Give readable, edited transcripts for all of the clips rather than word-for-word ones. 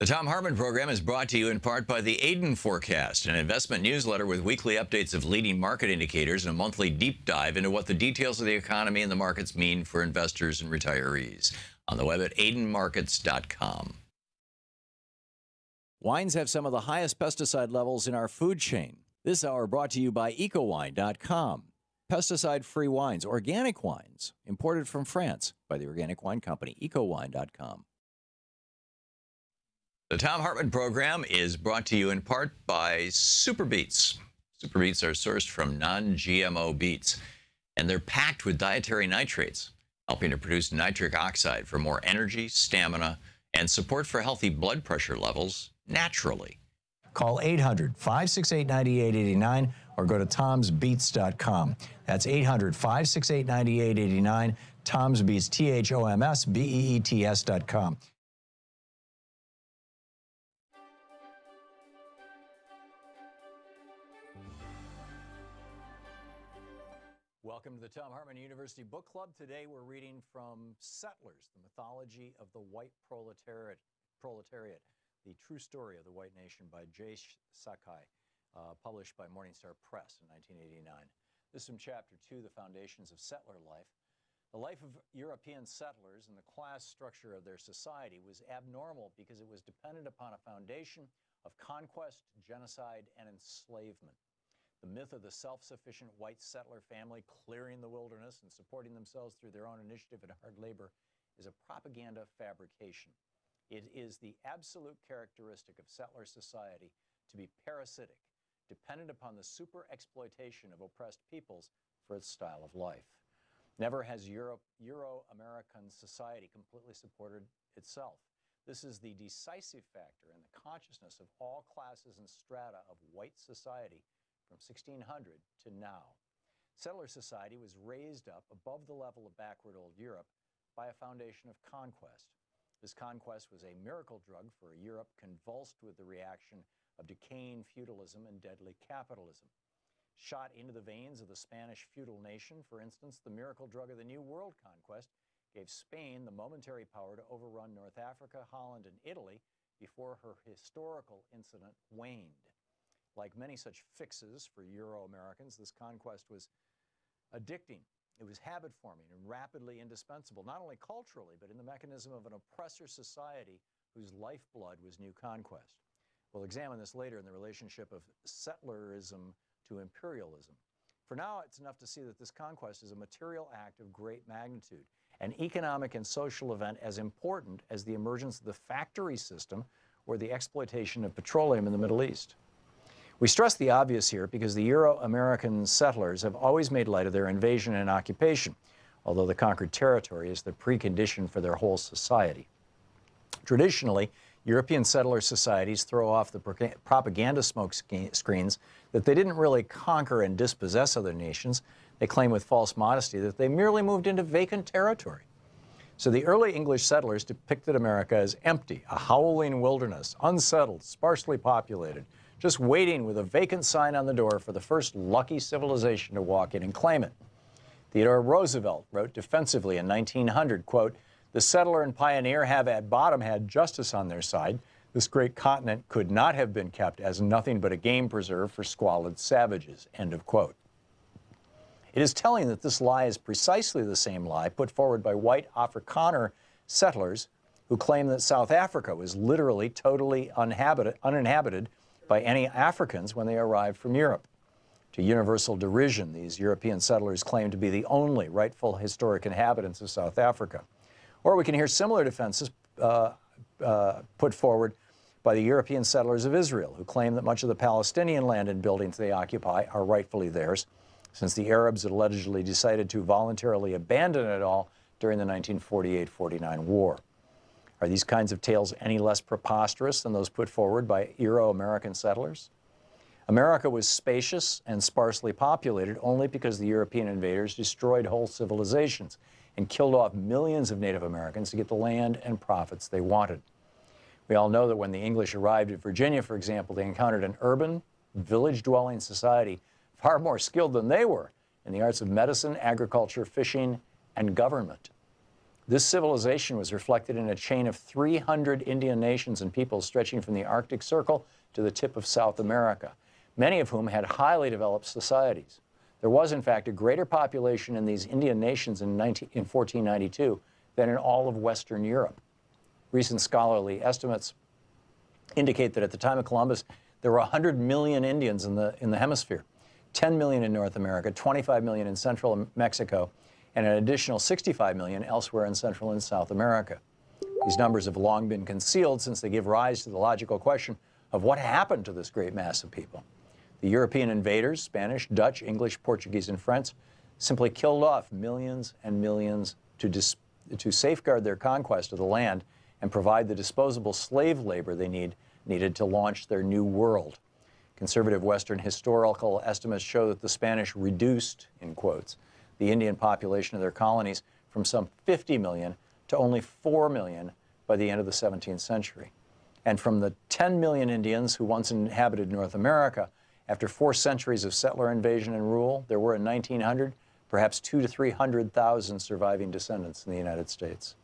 The Thom Hartmann Program is brought to you in part by the Aiden Forecast, an investment newsletter with weekly updates of leading market indicators and a monthly deep dive into what the details of the economy and the markets mean for investors and retirees. On the web at aidenmarkets.com. Wines have some of the highest pesticide levels in our food chain. This hour brought to you by ecowine.com. Pesticide-free wines, organic wines, imported from France by the Organic Wine Company, ecowine.com. The Thom Hartmann Program is brought to you in part by Super Beets. Super Beets are sourced from non-GMO beets, and they're packed with dietary nitrates, helping to produce nitric oxide for more energy, stamina, and support for healthy blood pressure levels naturally. Call 800-568-9889 or go to tomsbeets.com. That's 800-568-9889, tomsbeets, THOMSBEETS.com. Welcome to the Thom Hartmann University Book Club. Today we're reading from Settlers, The Mythology of the White Proletariat, The True Story of the White Nation by J. Sakai, published by Morningstar Press in 1989. This is from Chapter 2, The Foundations of Settler Life. The life of European settlers and the class structure of their society was abnormal because it was dependent upon a foundation of conquest, genocide, and enslavement. The myth of the self-sufficient white settler family clearing the wilderness and supporting themselves through their own initiative and hard labor is a propaganda fabrication. It is the absolute characteristic of settler society to be parasitic, dependent upon the super-exploitation of oppressed peoples for its style of life. Never has Euro-American society completely supported itself. This is the decisive factor in the consciousness of all classes and strata of white society from 1600 to now. Settler society was raised up above the level of backward old Europe by a foundation of conquest. This conquest was a miracle drug for a Europe convulsed with the reaction of decaying feudalism and deadly capitalism. Shot into the veins of the Spanish feudal nation, for instance, the miracle drug of the New World conquest gave Spain the momentary power to overrun North Africa, Holland, and Italy before her historical incident waned. Like many such fixes for Euro-Americans, this conquest was addicting. It was habit-forming and rapidly indispensable, not only culturally, but in the mechanism of an oppressor society whose lifeblood was new conquest. We'll examine this later in the relationship of settlerism to imperialism. For now, it's enough to see that this conquest is a material act of great magnitude, an economic and social event as important as the emergence of the factory system or the exploitation of petroleum in the Middle East. We stress the obvious here because the Euro-American settlers have always made light of their invasion and occupation, although the conquered territory is the precondition for their whole society. Traditionally, European settler societies throw off the propaganda smoke screens that they didn't really conquer and dispossess other nations. They claim with false modesty that they merely moved into vacant territory. So the early English settlers depicted America as empty, a howling wilderness, unsettled, sparsely populated, just waiting with a vacant sign on the door for the first lucky civilization to walk in and claim it. Theodore Roosevelt wrote defensively in 1900, quote, "The settler and pioneer have at bottom had justice on their side. This great continent could not have been kept as nothing but a game preserve for squalid savages," end of quote. It is telling that this lie is precisely the same lie put forward by white Afrikaner settlers who claim that South Africa was literally totally uninhabited by any Africans when they arrived from Europe. To universal derision, these European settlers claim to be the only rightful historic inhabitants of South Africa. Or we can hear similar defenses put forward by the European settlers of Israel, who claim that much of the Palestinian land and buildings they occupy are rightfully theirs, since the Arabs had allegedly decided to voluntarily abandon it all during the 1948-49 war. Are these kinds of tales any less preposterous than those put forward by Euro-American settlers? America was spacious and sparsely populated only because the European invaders destroyed whole civilizations and killed off millions of Native Americans to get the land and profits they wanted. We all know that when the English arrived at Virginia, for example, they encountered an urban, village-dwelling society far more skilled than they were in the arts of medicine, agriculture, fishing, and government. This civilization was reflected in a chain of 300 Indian nations and peoples stretching from the Arctic Circle to the tip of South America, many of whom had highly developed societies. There was, in fact, a greater population in these Indian nations in 1492 than in all of Western Europe. Recent scholarly estimates indicate that at the time of Columbus, there were 100 million Indians in the hemisphere, 10 million in North America, 25 million in Central Mexico, and an additional 65 million elsewhere in Central and South America. These numbers have long been concealed since they give rise to the logical question of what happened to this great mass of people. The European invaders, Spanish, Dutch, English, Portuguese, and French, simply killed off millions and millions to safeguard their conquest of the land and provide the disposable slave labor they needed to launch their new world. Conservative Western historical estimates show that the Spanish reduced, in quotes, the Indian population of their colonies from some 50 million to only 4 million by the end of the 17th century. And from the 10 million Indians who once inhabited North America, after 4 centuries of settler invasion and rule, there were in 1900 perhaps 200,000 to 300,000 surviving descendants in the United States.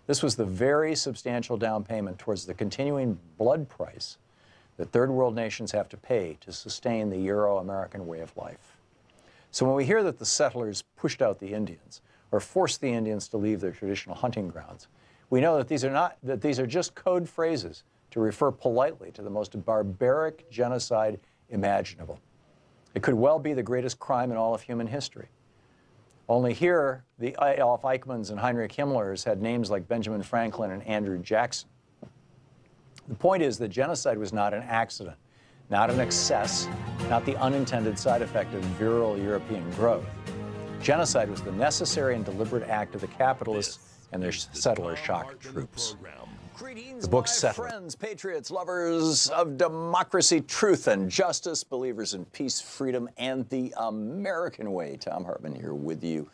This was the very substantial down payment towards the continuing blood price that third world nations have to pay to sustain the Euro-American way of life. So when we hear that the settlers pushed out the Indians or forced the Indians to leave their traditional hunting grounds, we know that these are just code phrases to refer politely to the most barbaric genocide imaginable. It could well be the greatest crime in all of human history. Only here, the Adolf Eichmanns and Heinrich Himmlers had names like Benjamin Franklin and Andrew Jackson. The point is that genocide was not an accident, not an excess, not the unintended side effect of virile European growth. Genocide was the necessary and deliberate act of the capitalists and their settler shock troops. The book Settler. Friends, patriots, lovers of democracy, truth, and justice, believers in peace, freedom, and the American way. Thom Hartmann here with you,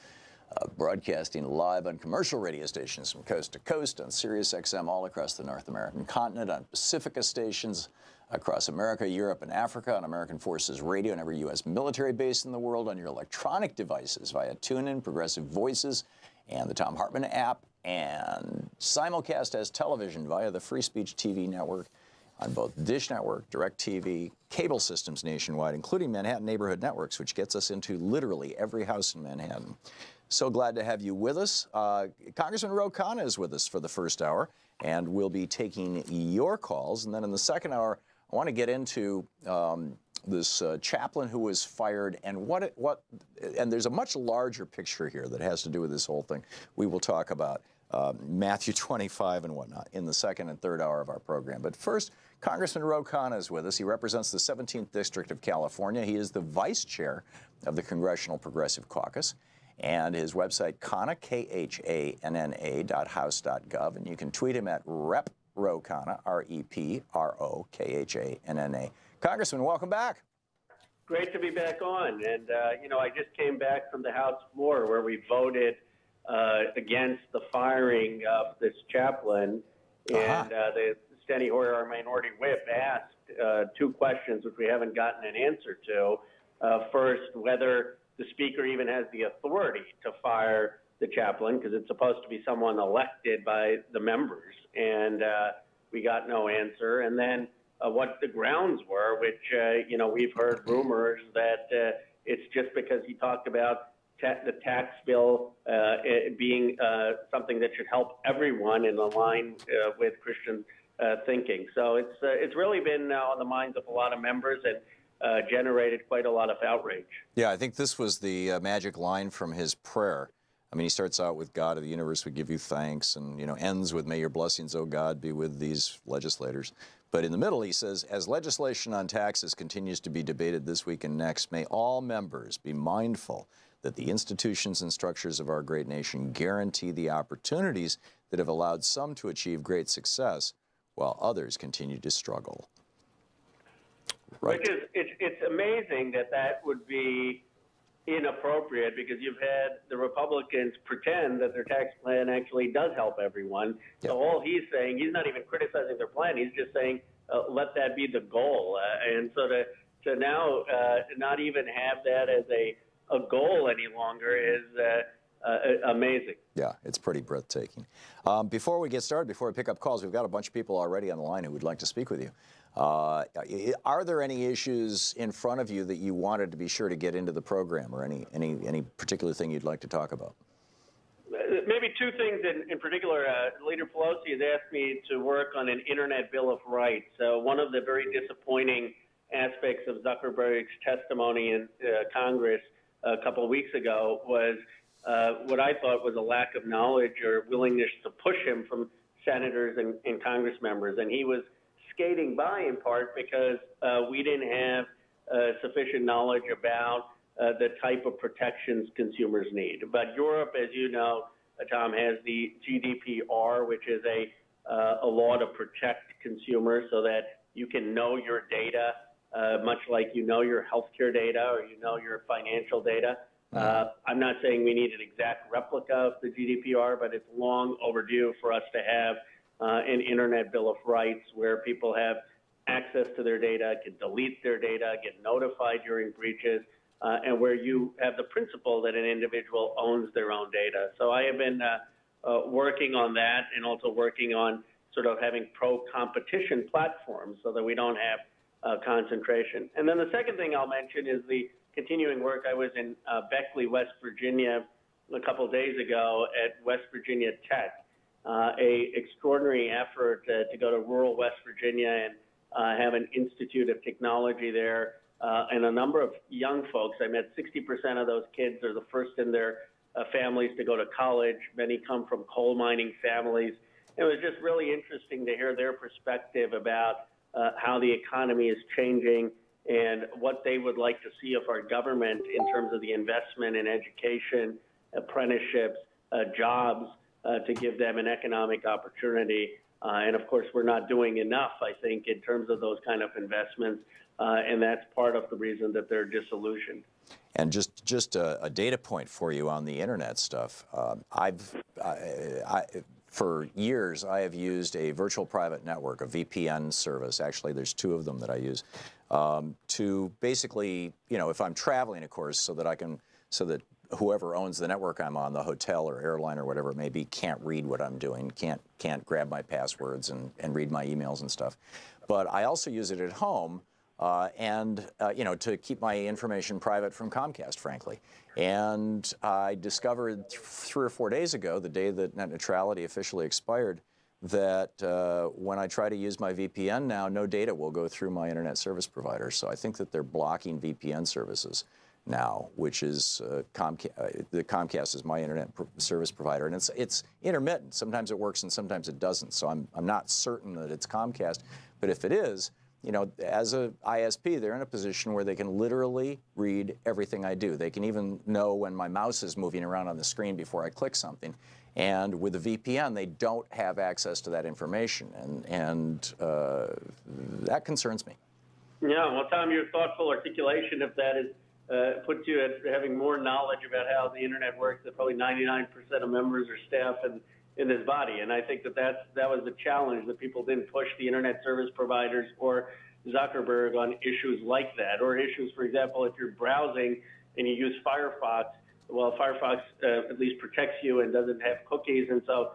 broadcasting live on commercial radio stations from coast to coast, on Sirius XM all across the North American continent, on Pacifica stations across America, Europe, and Africa, on American Forces Radio and every U.S. military base in the world, on your electronic devices via TuneIn, Progressive Voices, and the Thom Hartmann app, and simulcast as television via the Free Speech TV network on both Dish Network, DirecTV, cable systems nationwide, including Manhattan Neighborhood Networks, which gets us into literally every house in Manhattan. So glad to have you with us. Congressman Khanna is with us for the first hour, and we'll be taking your calls. And then in the second hour, I want to get into this chaplain who was fired and and there's a much larger picture here that has to do with this whole thing. We will talk about Matthew 25 and whatnot in the second and third hour of our program. But first, Congressman Khanna is with us. He represents the 17th District of California. He is the vice chair of the Congressional Progressive Caucus. And his website, Khanna, KHANNA.house.gov. And you can tweet him at Rep. Khanna, REPROKHANNA. Congressman, welcome back. Great to be back on. And, you know, I just came back from the House floor where we voted against the firing of this chaplain. And the Steny Hoyer, our minority whip, asked 2 questions which we haven't gotten an answer to. First, whether the Speaker even has the authority to fire the chaplain, because it's supposed to be someone elected by the members. And we got no answer. And then what the grounds were, which, you know, we've heard rumors that it's just because he talked about the tax bill being something that should help everyone in line with Christian thinking. So it's really been on the minds of a lot of members and generated quite a lot of outrage. Yeah, I think this was the magic line from his prayer. I mean, he starts out with God of the universe would give you thanks, and, you know, ends with may your blessings, O God, be with these legislators. But in the middle, he says, as legislation on taxes continues to be debated this week and next, may all members be mindful that the institutions and structures of our great nation guarantee the opportunities that have allowed some to achieve great success while others continue to struggle. Right. Which is, it's amazing that that would be inappropriate, because you've had the Republicans pretend that their tax plan actually does help everyone. Yep. So all he's saying, he's not even criticizing their plan. He's just saying, let that be the goal. And so to now not even have that as a goal any longer is amazing. Yeah, it's pretty breathtaking. Before we get started, before we pick up calls, we've got a bunch of people already on the line who would like to speak with you. Are there any issues in front of you that you wanted to be sure to get into the program, or any particular thing you'd like to talk about? Maybe two things in particular. Leader Pelosi has asked me to work on an Internet Bill of Rights. One of the very disappointing aspects of Zuckerberg's testimony in Congress a couple of weeks ago was what I thought was a lack of knowledge or willingness to push him from senators and Congress members. And he was skating by in part because we didn't have sufficient knowledge about the type of protections consumers need. But Europe, as you know, Tom, has the GDPR, which is a law to protect consumers so that you can know your data, much like you know your healthcare data or you know your financial data. I'm not saying we need an exact replica of the GDPR, but it's long overdue for us to have an Internet Bill of Rights where people have access to their data, can delete their data, get notified during breaches, and where you have the principle that an individual owns their own data. So I have been working on that and also working on sort of having pro-competition platforms so that we don't have concentration. And then the second thing I'll mention is the continuing work. I was in Beckley, West Virginia a couple of days ago at West Virginia Tech, a extraordinary effort to go to rural West Virginia and have an Institute of Technology there. And a number of young folks. I met 60% of those kids are the first in their families to go to college. Many come from coal mining families. It was just really interesting to hear their perspective about how the economy is changing and what they would like to see of our government in terms of the investment in education, apprenticeships, jobs, to give them an economic opportunity. And of course, we're not doing enough, I think, in terms of those kind of investments. And that's part of the reason that they're disillusioned. And just a data point for you on the internet stuff. For years, I have used a virtual private network, a VPN service. Actually, there's two of them that I use to basically, if I'm traveling, of course, so that whoever owns the network I'm on, the hotel or airline or whatever it may be, can't read what I'm doing, can't grab my passwords and read my emails and stuff. But I also use it at home. To keep my information private from Comcast, frankly. And I discovered 3 or 4 days ago, the day that net neutrality officially expired, that when I try to use my VPN now, no data will go through my internet service provider. So I think that they're blocking VPN services now, which is the Comcast is my internet service provider, and it's intermittent. Sometimes it works and sometimes it doesn't. So I'm not certain that it's Comcast, but if it is, as a ISP, they're in a position where they can literally read everything I do. They can even know when my mouse is moving around on the screen before I click something. And with a VPN, they don't have access to that information, and that concerns me. Yeah, well, Tom, your thoughtful articulation of that is puts you at having more knowledge about how the internet works than probably 99% of members or staff in this body. And I think that was the challenge, that people didn't push the internet service providers or Zuckerberg on issues like that, or issues, for example, if you're browsing and you use Firefox, well, Firefox at least protects you and doesn't have cookies, and so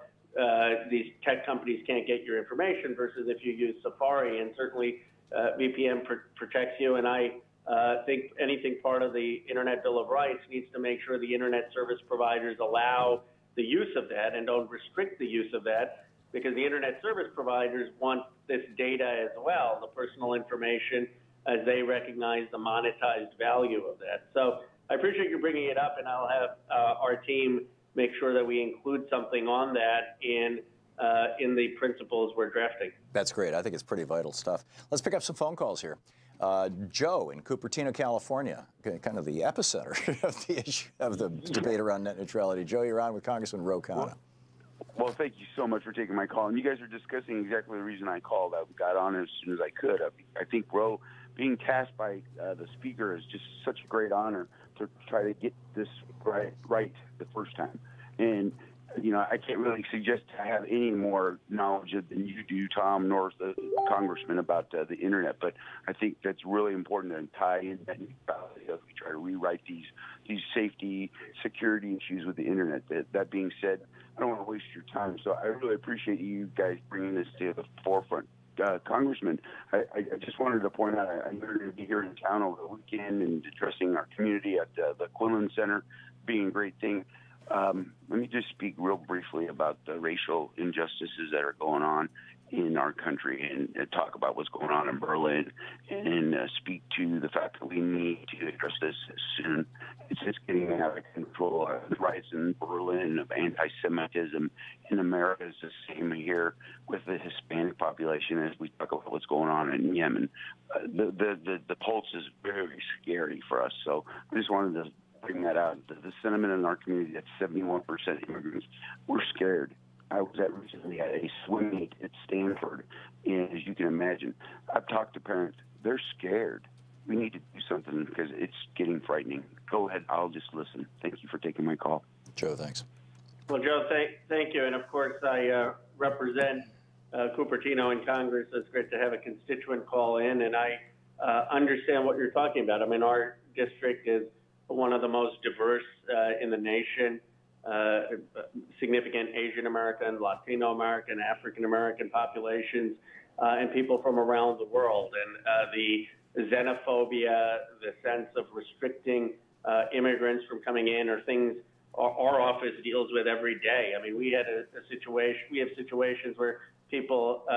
these tech companies can't get your information, versus if you use Safari, and certainly VPN protects you. And I think anything part of the Internet Bill of Rights needs to make sure the internet service providers allow the use of that and don't restrict the use of that, because the internet service providers want this data as well, the personal information, as they recognize the monetized value of that. So I appreciate you bringing it up, and I'll have our team make sure that we include something on that in the principles we're drafting. That's great. I think it's pretty vital stuff. Let's pick up some phone calls here. Joe in Cupertino, California, kind of the epicenter of the issue of the debate around net neutrality. Joe, you're on with Congressman Khanna. Well, thank you so much for taking my call. And you guys are discussing exactly the reason I called. I got on as soon as I could. I think, Ro, being tasked by the speaker is just such a great honor to try to get this right the first time. And you know, I can't really suggest I have any more knowledge than you do, Tom, nor the Congressman, about the internet. But I think that's really important to tie in that neutrality as we try to rewrite these safety, security issues with the internet. That being said, I don't want to waste your time, so I really appreciate you guys bringing this to the forefront. Congressman, I just wanted to point out, I know you're going to be here in town over the weekend and addressing our community at the Quinlan Center, being a great thing. Let me just speak real briefly about the racial injustices that are going on in our country, and talk about what's going on in Berlin, and speak to the fact that we need to address this soon. It's just getting out of control. The rise in Berlin of anti-Semitism in America is the same here with the Hispanic population as we talk about what's going on in Yemen. The pulse is very scary for us. So I just wanted to bring that out. The sentiment in our community that 71% immigrants, we're scared. I was recently at a swim meet at Stanford, and as you can imagine, I've talked to parents. They're scared. We need to do something because it's getting frightening. Go ahead. I'll just listen. Thank you for taking my call. Joe, thanks. Well, Joe, thank you. And, of course, I represent Cupertino in Congress. It's great to have a constituent call in, and I understand what you're talking about. I mean, our district is one of the most diverse in the nation. Significant Asian American, Latino American, African American populations, and people from around the world. And the xenophobia, the sense of restricting immigrants from coming in, are things our office deals with every day. I mean, we have situations where people,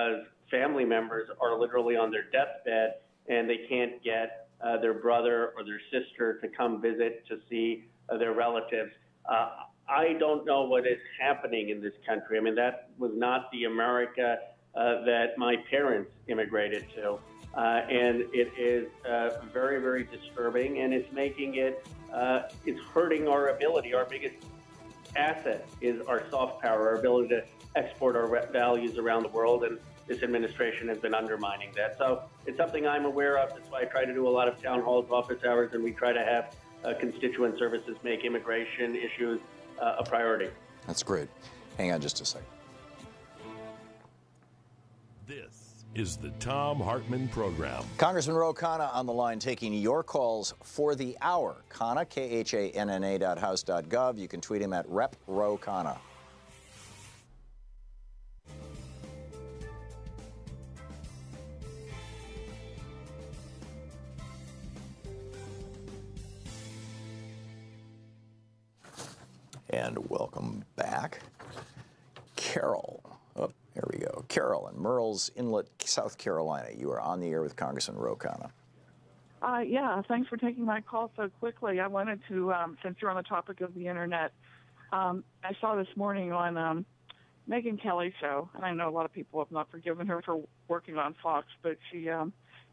family members, are literally on their deathbed and they can't get their brother or their sister to come visit to see their relatives. I don't know what is happening in this country. I mean, that was not the America that my parents immigrated to. And it is very, very disturbing, and it's making it, it's hurting our ability. Our biggest asset is our soft power, our ability to export our values around the world, and this administration has been undermining that. So it's something I'm aware of. That's why I try to do a lot of town halls, office hours, and we try to have constituent services make immigration issues a priority. That's great. Hang on just a second. This is the Thom Hartmann Program. Congressman Khanna on the line, taking your calls for the hour. Khanna, KHANNA.house.gov. You can tweet him at Rep. Khanna. And welcome back. Carol. Oh, here we go. Carol in Murrells Inlet, South Carolina. You are on the air with Congressman Khanna. Yeah, thanks for taking my call so quickly. I wanted to, since you're on the topic of the Internet, I saw this morning on Megyn Kelly's show, and I know a lot of people have not forgiven her for working on Fox, but she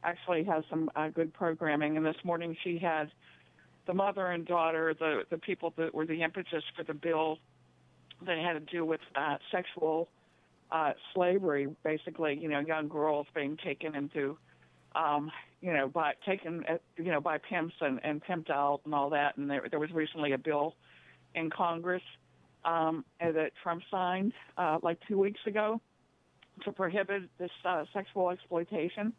actually has some good programming. And this morning she had the mother and daughter, the people that were the impetus for the bill that had to do with sexual slavery, basically, young girls being taken into, by pimps and pimped out and all that. And there was recently a bill in Congress that Trump signed like 2 weeks ago to prohibit this sexual exploitation.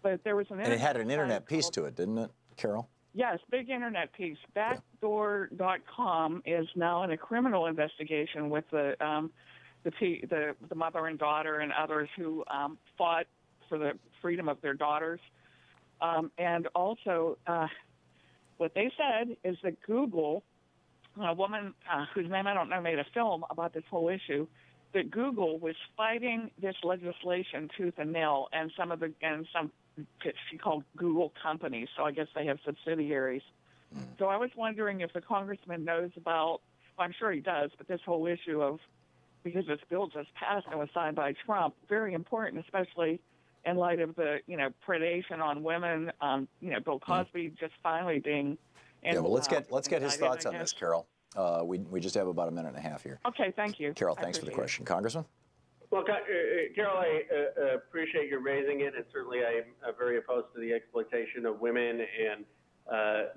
But there was an and it had an internet piece to it, didn't it, Carol? Yes, big internet piece. Backdoor.com is now in a criminal investigation with the mother and daughter and others who fought for the freedom of their daughters. And also, what they said is that Google, a woman whose name I don't know, made a film about this whole issue, that Google was fighting this legislation tooth and nail, and some she called Google companies, so I guess they have subsidiaries. So I was wondering if the congressman knows about, well, I'm sure he does, but this whole issue of, because this bill just passed and was signed by Trump, very important, especially in light of the, predation on women, Bill Cosby just finally being. Yeah, well, let's get his thoughts on this, Carol. We just have about a minute and a half here. Okay, thank you. Carol, thanks for the question. Congressman? Well, Carol, I appreciate you raising it, and certainly I am very opposed to the exploitation of women and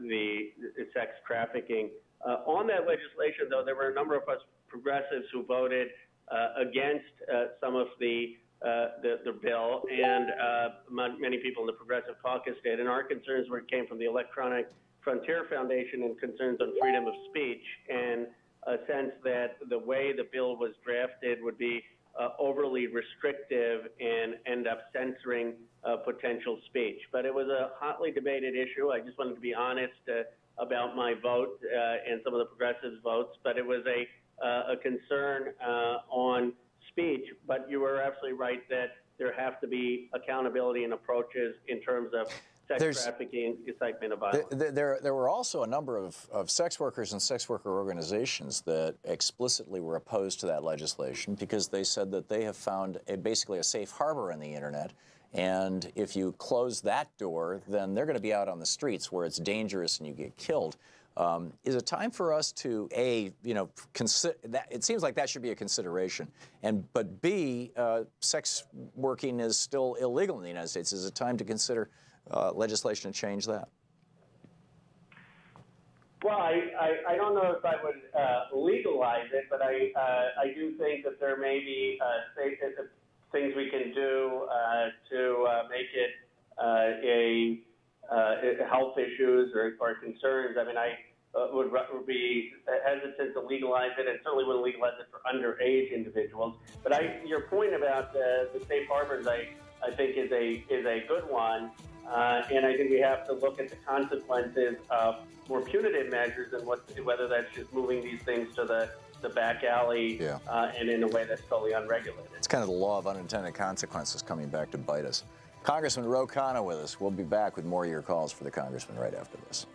the sex trafficking. On that legislation, though, there were a number of us progressives who voted against some of the bill, and many people in the Progressive Caucus did. And our concerns came from the Electronic Frontier Foundation and concerns on freedom of speech, and a sense that the way the bill was drafted would be overly restrictive and end up censoring potential speech. But it was a hotly debated issue. I just wanted to be honest about my vote and some of the progressives' votes, but it was a concern on speech. But you were absolutely right that there have to be accountability and approaches in terms of sex trafficking, incitement of violence. There were also a number of sex workers and sex worker organizations that explicitly were opposed to that legislation because they said that they have found basically a safe harbor in the internet. And if you close that door, then they're going to be out on the streets where it's dangerous and you get killed. Is it time for us to, consider that? It seems like that should be a consideration. But B, sex working is still illegal in the United States. Is it time to consider legislation to change that? Well, I don't know if I would legalize it, but I do think that there may be things we can do to make it health issues or concerns. I mean, I would be hesitant to legalize it, and certainly wouldn't legalize it for underage individuals. But your point about the safe harbors, I think is a good one. And I think we have to look at the consequences of more punitive measures and whether that's just moving these things to the back alley and in a way that's totally unregulated. It's kind of the law of unintended consequences coming back to bite us. Congressman Khanna with us. We'll be back with more of your calls for the Congressman right after this.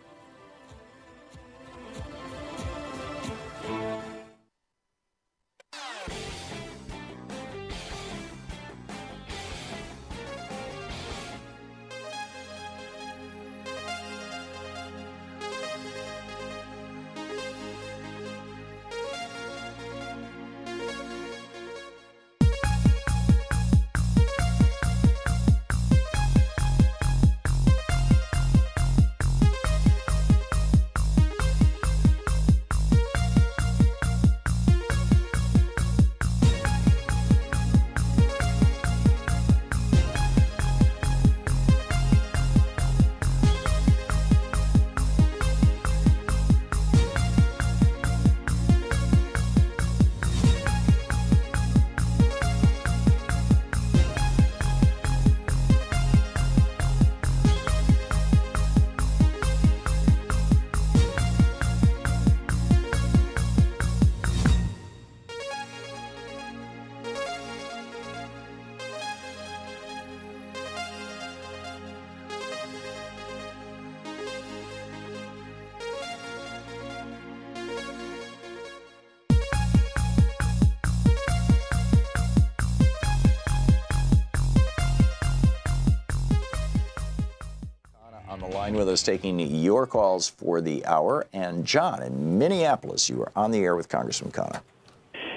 With us taking your calls for the hour. And John in Minneapolis, you are on the air with Congressman Khanna.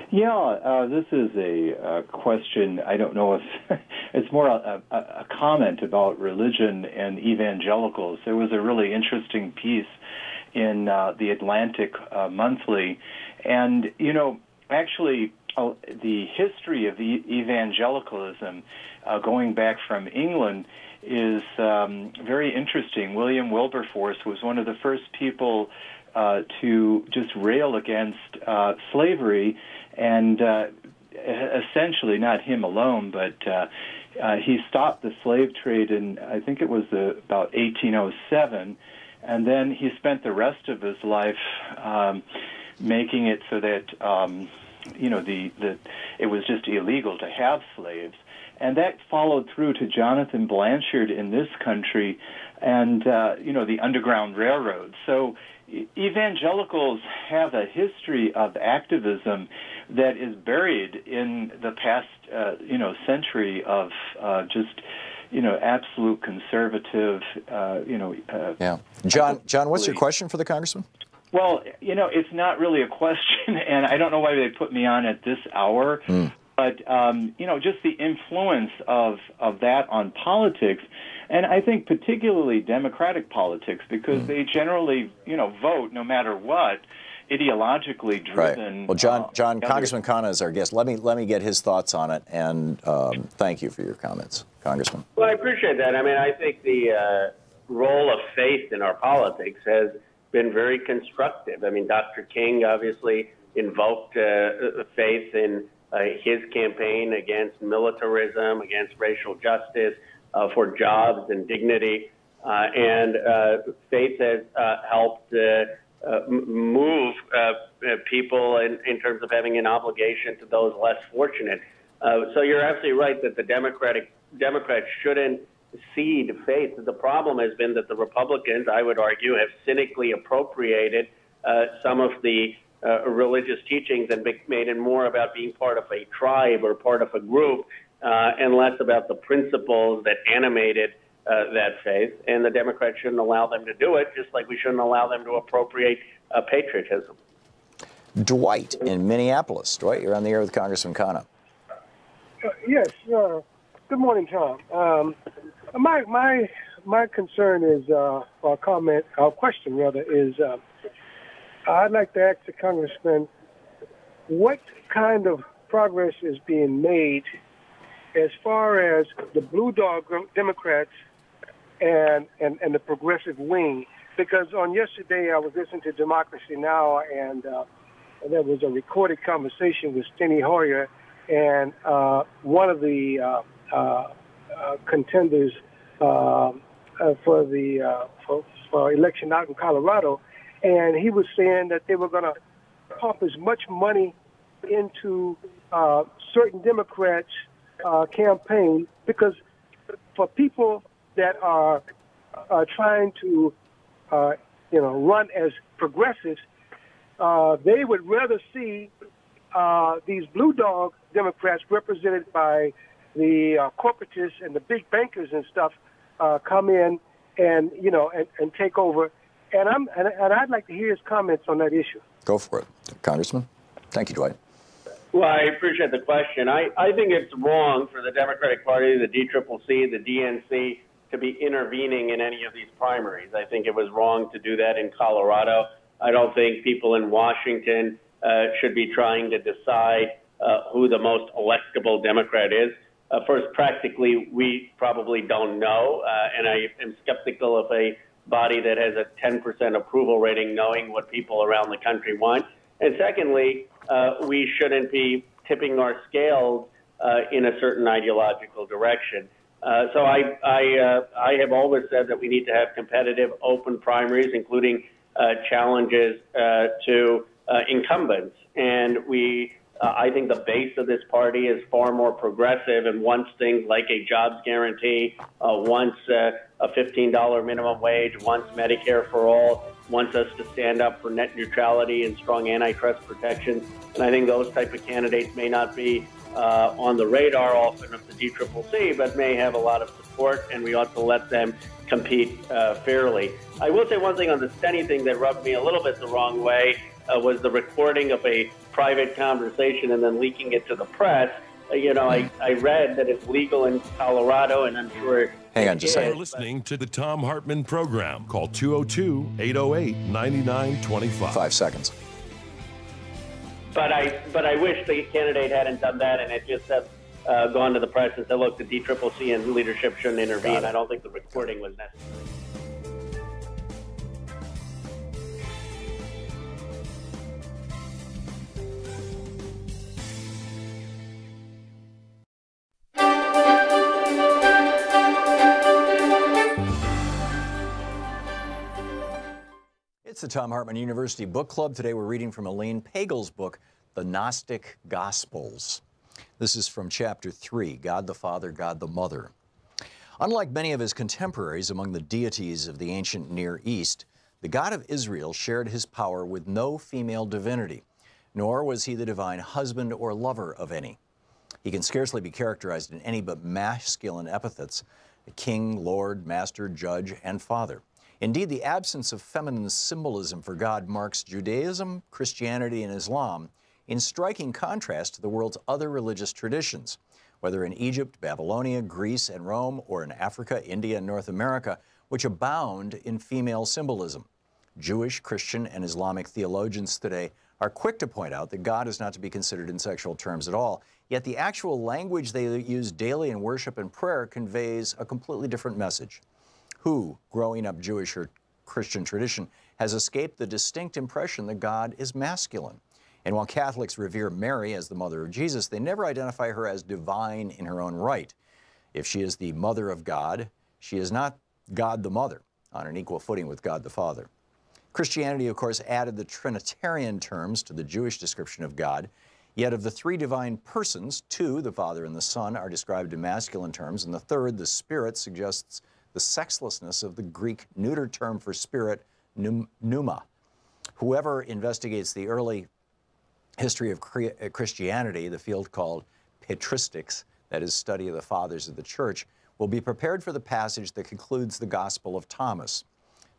Yeah, this is a question. I don't know if it's more a comment about religion and evangelicals. There was a really interesting piece in the Atlantic Monthly, and actually the history of evangelicalism going back from England is very interesting. William Wilberforce was one of the first people to just rail against slavery, and essentially, not him alone, but he stopped the slave trade in, I think it was about 1807, and then he spent the rest of his life making it so that it was just illegal to have slaves. And that followed through to Jonathan Blanchard in this country and, the Underground Railroad. So evangelicals have a history of activism that is buried in the past, century of just, absolute conservative, Yeah. John, what's your question for the Congressman? Well, it's not really a question, and I don't know why they put me on at this hour. But, just the influence of that on politics, and I think particularly Democratic politics, because they generally, vote no matter what. ideologically driven. Right. Well, John, Congressman Khanna is our guest. Let me get his thoughts on it, and thank you for your comments, Congressman. Well, I appreciate that. I mean, I think the role of faith in our politics has been very constructive. I mean, Dr. King obviously invoked faith in his campaign against militarism, against racial justice, for jobs and dignity. And faith has helped move people in terms of having an obligation to those less fortunate. So you're absolutely right that the Democrats shouldn't cede faith. The problem has been that the Republicans, I would argue, have cynically appropriated some of the religious teachings and made it more about being part of a tribe or part of a group and less about the principles that animated that faith. And the Democrats shouldn't allow them to do it, just like we shouldn't allow them to appropriate patriotism. Dwight in Minneapolis. Dwight, you're on the air with Congressman Khanna. Yes. Good morning, Tom. My concern is, or comment, or question rather, is I'd like to ask the Congressman what kind of progress is being made as far as the Blue Dog Democrats and the progressive wing. Because on yesterday I was listening to Democracy Now! And there was a recorded conversation with Steny Hoyer, and one of the contenders for election out in Colorado, and he was saying that they were going to pump as much money into certain Democrats' campaign, because for people that are trying to run as progressives, they would rather see these Blue Dog Democrats represented by the corporatists and the big bankers and stuff come in and take over. And I'd like to hear his comments on that issue. Go for it, Congressman. Thank you, Dwight. Well, I appreciate the question. I think it's wrong for the Democratic Party, the DCCC, the DNC to be intervening in any of these primaries. I think it was wrong to do that in Colorado. I don't think people in Washington should be trying to decide who the most electable Democrat is. First, practically, we probably don't know, and I am skeptical of a body that has a 10% approval rating knowing what people around the country want. And secondly, we shouldn't be tipping our scales in a certain ideological direction. So I have always said that we need to have competitive, open primaries, including challenges to incumbents. And I think the base of this party is far more progressive and wants things like a jobs guarantee, wants a $15 minimum wage, wants Medicare for all, wants us to stand up for net neutrality and strong antitrust protections. And I think those type of candidates may not be on the radar often of the DCCC, but may have a lot of support, and we ought to let them compete fairly. I will say one thing on the Steny thing that rubbed me a little bit the wrong way was the recording of a private conversation and then leaking it to the press. I read that it's legal in Colorado, and I'm sure. Hang on, just a You're listening to the Thom Hartmann Program. Call 202-808-9925. 5 seconds. But I wish the candidate hadn't done that, and it just had gone to the press and said, look, the DCCC and leadership shouldn't intervene. I don't think the recording was necessary. It's the Thom Hartmann University Book Club. Today we're reading from Elaine Pagel's book, The Gnostic Gospels. This is from chapter 3, God the Father, God the Mother. Unlike many of his contemporaries among the deities of the ancient Near East, the God of Israel shared his power with no female divinity, nor was he the divine husband or lover of any. He can scarcely be characterized in any but masculine epithets: king, lord, master, judge, and father. Indeed, the absence of feminine symbolism for God marks Judaism, Christianity, and Islam in striking contrast to the world's other religious traditions, whether in Egypt, Babylonia, Greece, and Rome, or in Africa, India, and North America, which abound in female symbolism. Jewish, Christian, and Islamic theologians today are quick to point out that God is not to be considered in sexual terms at all, yet the actual language they use daily in worship and prayer conveys a completely different message. Who, growing up Jewish or Christian tradition, has escaped the distinct impression that God is masculine? And while Catholics revere Mary as the mother of Jesus, they never identify her as divine in her own right. If she is the mother of God, she is not God the Mother, on an equal footing with God the Father. Christianity, of course, added the Trinitarian terms to the Jewish description of God, yet of the three divine persons, two, the Father and the Son, are described in masculine terms, and the third, the Spirit, suggests the sexlessness of the Greek neuter term for spirit, pneuma. Whoever investigates the early history of Christianity, the field called patristics, that is, study of the fathers of the church, will be prepared for the passage that concludes the Gospel of Thomas.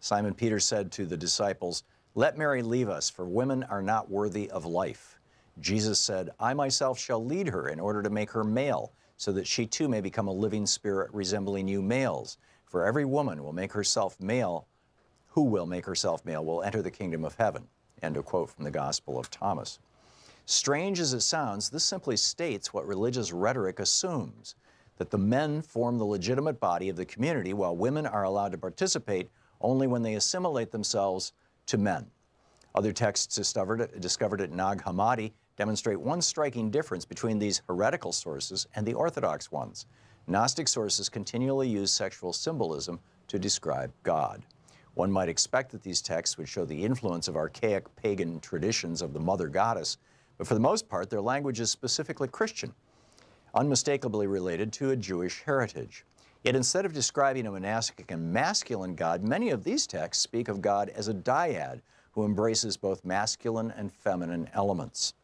Simon Peter said to the disciples, "Let Mary leave us, for women are not worthy of life." Jesus said, "I myself shall lead her in order to make her male, so that she too may become a living spirit resembling you males. For every woman will make herself male, who will make herself male will enter the kingdom of heaven." End of quote from the Gospel of Thomas. Strange as it sounds, this simply states what religious rhetoric assumes, that the men form the legitimate body of the community while women are allowed to participate only when they assimilate themselves to men. Other texts discovered at Nag Hammadi demonstrate one striking difference between these heretical sources and the Orthodox ones. Gnostic sources continually use sexual symbolism to describe God. One might expect that these texts would show the influence of archaic pagan traditions of the mother goddess, but for the most part, their language is specifically Christian, unmistakably related to a Jewish heritage. Yet instead of describing a monastic and masculine God, many of these texts speak of God as a dyad who embraces both masculine and feminine elements.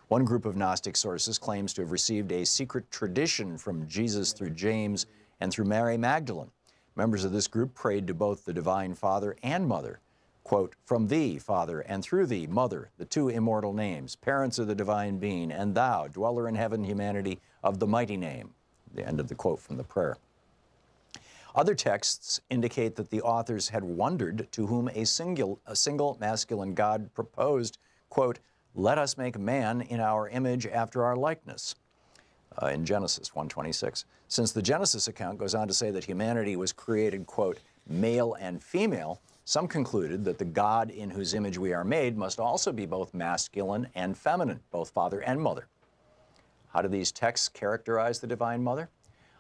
One group of Gnostic sources claims to have received a secret tradition from Jesus through James and through Mary Magdalene. Members of this group prayed to both the Divine Father and Mother. Quote, "From thee, Father, and through thee, Mother, the two immortal names, parents of the divine being, and thou, dweller in heaven, humanity, of the mighty name." The end of the quote from the prayer. Other texts indicate that the authors had wondered to whom a single masculine God proposed, quote, "Let us make man in our image after our likeness," in Genesis 1:26. Since the Genesis account goes on to say that humanity was created, quote, "male and female," some concluded that the God in whose image we are made must also be both masculine and feminine, both father and mother. How do these texts characterize the Divine Mother?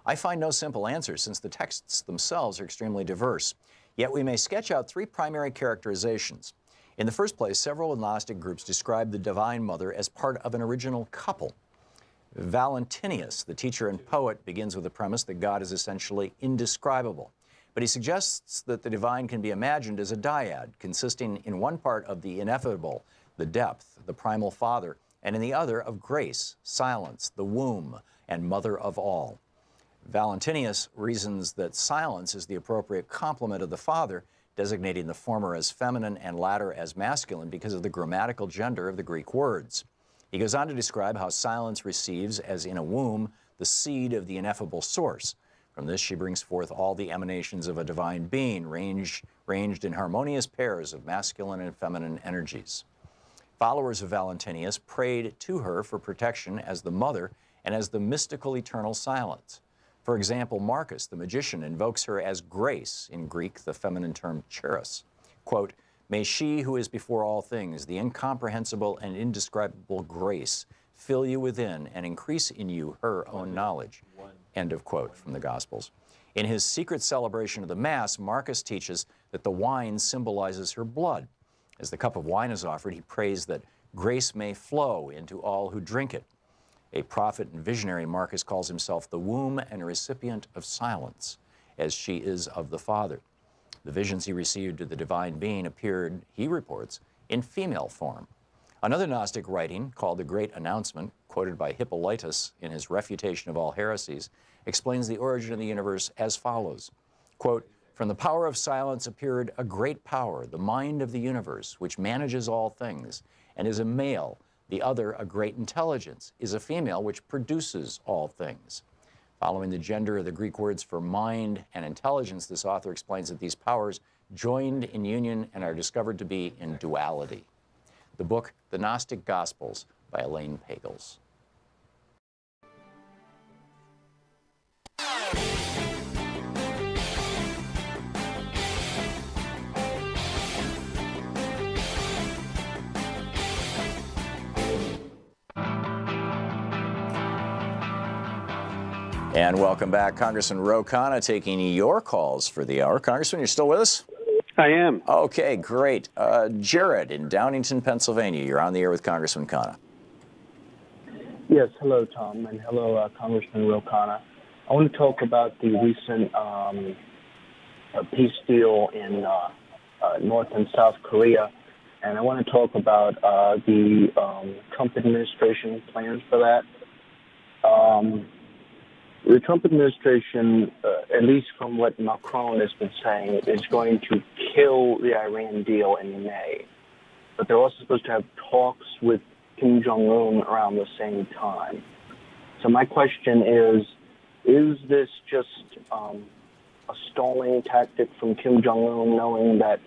I find no simple answer, since the texts themselves are extremely diverse. Yet we may sketch out three primary characterizations. In the first place, several Gnostic groups describe the Divine Mother as part of an original couple. Valentinius, the teacher and poet, begins with the premise that God is essentially indescribable. But he suggests that the divine can be imagined as a dyad, consisting in one part of the ineffable, the depth, the primal Father, and in the other of grace, silence, the womb, and mother of all. Valentinius reasons that silence is the appropriate complement of the Father, designating the former as feminine and latter as masculine because of the grammatical gender of the Greek words. He goes on to describe how silence receives, as in a womb, the seed of the ineffable source. From this she brings forth all the emanations of a divine being, ranged in harmonious pairs of masculine and feminine energies. Followers of Valentinius prayed to her for protection as the mother and as the mystical eternal silence. For example, Marcus, the magician, invokes her as grace, in Greek the feminine term charis. Quote, "May she who is before all things, the incomprehensible and indescribable grace, fill you within and increase in you her own knowledge." End of quote from the Gospels. In his secret celebration of the Mass, Marcus teaches that the wine symbolizes her blood. As the cup of wine is offered, he prays that grace may flow into all who drink it. A prophet and visionary, Marcus calls himself the womb and recipient of silence, as she is of the Father. The visions he received of the divine being appeared, he reports, in female form. Another Gnostic writing, called the Great Announcement, quoted by Hippolytus in his Refutation of All Heresies, explains the origin of the universe as follows. Quote, "From the power of silence appeared a great power, the mind of the universe, which manages all things, and is a male. The other, a great intelligence, is a female which produces all things." Following the gender of the Greek words for mind and intelligence, this author explains that these powers joined in union and are discovered to be in duality. The book, The Gnostic Gospels, by Elaine Pagels. And welcome back. Congressman Khanna taking your calls for the hour. Congressman, you're still with us? I am. Okay, great. Jared in Downington, Pennsylvania. You're on the air with Congressman Khanna. Yes, hello, Tom, and hello, Congressman Khanna. I want to talk about the recent peace deal in North and South Korea, and I want to talk about the Trump administration plans for that. The Trump administration, at least from what Macron has been saying, is going to kill the Iran deal in May. But they're also supposed to have talks with Kim Jong-un around the same time. So my question is this just a stalling tactic from Kim Jong-un, knowing that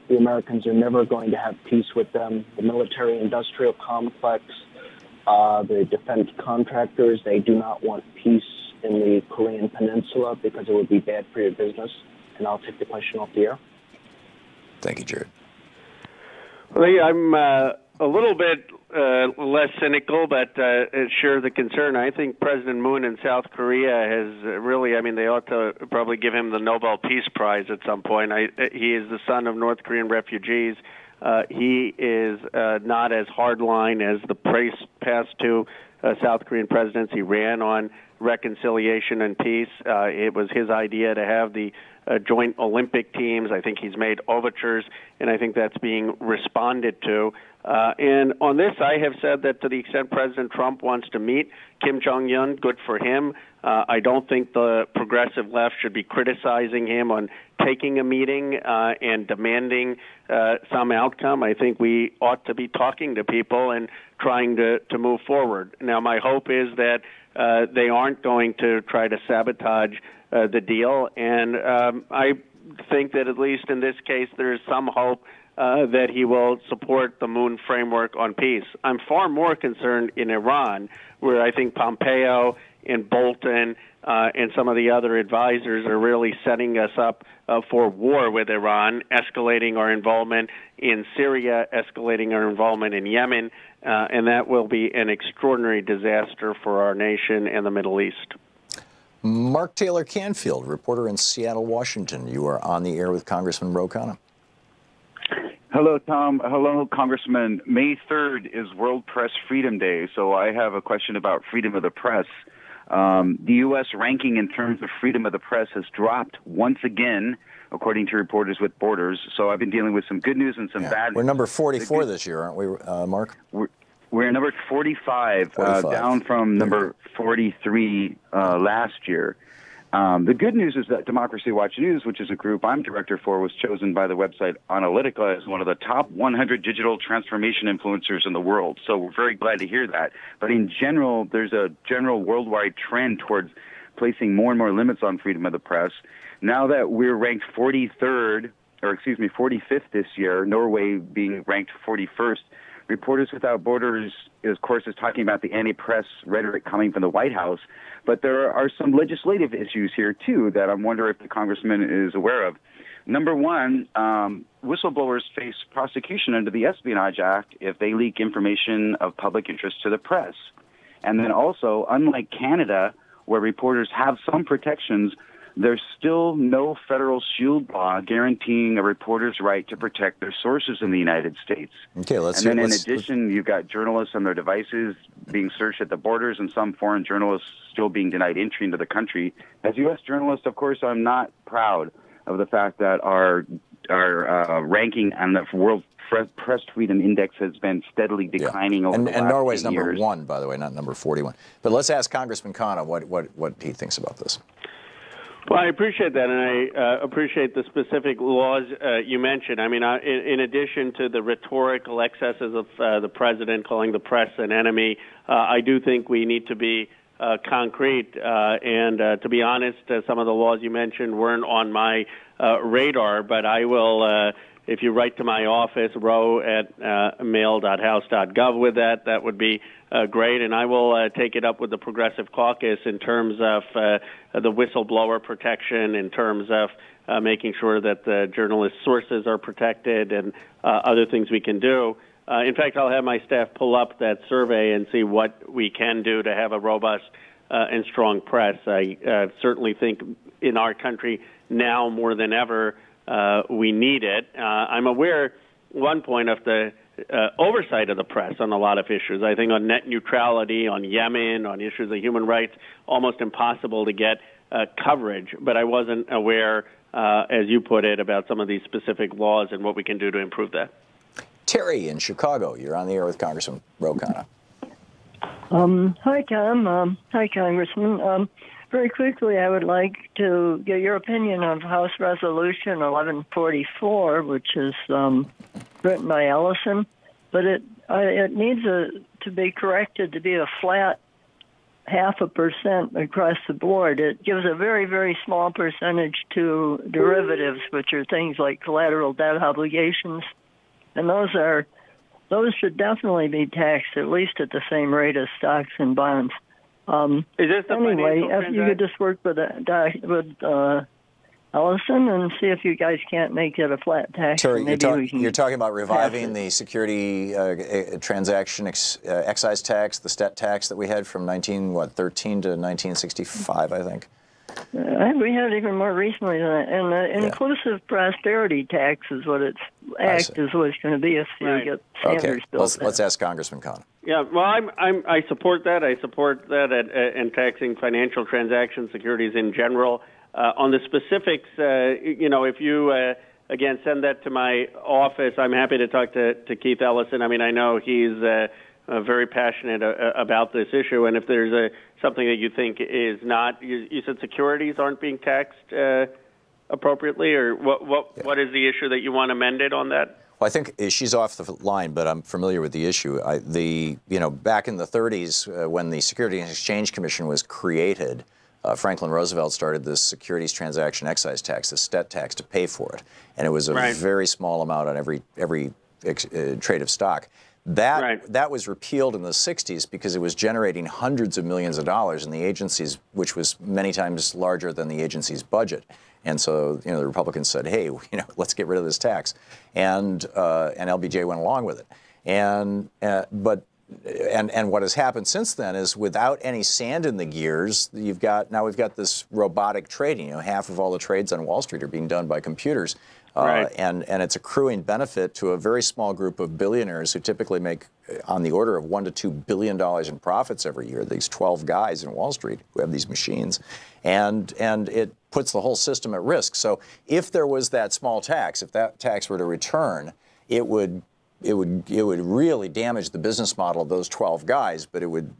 the Americans are never going to have peace with them? The military-industrial complex, the defense contractors, they do not want peace in the Korean Peninsula because it would be bad for your business. And I'll take the question off the air. Thank you, Jared. Well, I'm a little bit less cynical, but share the concern. I think President Moon in South Korea has really, they ought to probably give him the Nobel Peace Prize at some point. He is the son of North Korean refugees. He is not as hardline as the past two South Korean presidents. He ran on reconciliation and peace. It was his idea to have the joint Olympic teams. I think he's made overtures, and I think that's being responded to. And on this, I have said that to the extent President Trump wants to meet Kim Jong-un, good for him. I don't think the progressive left should be criticizing him on taking a meeting and demanding some outcome. I think we ought to be talking to people and trying to move forward. Now, my hope is that they aren't going to try to sabotage the deal, and I think that at least in this case there is some hope that he will support the Moon framework on peace. I'm far more concerned in Iran, where I think Pompeo and Bolton and some of the other advisors are really setting us up for war with Iran, escalating our involvement in Syria, escalating our involvement in Yemen, and that will be an extraordinary disaster for our nation and the Middle East. Mark Taylor Canfield, reporter in Seattle, Washington. You are on the air with Congressman Khanna. Hello, Tom. Hello, Congressman. May 3rd is World Press Freedom Day, so I have a question about freedom of the press. The U.S. ranking in terms of freedom of the press has dropped once again, according to Reporters with Borders. So I've been dealing with some good news and some bad news. We're number 44 this year, aren't we, Mark? We're number 45, down from number 43 last year. The good news is that Democracy Watch News, which is a group I'm director for, was chosen by the website Analytica as one of the top 100 digital transformation influencers in the world. So we're very glad to hear that. But in general, there's a general worldwide trend towards placing more and more limits on freedom of the press. Now that we're ranked 45th this year, Norway being ranked 41st, Reporters Without Borders, of course, is talking about the anti-press rhetoric coming from the White House. But there are some legislative issues here, too, that I'm wondering if the congressman is aware of. Number one, whistleblowers face prosecution under the Espionage Act if they leak information of public interest to the press. And then also, unlike Canada, where reporters have some protections, there's still no federal shield law guaranteeing a reporter's right to protect their sources in the United States. Okay, in addition, you've got journalists and their devices being searched at the borders, and some foreign journalists still being denied entry into the country. As U.S. journalists, of course, I'm not proud of the fact that our ranking on the World Press Freedom Index has been steadily declining over the last 10 years. And Norway's number 1, by the way, not number 41. But let's ask Congressman Khanna what he thinks about this. Well, I appreciate that, and I appreciate the specific laws you mentioned. I mean, in addition to the rhetorical excesses of the president calling the press an enemy, I do think we need to be concrete. And to be honest, some of the laws you mentioned weren't on my radar, but I will, if you write to my office, row@mail.house.gov with that, that would be great. And I will take it up with the Progressive Caucus in terms of the whistleblower protection, in terms of making sure that the journalist sources are protected, and other things we can do. In fact, I'll have my staff pull up that survey and see what we can do to have a robust and strong press. I certainly think in our country now more than ever we need it. I'm aware, one point, of the oversight of the press on a lot of issues. I think on net neutrality, on Yemen, on issues of human rights, almost impossible to get coverage. But I wasn't aware, as you put it, about some of these specific laws and what we can do to improve that. Terry in Chicago, you're on the air with Congressman Khanna. Hi, Tom. Hi, Congressman. Very quickly, I would like to get your opinion of House Resolution 1144, which is written by Ellison, but it needs to be corrected to be a flat 0.5% across the board. It gives a very, very small percentage to derivatives, which are things like collateral debt obligations. And those should definitely be taxed at least at the same rate as stocks and bonds. Is this the anyway, if you could just work with Ellison and see if you guys can't make it a flat tax. Terry, you're talking about reviving the security transaction excise tax, the STET tax that we had from 1913 to 1965, I think. We had even more recently than that. And the inclusive prosperity tax is what its act is what's going to be if you get Sanders built. Let's ask Congressman Khanna. Yeah, well, I support that. I support that and taxing financial transaction securities in general. On the specifics, if you again send that to my office, I'm happy to talk to Keith Ellison. I mean, I know he's very passionate about this issue, and if there's something that you think is not, you said securities aren't being taxed appropriately, or what is the issue that you want amended on that? Well, I think she's off the line, but I'm familiar with the issue. Back in the 30s, when the Securities and Exchange Commission was created, Franklin Roosevelt started this securities transaction excise tax, the STET tax, to pay for it, and it was a very small amount on every trade of stock. That was repealed in the 60s because it was generating hundreds of millions of dollars in the agencies, which was many times larger than the agency's budget. And so, the Republicans said, "Hey, let's get rid of this tax," and LBJ went along with it. And what has happened since then is, without any sand in the gears, we've got this robotic trading. Half of all the trades on Wall Street are being done by computers. And it's accruing benefit to a very small group of billionaires who typically make on the order of $1 to $2 billion in profits every year. These 12 guys in Wall Street who have these machines, and it puts the whole system at risk. So if there was that small tax, if that tax were to return, it would really damage the business model of those 12 guys. But it would,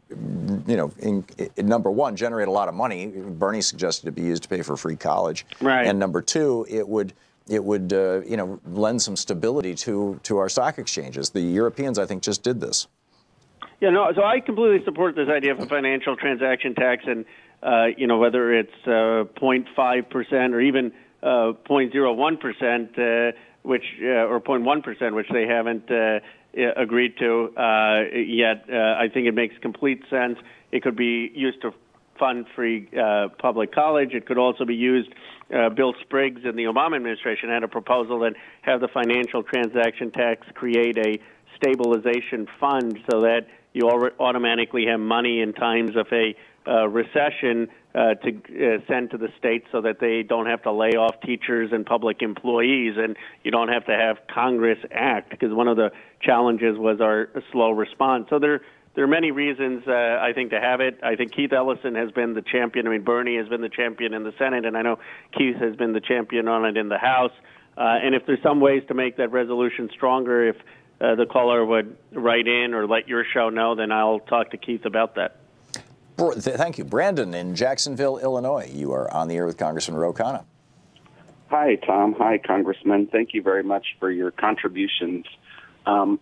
number one, generate a lot of money. Bernie suggested it be used to pay for free college. And number two, it would lend some stability to our stock exchanges. The Europeans, I think, just did this. Yeah, no. So I completely support this idea of a financial transaction tax, and whether it's 0.5% or even 0.01%, or 0.1%, which they haven't agreed to yet. I think it makes complete sense. It could be used to fund free public college. It could also be used. Bill Spriggs in the Obama administration had a proposal that have the financial transaction tax create a stabilization fund so that you automatically have money in times of a recession to send to the states so that they don't have to lay off teachers and public employees, and you don't have to have Congress act, because one of the challenges was our slow response. So there are many reasons, I think, to have it. I think Keith Ellison has been the champion. I mean, Bernie has been the champion in the Senate, and I know Keith has been the champion on it in the House. And if there's some ways to make that resolution stronger, if the caller would write in or let your show know, then I'll talk to Keith about that. Thank you. Brandon in Jacksonville, Illinois. You are on the air with Congressman Khanna. Hi, Tom. Hi, Congressman. Thank you very much for your contributions I'm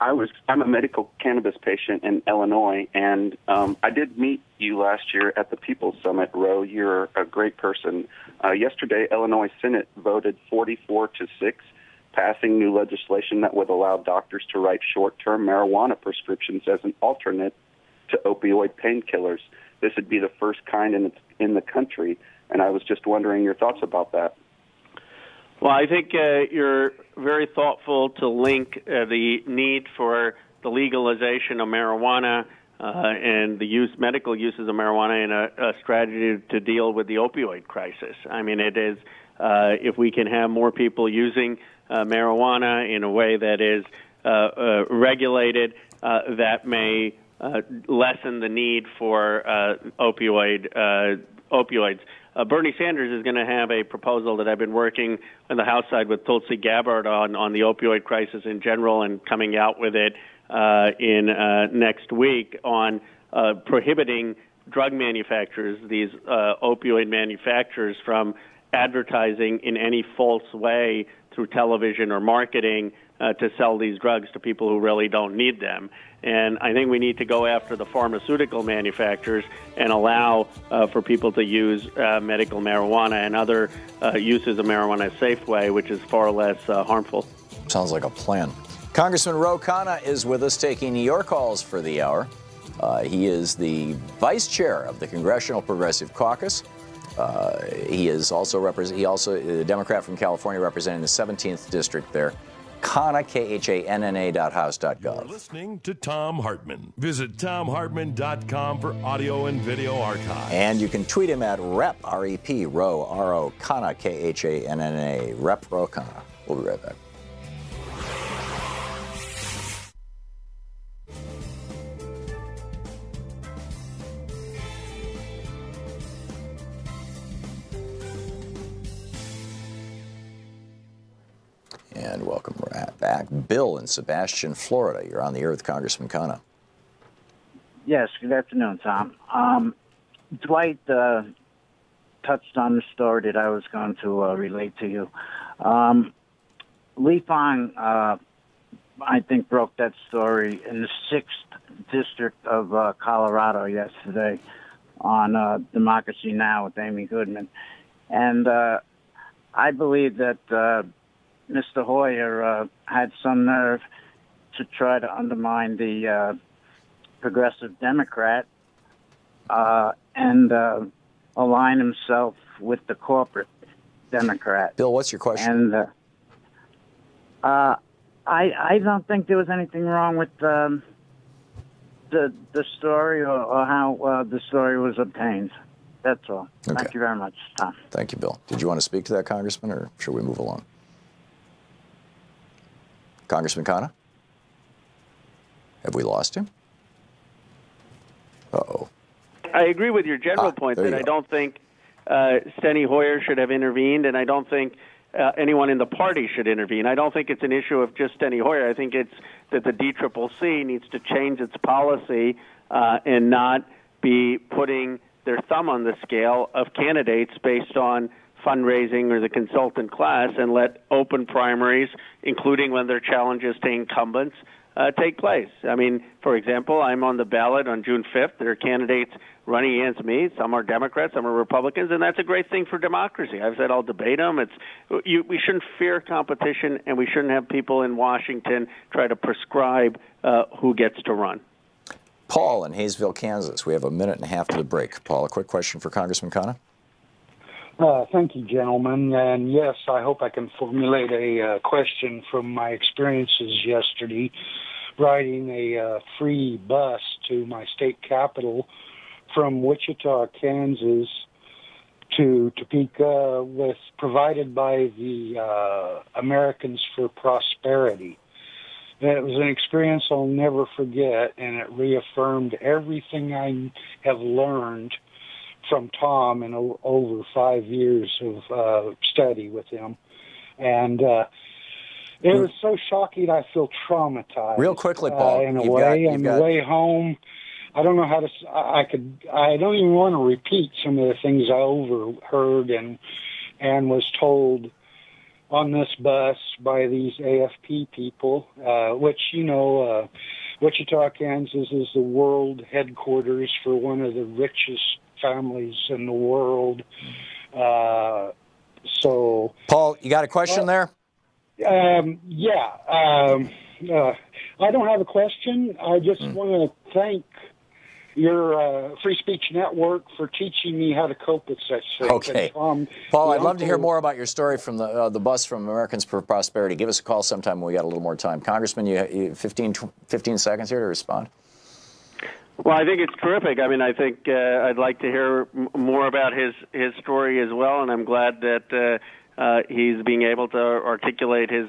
a medical cannabis patient in Illinois, and I did meet you last year at the People's Summit, Ro. You're a great person. Yesterday, Illinois Senate voted 44-6, passing new legislation that would allow doctors to write short-term marijuana prescriptions as an alternate to opioid painkillers. This would be the first kind in the country, and I was just wondering your thoughts about that. Well, I think you're very thoughtful to link the need for the legalization of marijuana and the medical uses of marijuana in a strategy to deal with the opioid crisis. I mean, it is if we can have more people using marijuana in a way that is regulated, that may lessen the need for opioids. Bernie Sanders is going to have a proposal that I've been working on the House side with Tulsi Gabbard on the opioid crisis in general, and coming out with it in next week on prohibiting drug manufacturers, these opioid manufacturers, from advertising in any false way through television or marketing to sell these drugs to people who really don't need them. And I think we need to go after the pharmaceutical manufacturers and allow for people to use medical marijuana and other uses of marijuana in a safe way, which is far less harmful. Sounds like a plan. Congressman Khanna is with us, taking your calls for the hour. He is the vice chair of the Congressional Progressive Caucus. He is also a Democrat from California, representing the 17th district there. Khanna, KHANNA.house.gov. You're listening to Thom Hartmann. Visit ThomHartmann.com for audio and video archives. And you can tweet him at Rep, R-E-P, Ro, R-O, Khanna, Khanna, Rep Ro Khanna. We'll be right back. And welcome back. Bill in Sebastian, Florida. You're on the air with Congressman Khanna. Yes, good afternoon, Tom. Dwight touched on the story that I was going to relate to you. Lee Fong, I think, broke that story in the 6th District of Colorado yesterday on Democracy Now! With Amy Goodman. And I believe that Mr. Hoyer had some nerve to try to undermine the progressive Democrat and align himself with the corporate Democrat. Bill, what's your question? And I don't think there was anything wrong with the story or how the story was obtained. That's all. Okay. Thank you very much, Tom. Thank you, Bill. Did you want to speak to that, Congressman, or should we move along? Congressman Khanna? Have we lost him? Uh-oh. I agree with your general point that I don't think Steny Hoyer should have intervened, and I don't think anyone in the party should intervene. I don't think it's an issue of just Steny Hoyer. I think it's that the DCCC needs to change its policy and not be putting their thumb on the scale of candidates based on fundraising or the consultant class, and let open primaries, including when there are challenges to incumbents, take place. I mean, for example, I'm on the ballot on June 5th. There are candidates running against me. Some are Democrats, some are Republicans, and that's a great thing for democracy. I've said I'll debate them. We shouldn't fear competition, and we shouldn't have people in Washington try to prescribe who gets to run. Paul in Hayesville, Kansas. We have a minute and a half to the break. Paul, a quick question for Congressman Khanna? Thank you, gentlemen. And yes, I hope I can formulate a question from my experiences yesterday, riding a free bus to my state capital from Wichita, Kansas to Topeka, provided by the Americans for Prosperity. And it was an experience I'll never forget, and it reaffirmed everything I have learned from Tom in over 5 years of study with him. And it was so shocking, I feel traumatized. Real quickly, Paul. In a way, on the way home, I don't know how to, I don't even want to repeat some of the things I overheard and was told on this bus by these AFP people, which, you know, Wichita, Kansas is the world headquarters for one of the richest families in the world. So, Paul, you got a question there? I don't have a question. I just want to thank your Free Speech Network for teaching me how to cope with such things. Okay. Paul, I'd love to hear more about your story from the bus from Americans for Prosperity. Give us a call sometime when we got a little more time. Congressman, you 15 seconds here to respond. Well, I think it's terrific. I mean, I think I'd like to hear more about his story as well, and I'm glad that he's being able to articulate his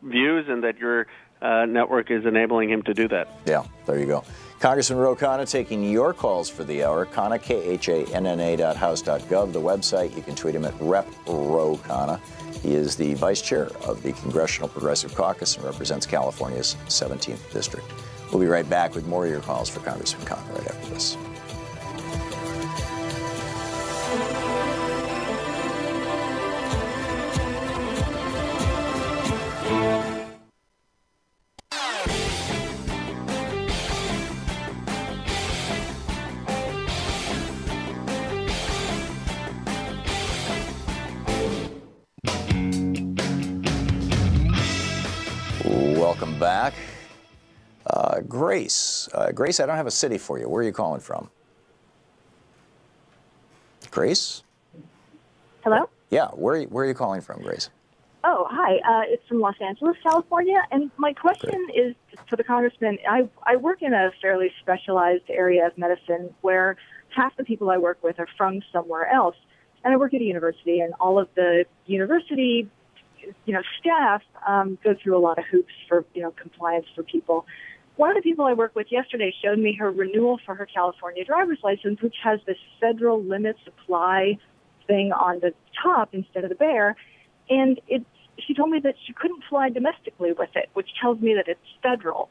views and that your network is enabling him to do that. Yeah, there you go. Congressman Khanna taking your calls for the hour. Khanna, KHANNA.house.gov, the website. You can tweet him at Rep. Khanna. He is the vice chair of the Congressional Progressive Caucus and represents California's 17th district. We'll be right back with more of your calls for Congressman Khanna right after this. Welcome back. Grace. Grace, I don't have a city for you. Where are you calling from? Grace? Hello? Yeah, where are you calling from, Grace? Oh, hi. It's from Los Angeles, California. And my question is for the Congressman. I work in a fairly specialized area of medicine where half the people I work with are from somewhere else. And I work at a university, and all of the university staff go through a lot of hoops for, compliance for people. One of the people I worked with yesterday showed me her renewal for her California driver's license, which has this federal limit supply thing on the top instead of the bear. And she told me that she couldn't fly domestically with it, which tells me that it's federal.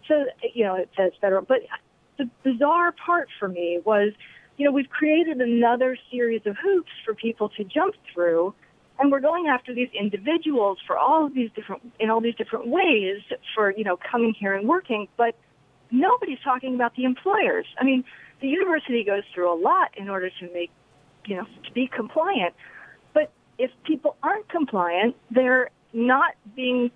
So, it says federal. But the bizarre part for me was, we've created another series of hoops for people to jump through. And we're going after these individuals for all these different ways for, coming here and working. But nobody's talking about the employers. I mean, the university goes through a lot in order to make, to be compliant. But if people aren't compliant, they're not being,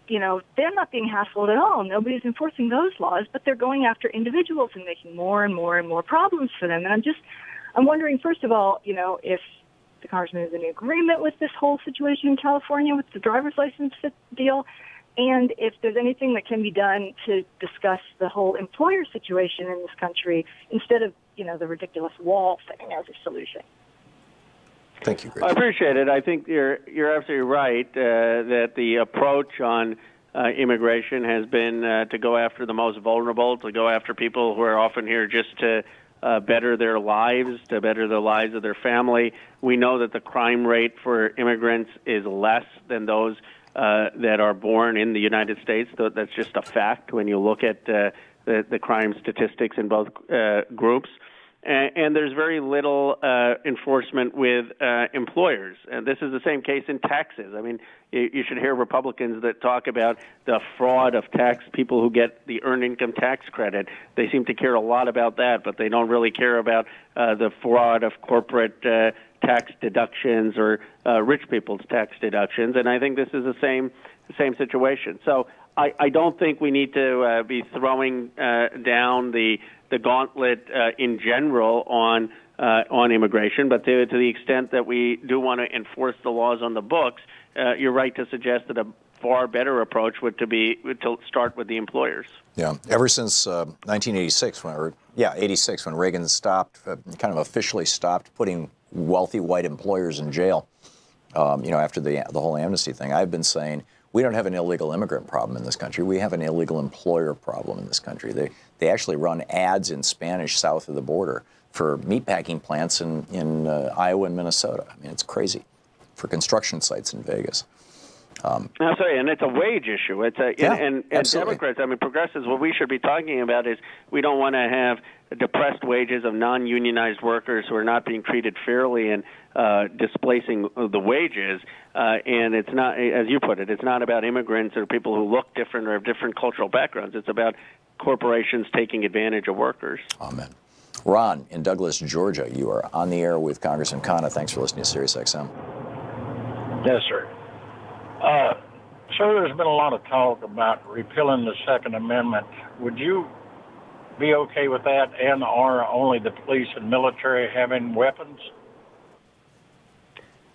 they're not being hassled at all. Nobody's enforcing those laws, but they're going after individuals and making more and more and more problems for them. And I'm wondering, first of all, if the Congressman is in agreement with this whole situation in California with the driver's license deal, and if there's anything that can be done to discuss the whole employer situation in this country instead of, the ridiculous wall thing as a solution. Thank you, Grace. I appreciate it. I think you're absolutely right that the approach on immigration has been to go after the most vulnerable, to go after people who are often here just to better their lives, to better the lives of their family. We know that the crime rate for immigrants is less than those that are born in the United States. That's just a fact when you look at the crime statistics in both groups. And there's very little enforcement with employers. And this is the same case in taxes. I mean, you should hear Republicans that talk about the fraud of tax people who get the earned income tax credit. They seem to care a lot about that, but they don't really care about the fraud of corporate tax deductions or rich people's tax deductions. And I think this is the same situation. So I don't think we need to be throwing down the gauntlet in general on immigration, but to the extent that we do want to enforce the laws on the books, you're right to suggest that a far better approach would to start with the employers. Yeah, ever since 1986, when Reagan stopped, kind of officially stopped putting wealthy white employers in jail, after the whole amnesty thing, I've been saying we don't have an illegal immigrant problem in this country. We have an illegal employer problem in this country. They actually run ads in Spanish south of the border for meatpacking plants in Iowa and Minnesota. I mean, it's crazy. For construction sites in Vegas. I'm sorry, and it's a wage issue. It's a and Democrats, I mean, progressives. What we should be talking about is we don't want to have depressed wages of non-unionized workers who are not being treated fairly and displacing the wages. And it's not, as you put it, it's not about immigrants or people who look different or have different cultural backgrounds. It's about corporations taking advantage of workers. Amen. Ron in Douglas, Georgia, you are on the air with Congressman Khanna. Thanks for listening to Sirius XM. Yes, sir. Sir, there's been a lot of talk about repealing the Second Amendment. Would you be okay with that, and or only the police and military having weapons?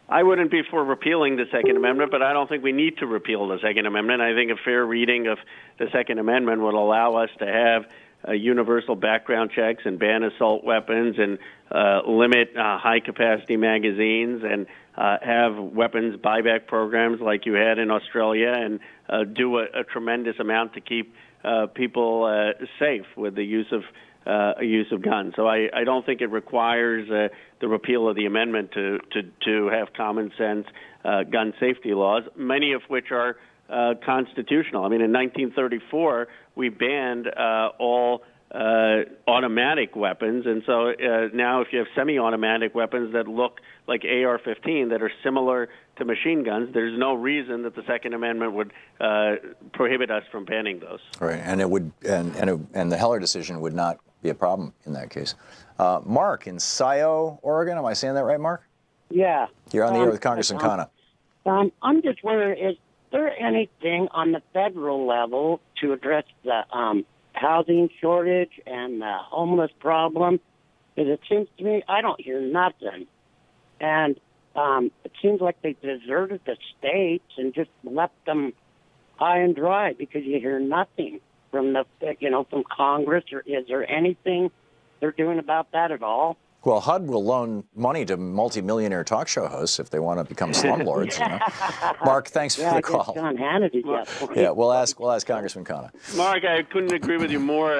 I wouldn't be for repealing the Second Amendment, but I don't think we need to repeal the Second Amendment. I think a fair reading of the Second Amendment would allow us to have universal background checks and ban assault weapons and limit high-capacity magazines and have weapons buyback programs like you had in Australia and do a tremendous amount to keep people safe with the use of guns. So I don't think it requires the repeal of the amendment to have common sense gun safety laws, many of which are constitutional. I mean, in 1934, we banned all automatic weapons, and so now if you have semi-automatic weapons that look like AR-15 that are similar to machine guns, there's no reason that the Second Amendment would prohibit us from banning those. Right, and it would, and the Heller decision would not be a problem in that case. Mark in Scio, Oregon, am I saying that right, Mark? Yeah. You're on the air with Congressman Khanna. I'm just wondering, is there anything on the federal level to address the housing shortage and the homeless problem? Because it seems to me I don't hear nothing. And it seems like they deserted the states and just left them high and dry because you hear nothing from from Congress. Or is there anything they're doing about that at all? Well, HUD will loan money to multimillionaire talk show hosts if they want to become slumlords. You know? Mark, thanks for the call. John Hannity. Yeah, we'll ask Congressman Khanna. Mark, I couldn't agree with you more.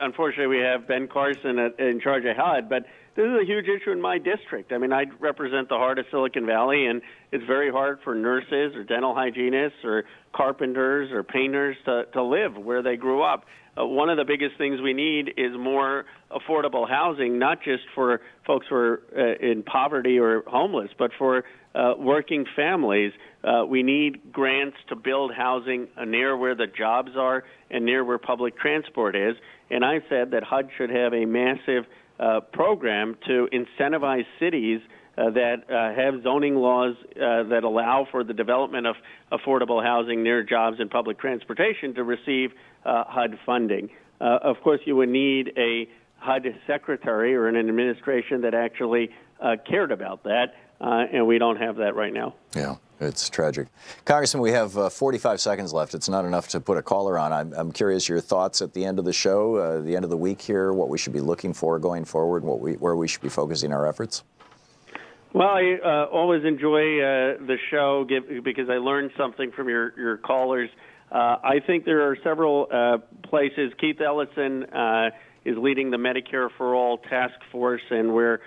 Unfortunately, we have Ben Carson in charge of HUD, but this is a huge issue in my district. I mean, I represent the heart of Silicon Valley, and it's very hard for nurses or dental hygienists or carpenters or painters to live where they grew up. One of the biggest things we need is more affordable housing, not just for folks who are in poverty or homeless, but for working families. We need grants to build housing near where the jobs are and near where public transport is. And I said that HUD should have a massive program to incentivize cities that have zoning laws that allow for the development of affordable housing near jobs and public transportation to receive HUD funding. Of course, you would need a HUD secretary or an administration that actually cared about that, and we don't have that right now. Yeah, it's tragic. Congressman, we have 45 seconds left. It's not enough to put a caller on. I'm curious your thoughts at the end of the show, the end of the week here, what we should be looking for going forward, where we should be focusing our efforts. Well, I always enjoy the show because I learned something from your callers. I think there are several places. Keith Ellison is leading the Medicare for All task force, and we're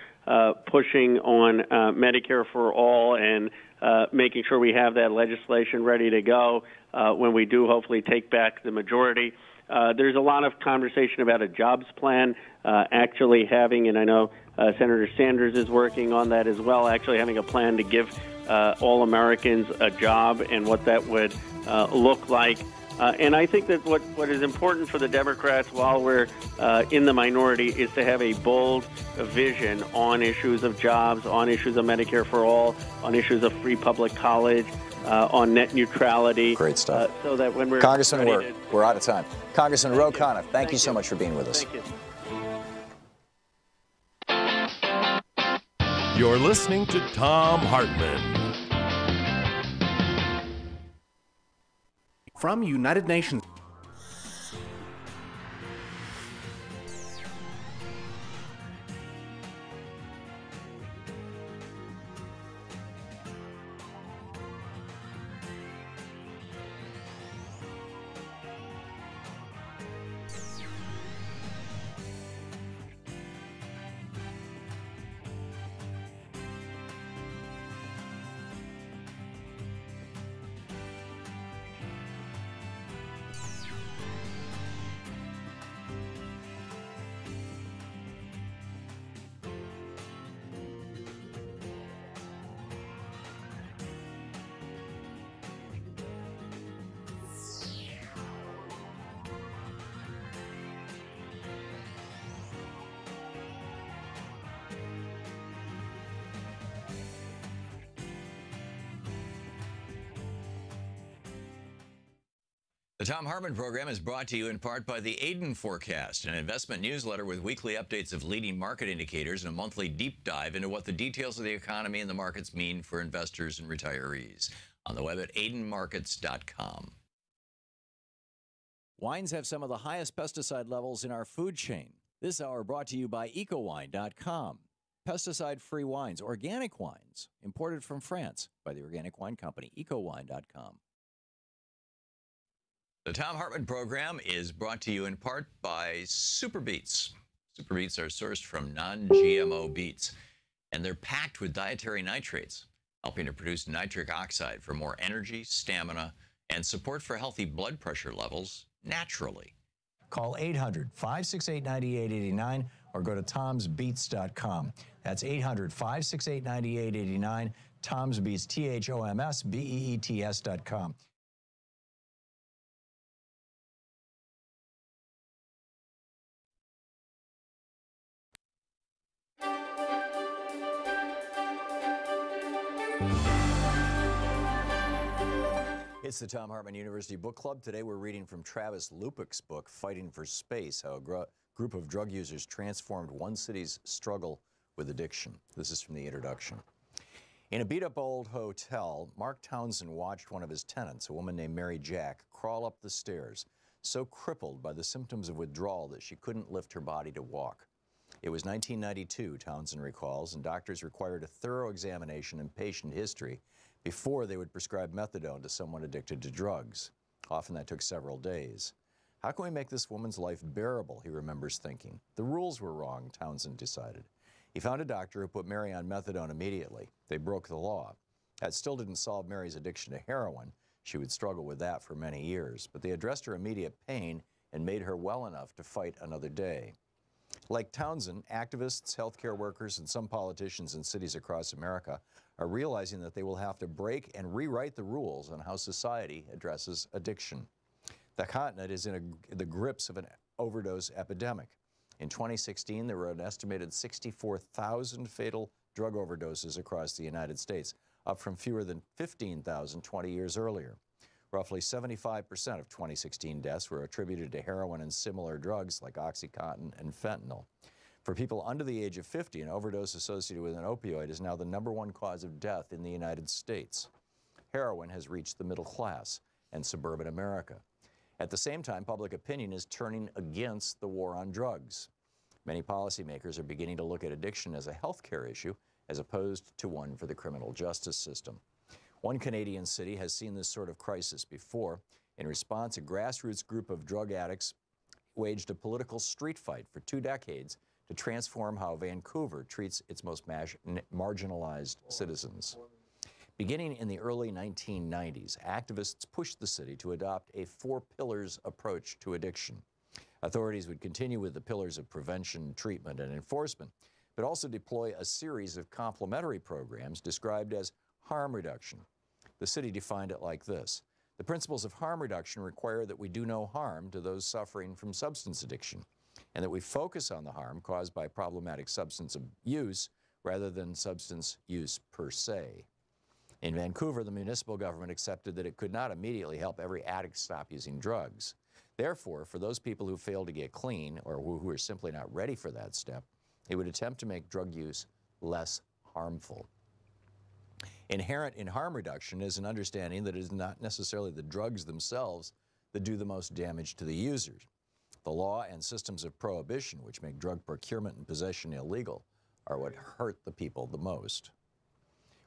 pushing on Medicare for All and making sure we have that legislation ready to go when we do hopefully take back the majority. There's a lot of conversation about a jobs plan, actually having, and I know Senator Sanders is working on that as well, actually having a plan to give all Americans a job and what that would look like. And I think that what is important for the Democrats while we're in the minority is to have a bold vision on issues of jobs, on issues of Medicare for All, on issues of free public college, on net neutrality. Great stuff. So that when we're Congressman, we're out of time. Congressman Ro Khanna, thank you so much for being with us. Thank you. You're listening to Thom Hartmann. From United Nations. Thom Hartmann Program is brought to you in part by the Aiden Forecast, an investment newsletter with weekly updates of leading market indicators and a monthly deep dive into what the details of the economy and the markets mean for investors and retirees. On the web at aidenmarkets.com. Wines have some of the highest pesticide levels in our food chain. This hour brought to you by ecowine.com. Pesticide-free wines, organic wines, imported from France by the Organic Wine Company, ecowine.com. The Thom Hartmann Program is brought to you in part by Super Beets. Super Beets are sourced from non-GMO beets, and they're packed with dietary nitrates, helping to produce nitric oxide for more energy, stamina, and support for healthy blood pressure levels naturally. Call 800-568-9889 or go to tomsbeets.com. That's 800-568-9889, tomsbeets, THOMSBEETS.com. It's the Thom Hartmann University Book Club. Today we're reading from Travis Lupik's book, Fighting for Space, how a group of drug users transformed one city's struggle with addiction. This is from the introduction. In a beat-up old hotel, Mark Townsend watched one of his tenants, a woman named Mary Jack, crawl up the stairs, so crippled by the symptoms of withdrawal that she couldn't lift her body to walk. It was 1992, Townsend recalls, and doctors required a thorough examination and patient history before they would prescribe methadone to someone addicted to drugs. Often that took several days. How can we make this woman's life bearable, he remembers thinking. The rules were wrong, Townsend decided. He found a doctor who put Mary on methadone immediately. They broke the law. That still didn't solve Mary's addiction to heroin. She would struggle with that for many years, but they addressed her immediate pain and made her well enough to fight another day. Like Townsend, activists, healthcare workers, and some politicians in cities across America are realizing that they will have to break and rewrite the rules on how society addresses addiction. The continent is in the grips of an overdose epidemic. In 2016, there were an estimated 64,000 fatal drug overdoses across the United States, up from fewer than 15,000 20 years earlier. Roughly 75% of 2016 deaths were attributed to heroin and similar drugs like OxyContin and fentanyl. For people under the age of 50, an overdose associated with an opioid is now the #1 cause of death in the United States. Heroin has reached the middle class and suburban America. At the same time, public opinion is turning against the war on drugs. Many policymakers are beginning to look at addiction as a healthcare issue as opposed to one for the criminal justice system. One Canadian city has seen this sort of crisis before. In response, a grassroots group of drug addicts waged a political street fight for 2 decades to transform how Vancouver treats its most marginalized citizens. Beginning in the early 1990s, activists pushed the city to adopt a 4-pillars approach to addiction. Authorities would continue with the pillars of prevention, treatment, and enforcement, but also deploy a series of complementary programs described as harm reduction. The city defined it like this: the principles of harm reduction require that we do no harm to those suffering from substance addiction, and that we focus on the harm caused by problematic substance use rather than substance use per se. In Vancouver, the municipal government accepted that it could not immediately help every addict stop using drugs. Therefore, for those people who fail to get clean or who are simply not ready for that step, it would attempt to make drug use less harmful. Inherent in harm reduction is an understanding that it is not necessarily the drugs themselves that do the most damage to the users. The law and systems of prohibition, which make drug procurement and possession illegal, are what hurt the people the most.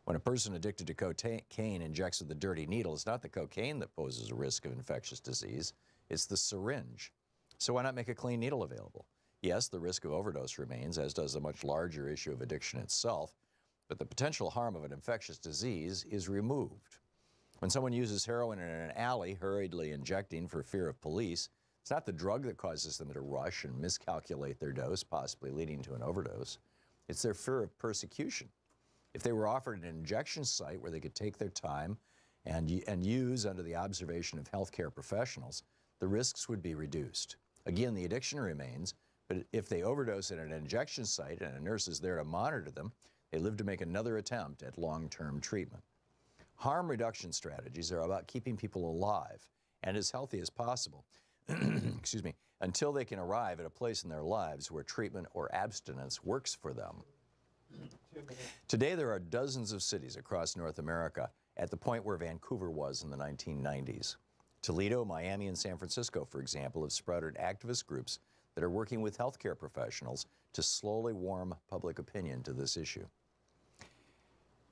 When a person addicted to cocaine injects with a dirty needle, it's not the cocaine that poses a risk of infectious disease, it's the syringe. So why not make a clean needle available? Yes, the risk of overdose remains, as does the much larger issue of addiction itself, but the potential harm of an infectious disease is removed. When someone uses heroin in an alley, hurriedly injecting for fear of police, it's not the drug that causes them to rush and miscalculate their dose, possibly leading to an overdose. It's their fear of persecution. If they were offered an injection site where they could take their time and use under the observation of healthcare professionals, the risks would be reduced. Again, the addiction remains, but if they overdose at an injection site and a nurse is there to monitor them, they live to make another attempt at long-term treatment. Harm reduction strategies are about keeping people alive and as healthy as possible, excuse me, until they can arrive at a place in their lives where treatment or abstinence works for them. Today, there are dozens of cities across North America at the point where Vancouver was in the 1990s. Toledo, Miami, and San Francisco, for example, have sprouted activist groups that are working with healthcare professionals to slowly warm public opinion to this issue.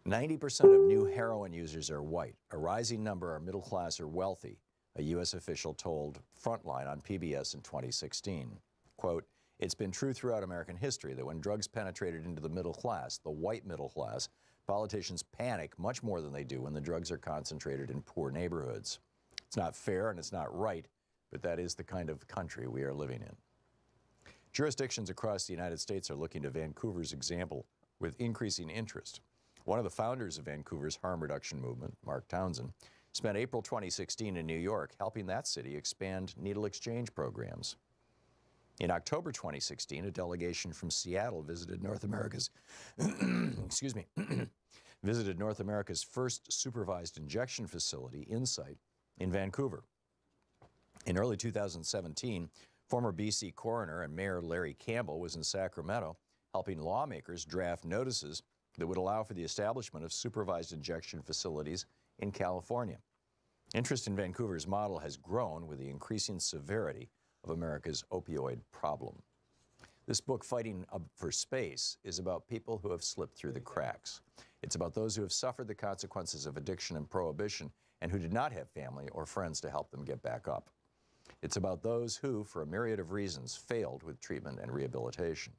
90% of new heroin users are white. A rising number are middle class or wealthy, a U.S. official told Frontline on PBS in 2016. Quote, "It's been true throughout American history that when drugs penetrated into the middle class, the white middle class, politicians panic much more than they do when the drugs are concentrated in poor neighborhoods. It's not fair and it's not right, but that is the kind of country we are living in." Jurisdictions across the United States are looking to Vancouver's example with increasing interest. One of the founders of Vancouver's harm reduction movement, Mark Townsend, spent April 2016 in New York helping that city expand needle exchange programs. In October 2016, a delegation from Seattle visited North America's, excuse me, visited North America's first supervised injection facility, Insight, in Vancouver. In early 2017, former BC coroner and Mayor Larry Campbell was in Sacramento helping lawmakers draft notices that would allow for the establishment of supervised injection facilities in California. Interest in Vancouver's model has grown with the increasing severity of America's opioid problem. This book, Fighting for Space, is about people who have slipped through the cracks. It's about those who have suffered the consequences of addiction and prohibition and who did not have family or friends to help them get back up. It's about those who, for a myriad of reasons, failed with treatment and rehabilitation.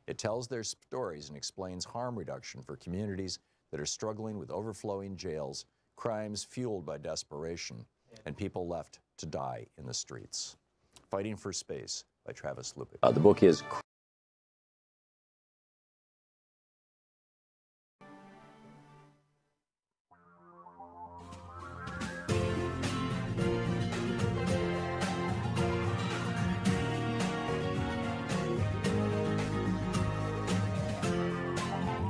It tells their stories and explains harm reduction for communities that are struggling with overflowing jails, crimes fueled by desperation, and people left to die in the streets. Fighting for Space by Travis Lupick. The book is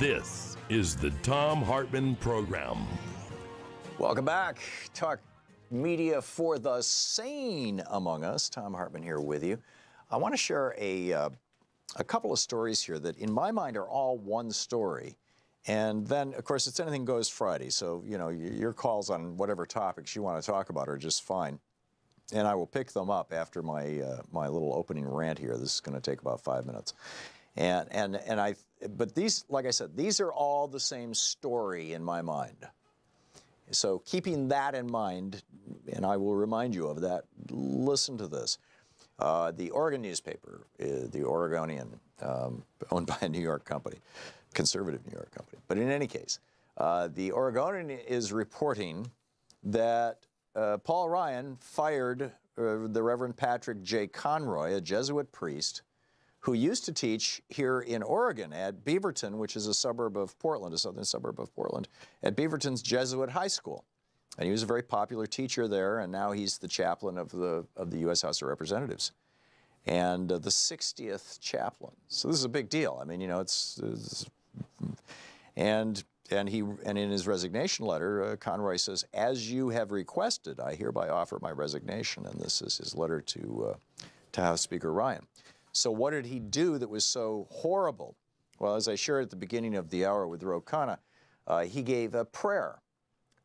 This is the Thom Hartmann Program. Welcome back. Talk media for the sane among us. Thom Hartmann here with you. I want to share a couple of stories here that, in my mind, are all one story. And then, of course, it's Anything Goes Friday. So, you know, your calls on whatever topics you want to talk about are just fine. And I will pick them up after my my little opening rant here. This is going to take about 5 minutes. But these, like I said, these are all the same story in my mind. So keeping that in mind, and I will remind you of that, listen to this. The Oregon newspaper, the Oregonian, owned by a New York company, conservative New York company. But in any case, the Oregonian is reporting that Paul Ryan fired the Reverend Patrick J. Conroy, a Jesuit priest, who used to teach here in Oregon at Beaverton, which is a suburb of Portland, a southern suburb of Portland, at Beaverton's Jesuit High School. And he was a very popular teacher there, and now he's the chaplain of the U.S. House of Representatives, and the 60th chaplain. So this is a big deal. I mean, you know, and in his resignation letter, Conroy says, "As you have requested, I hereby offer my resignation." And this is his letter to House Speaker Ryan. So what did he do that was so horrible? Well, as I shared at the beginning of the hour with Khanna, he gave a prayer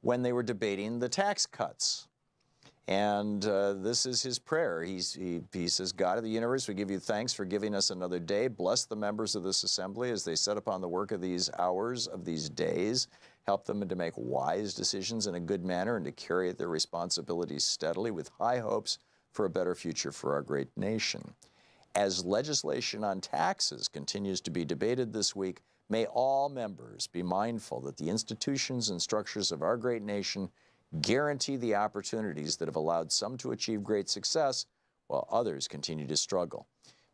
when they were debating the tax cuts. And this is his prayer. He says, "God of the universe, we give you thanks for giving us another day. Bless the members of this assembly as they set upon the work of these hours, of these days. Help them to make wise decisions in a good manner and to carry out their responsibilities steadily with high hopes for a better future for our great nation. As legislation on taxes continues to be debated this week, may all members be mindful that the institutions and structures of our great nation guarantee the opportunities that have allowed some to achieve great success while others continue to struggle.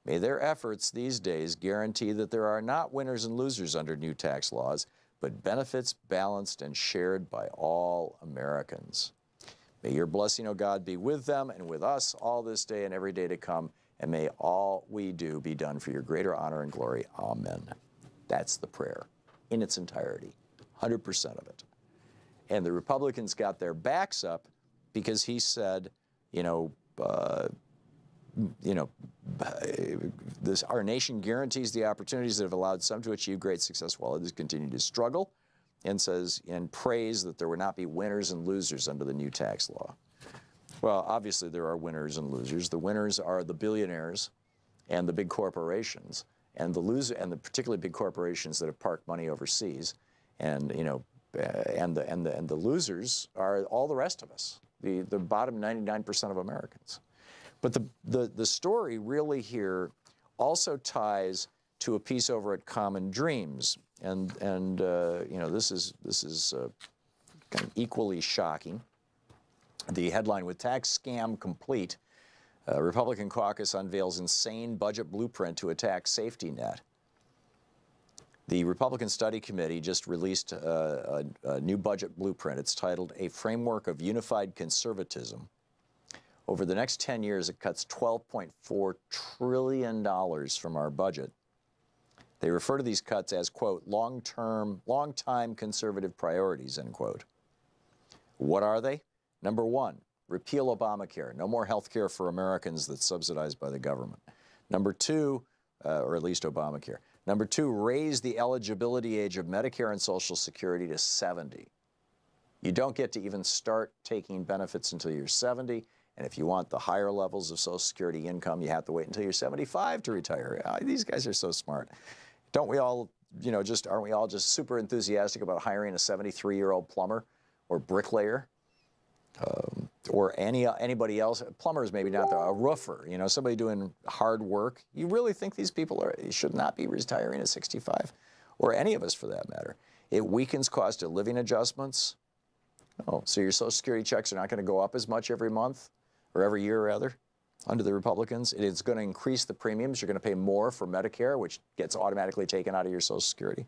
May their efforts these days guarantee that there are not winners and losers under new tax laws, but benefits balanced and shared by all Americans. May your blessing, O God, be with them and with us all this day and every day to come. And may all we do be done for your greater honor and glory. Amen." That's the prayer in its entirety, 100% of it. And the Republicans got their backs up because he said, our nation guarantees the opportunities that have allowed some to achieve great success while others continue to struggle, and prays that there will not be winners and losers under the new tax law. Well, obviously there are winners and losers. The winners are the billionaires and the big corporations, and the particularly big corporations that have parked money overseas, and the losers are all the rest of us, the bottom 99% of Americans. But the story really here also ties to a piece over at Common Dreams, and this is kind of equally shocking. The headline: "With tax scam complete, Republican caucus unveils insane budget blueprint to attack safety net." The Republican Study Committee just released a new budget blueprint. It's titled "A Framework of Unified Conservatism." Over the next 10 years, it cuts $12.4 trillion from our budget. They refer to these cuts as, quote, long-time conservative priorities, end quote. What are they? Number one, repeal Obamacare. No more health care for Americans that's subsidized by the government. Number two, or at least Obamacare. Number two, raise the eligibility age of Medicare and Social Security to 70. You don't get to even start taking benefits until you're 70. And if you want the higher levels of Social Security income, you have to wait until you're 75 to retire. These guys are so smart. Don't we all, aren't we all just super enthusiastic about hiring a 73-year-old plumber or bricklayer or anybody else? Plumbers, maybe not, a roofer, somebody doing hard work. You really think these people should not be retiring at 65, or any of us for that matter? It weakens cost of living adjustments. Oh, so your Social Security checks are not going to go up as much every month? Or every year, rather, under the Republicans. It is going to increase the premiums. You're going to pay more for Medicare, which gets automatically taken out of your Social Security.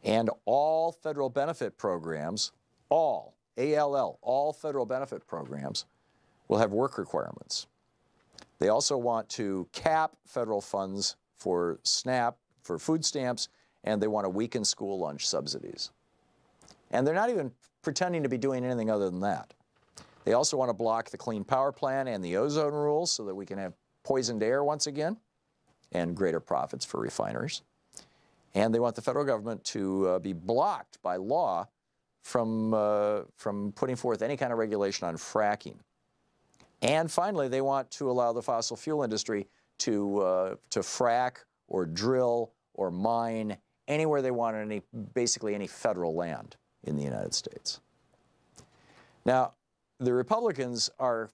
And all federal benefit programs, all federal benefit programs will have work requirements. They also want to cap federal funds for SNAP, for food stamps, and they want to weaken school lunch subsidies. And they're not even pretending to be doing anything other than that. They also want to block the Clean Power Plan and the ozone rules so that we can have poisoned air once again and greater profits for refiners. And they want the federal government to be blocked by law from putting forth any kind of regulation on fracking. And finally, they want to allow the fossil fuel industry to frack or drill or mine anywhere they want on basically any federal land in the United States. Now, the Republicans are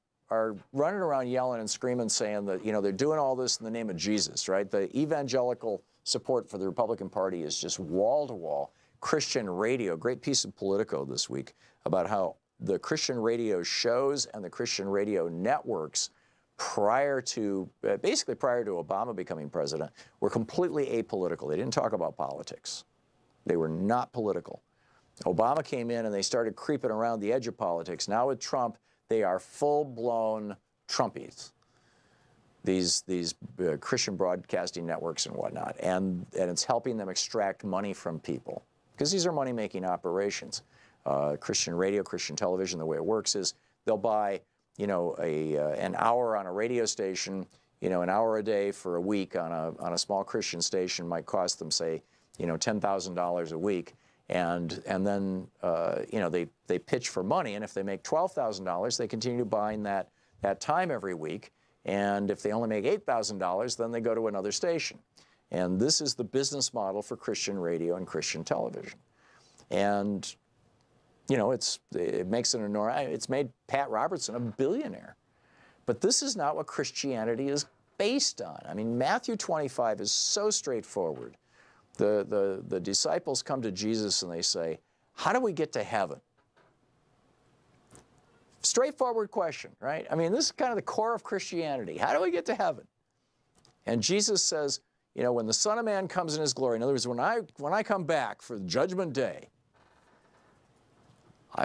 running around yelling and screaming, saying that, they're doing all this in the name of Jesus, right? The evangelical support for the Republican Party is just wall-to-wall. Christian radio, great piece of Politico this week about how the Christian radio shows and the Christian radio networks basically prior to Obama becoming president, were completely apolitical. They didn't talk about politics. They were not political. Obama came in and they started creeping around the edge of politics. Now with Trump, they are full-blown Trumpies, these Christian broadcasting networks and whatnot. And it's helping them extract money from people because these are money-making operations. Christian radio, Christian television, the way it works is they'll buy, an hour on a radio station, an hour a day for a week on a small Christian station might cost them, say, $10,000 a week. And then, they pitch for money, and if they make $12,000, they continue buying that time every week. And if they only make $8,000, then they go to another station. And this is the business model for Christian radio and Christian television. And, it makes it enormous. It's made Pat Robertson a billionaire. But this is not what Christianity is based on. I mean, Matthew 25 is so straightforward. The disciples come to Jesus and they say, how do we get to heaven? Straightforward question, right? I mean, this is kind of the core of Christianity. How do we get to heaven? And Jesus says, when the Son of Man comes in his glory, in other words, when I come back for the judgment day,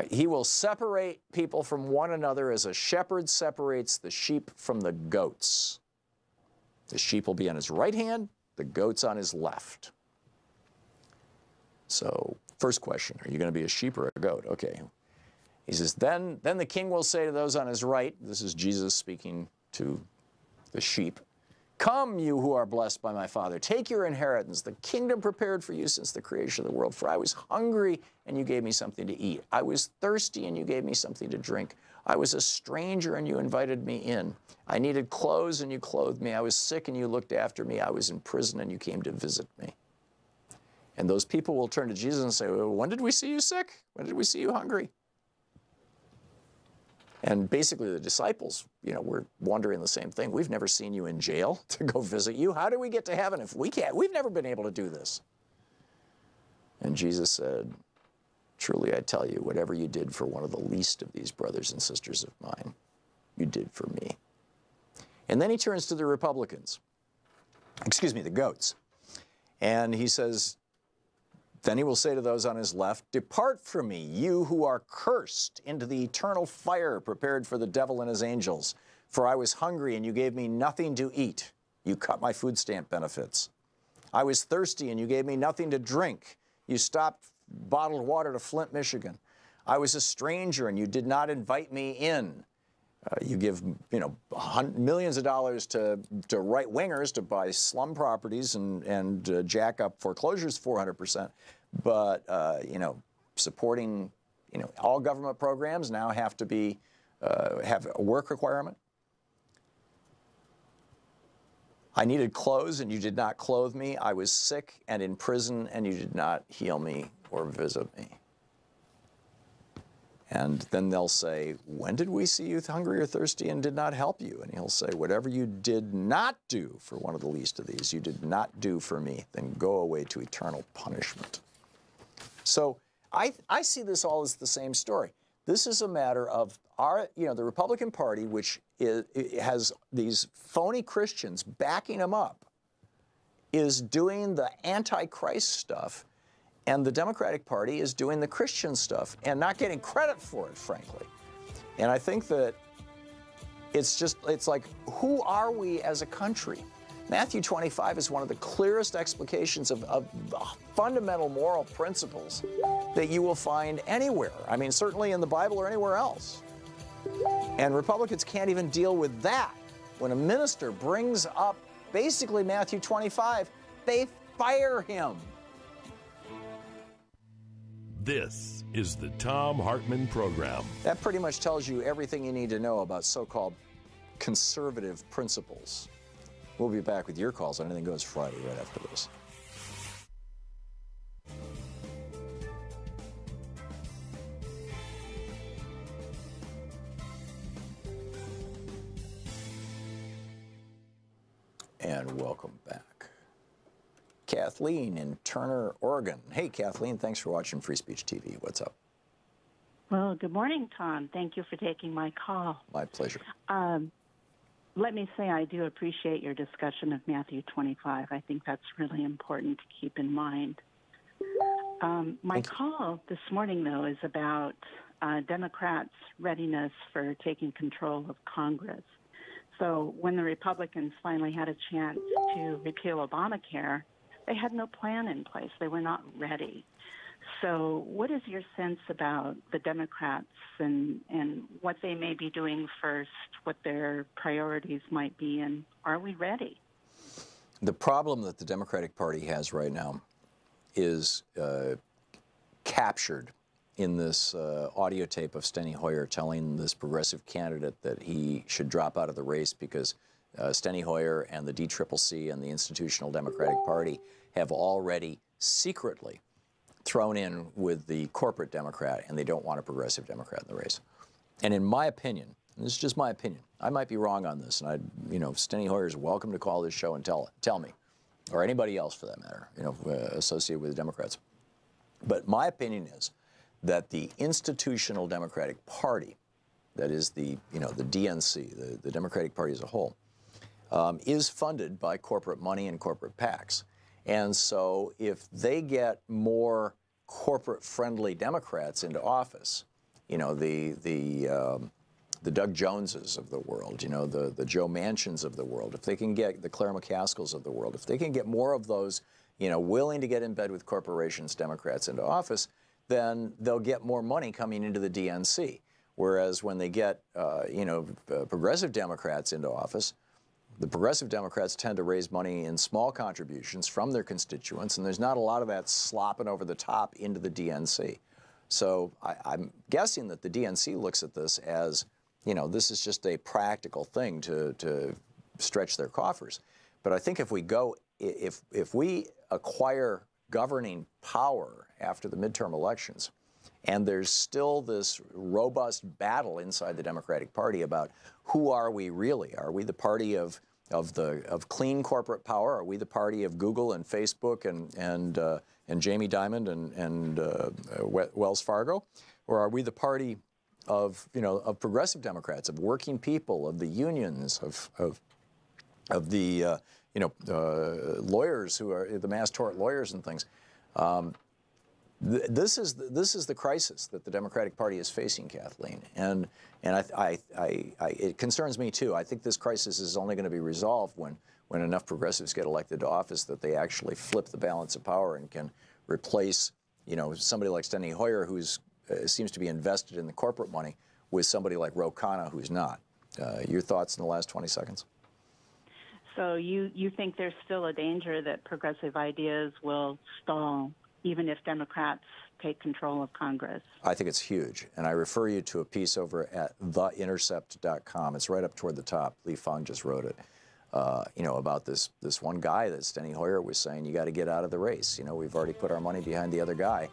he will separate people from one another as a shepherd separates the sheep from the goats. The sheep will be on his right hand, the goats on his left. So, first question, are you going to be a sheep or a goat? Okay. He says, then the king will say to those on his right, this is Jesus speaking to the sheep, come, you who are blessed by my Father, take your inheritance, the kingdom prepared for you since the creation of the world. For I was hungry, and you gave me something to eat. I was thirsty, and you gave me something to drink. I was a stranger, and you invited me in. I needed clothes, and you clothed me. I was sick, and you looked after me. I was in prison, and you came to visit me. And those people will turn to Jesus and say, well, when did we see you sick? When did we see you hungry? And basically the disciples, were wondering the same thing. We've never seen you in jail to go visit you. How do we get to heaven if we can't? We've never been able to do this. And Jesus said, truly I tell you, whatever you did for one of the least of these brothers and sisters of mine, you did for me. And then he turns to the Republicans, the goats. And he says, then he will say to those on his left, depart from me, you who are cursed, into the eternal fire prepared for the devil and his angels. For I was hungry, and you gave me nothing to eat. You cut my food stamp benefits. I was thirsty, and you gave me nothing to drink. You stopped bottled water to Flint, Michigan. I was a stranger, and you did not invite me in. You give, millions of dollars to right-wingers to buy slum properties and jack up foreclosures 400%. But, supporting, all government programs now have to be, have a work requirement. I needed clothes, and you did not clothe me. I was sick and in prison, and you did not heal me or visit me. And then they'll say, when did we see you hungry or thirsty and did not help you? And he'll say, whatever you did not do for one of the least of these, you did not do for me, then go away to eternal punishment. So I see this all as the same story. This is a matter of the Republican Party, which has these phony Christians backing them up, is doing the anti-Christ stuff. And the Democratic Party is doing the Christian stuff and not getting credit for it, frankly. And I think that it's like, who are we as a country? Matthew 25 is one of the clearest explications of fundamental moral principles that you will find anywhere. I mean, certainly in the Bible or anywhere else. And Republicans can't even deal with that. When a minister brings up basically Matthew 25, they fire him. This is the Thom Hartmann Program. That pretty much tells you everything you need to know about so-called conservative principles. We'll be back with your calls on Anything Goes Friday right after this. And welcome back. Kathleen in Turner, Oregon. Hey, Kathleen, thanks for watching Free Speech TV. What's up? Well, good morning, Tom. Thank you for taking my call. My pleasure. Let me say I do appreciate your discussion of Matthew 25. I think that's really important to keep in mind. My call this morning, though, is about Democrats' readiness for taking control of Congress. So when the Republicans finally had a chance to repeal Obamacare, they had no plan in place. They were not ready. So what is your sense about the Democrats and what they may be doing first, what their priorities might be, and are we ready? The problem that the Democratic Party has right now is captured in this audio tape of Steny Hoyer telling this progressive candidate that he should drop out of the race because Steny Hoyer and the DCCC and the Institutional Democratic Party have already secretly thrown in with the corporate Democrat, and they don't want a progressive Democrat in the race. And in my opinion, and this is just my opinion, I might be wrong on this, and Steny Hoyer is welcome to call this show and tell me, or anybody else for that matter, associated with the Democrats. But my opinion is that the Institutional Democratic Party, that is the DNC, the Democratic Party as a whole, is funded by corporate money and corporate PACs. And so if they get more corporate-friendly Democrats into office, the Doug Joneses of the world, the Joe Manchins of the world, if they can get the Claire McCaskills of the world, if they can get more of those, willing to get in bed with corporations Democrats into office, then they'll get more money coming into the DNC. Whereas when they get, progressive Democrats into office, the progressive Democrats tend to raise money in small contributions from their constituents, and there's not a lot of that slopping over the top into the DNC. So I'm guessing that the DNC looks at this as, this is just a practical thing to stretch their coffers. But I think if we acquire governing power after the midterm elections, and there's still this robust battle inside the Democratic Party about who are we really? Are we the party of clean corporate power? Are we the party of Google and Facebook and Jamie Dimon and Wells Fargo? Or are we the party of progressive Democrats, of working people, of the unions, of the lawyers who are the mass tort lawyers and things? This is the crisis that the Democratic Party is facing, Kathleen, and it concerns me too. I think this crisis is only going to be resolved when enough progressives get elected to office that they actually flip the balance of power and can replace, somebody like Steny Hoyer, who's seems to be invested in the corporate money, with somebody like Khanna, who's not. Your thoughts in the last 20 seconds? So you think there's still a danger that progressive ideas will stall even if Democrats take control of Congress? I think it's huge. And I refer you to a piece over at theintercept.com. It's right up toward the top. Lee Fung just wrote it, about this one guy that Steny Hoyer was saying, you got to get out of the race. We've already put our money behind the other guy.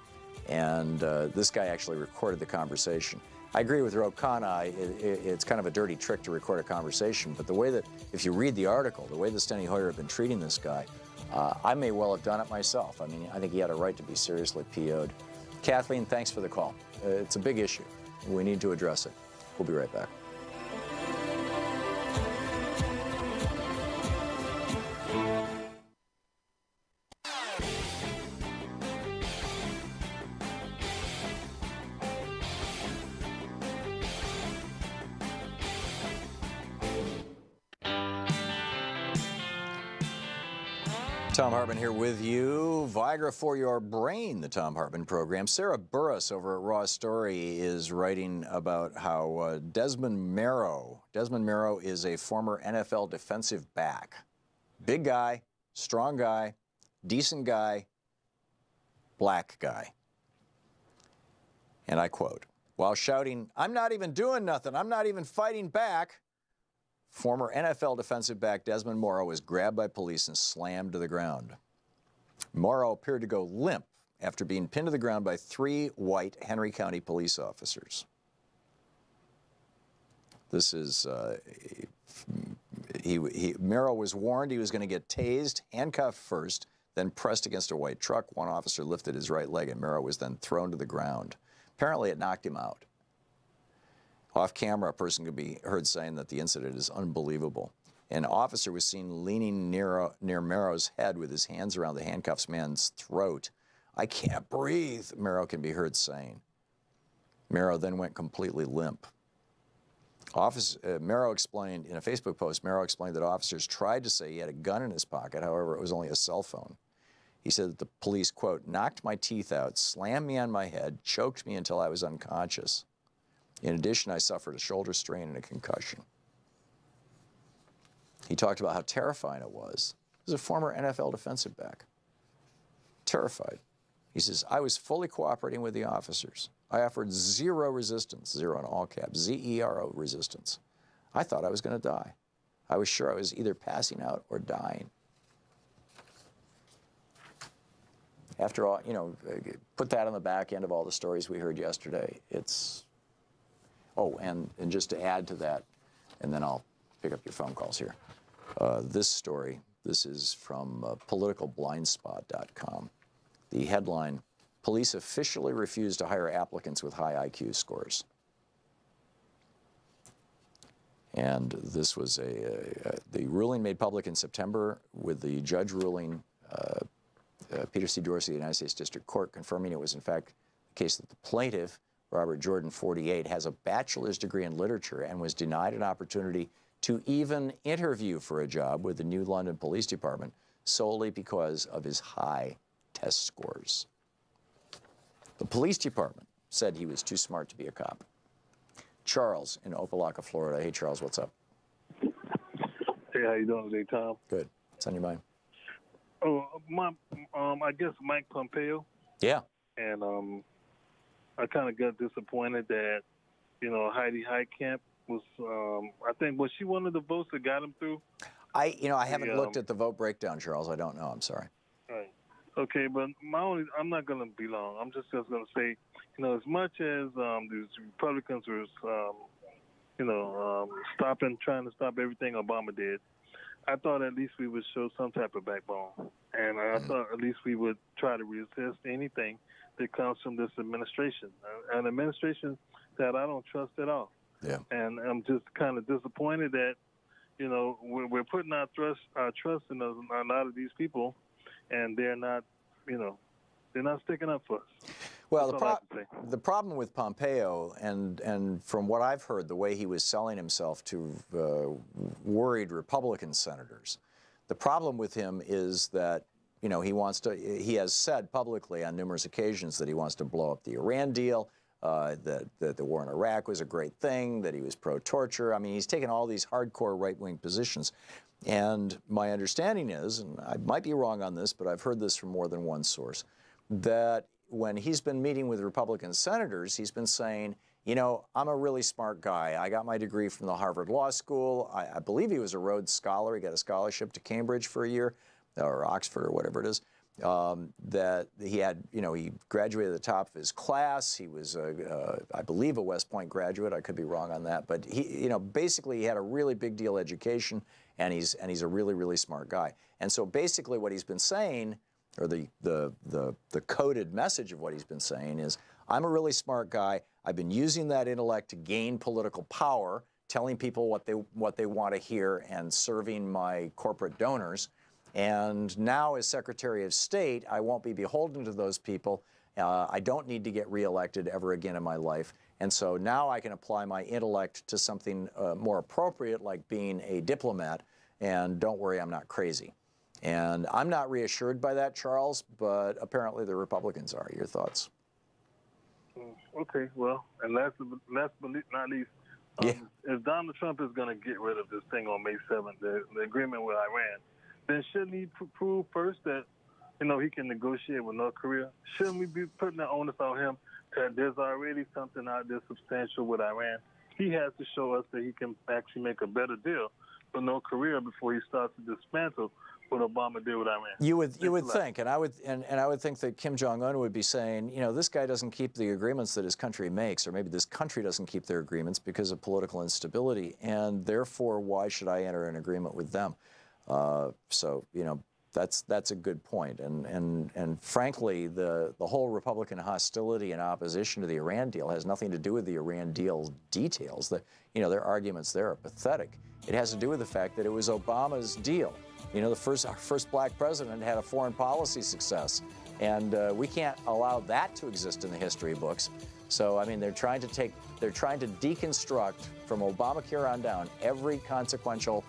And this guy actually recorded the conversation. I agree with Khanna. It's kind of a dirty trick to record a conversation. But the way that, if you read the article, the way that Steny Hoyer had been treating this guy, I may well have done it myself. I mean, I think he had a right to be seriously PO'd. Kathleen, thanks for the call. It's a big issue. We need to address it. We'll be right back. Thom Hartmann here with you. Viagra for your brain, the Thom Hartmann Program. Sarah Burris over at Raw Story is writing about how Desmond Merrow is a former NFL defensive back. Big guy, strong guy, decent guy, black guy. And I quote, while shouting, "I'm not even doing nothing, I'm not even fighting back," former NFL defensive back Desmond Morrow was grabbed by police and slammed to the ground. Morrow appeared to go limp after being pinned to the ground by 3 white Henry County police officers. This is, Morrow was warned he was going to get tased, handcuffed first, then pressed against a white truck. One officer lifted his right leg and Morrow was then thrown to the ground. Apparently it knocked him out. Off camera, a person could be heard saying that the incident is unbelievable. An officer was seen leaning near Morrow's head with his hands around the handcuffed man's throat. "I can't breathe," Morrow can be heard saying. Morrow then went completely limp. Morrow explained, in a Facebook post, Morrow explained that officers tried to say he had a gun in his pocket, however, it was only a cell phone. He said that the police, quote, "knocked my teeth out, slammed me on my head, choked me until I was unconscious. In addition, I suffered a shoulder strain and a concussion." He talked about how terrifying it was. He was a former NFL defensive back. Terrified. He says, "I was fully cooperating with the officers. I offered zero resistance," zero in all caps, Z-E-R-O resistance. "I thought I was going to die. I was sure I was either passing out or dying." After all, put that on the back end of all the stories we heard yesterday. It's... Oh, and just to add to that, and then I'll pick up your phone calls here. This story, this is from politicalblindspot.com. The headline, "Police officially refuse to hire applicants with high IQ scores." And this was the ruling made public in September with the judge ruling, Peter C. Dorsey of the United States District Court, confirming it was in fact the case that the plaintiff, Robert Jordan, 48, has a bachelor's degree in literature and was denied an opportunity to even interview for a job with the New London Police Department solely because of his high test scores. The police department said he was too smart to be a cop. Charles in Opelika, Florida. Hey, Charles, what's up? Hey, how you doing today, Tom? Good. What's on your mind? Oh, I guess Mike Pompeo. Yeah. And I kind of got disappointed that, Heidi Heitkamp was, I think, was she one of the votes that got him through? I haven't looked at the vote breakdown, Charles. I don't know. I'm sorry. Right. Okay, but I'm not going to be long. I'm just going to say, as much as these Republicans were, trying to stop everything Obama did, I thought at least we would show some type of backbone. And I thought at least we would try to resist anything that comes from this administration, an administration that I don't trust at all. Yeah. And I'm just kind of disappointed that, we're putting our trust in a lot of these people, and they're not, they're not sticking up for us. Well, the problem with Pompeo, and from what I've heard, the way he was selling himself to worried Republican senators, the problem with him is that, he has said publicly on numerous occasions that he wants to blow up the Iran deal, that the war in Iraq was a great thing, that he was pro-torture. I mean, he's taken all these hardcore right-wing positions. And my understanding is, and I might be wrong on this, but I've heard this from more than one source, that when he's been meeting with Republican senators, he's been saying, I'm a really smart guy. I got my degree from the Harvard Law School. I believe he was a Rhodes Scholar. He got a scholarship to Cambridge for a year, or Oxford, or whatever it is. That he had, he graduated at the top of his class. He was, I believe, a West Point graduate. I could be wrong on that. But he, basically he had a really big deal education, and he's a really, really smart guy. And so basically what he's been saying, or the coded message of what he's been saying is, I'm a really smart guy. I've been using that intellect to gain political power, telling people what they want to hear and serving my corporate donors. And now as Secretary of State, I won't be beholden to those people. I don't need to get reelected ever again in my life. And so now I can apply my intellect to something more appropriate, like being a diplomat. And don't worry, I'm not crazy. And I'm not reassured by that, Charles, but apparently the Republicans are. Your thoughts? Okay, well, and last but not least, if Donald Trump is going to get rid of this thing on May 7th, the agreement with Iran, then shouldn't he prove first that, he can negotiate with North Korea? Shouldn't we be putting the onus on him that there's already something out there substantial with Iran? He has to show us that he can actually make a better deal with North Korea before he starts to dismantle what Obama did with Iran. You would think, and I would think that Kim Jong-un would be saying, this guy doesn't keep the agreements that his country makes, or maybe this country doesn't keep their agreements because of political instability, and therefore why should I enter an agreement with them? So that's a good point, and frankly, the whole Republican hostility and opposition to the Iran deal has nothing to do with the Iran deal details. Their arguments there are pathetic. It has to do with the fact that it was Obama's deal. Our first black president had a foreign policy success, and we can't allow that to exist in the history books. So I mean, they're trying to deconstruct from Obamacare on down every consequential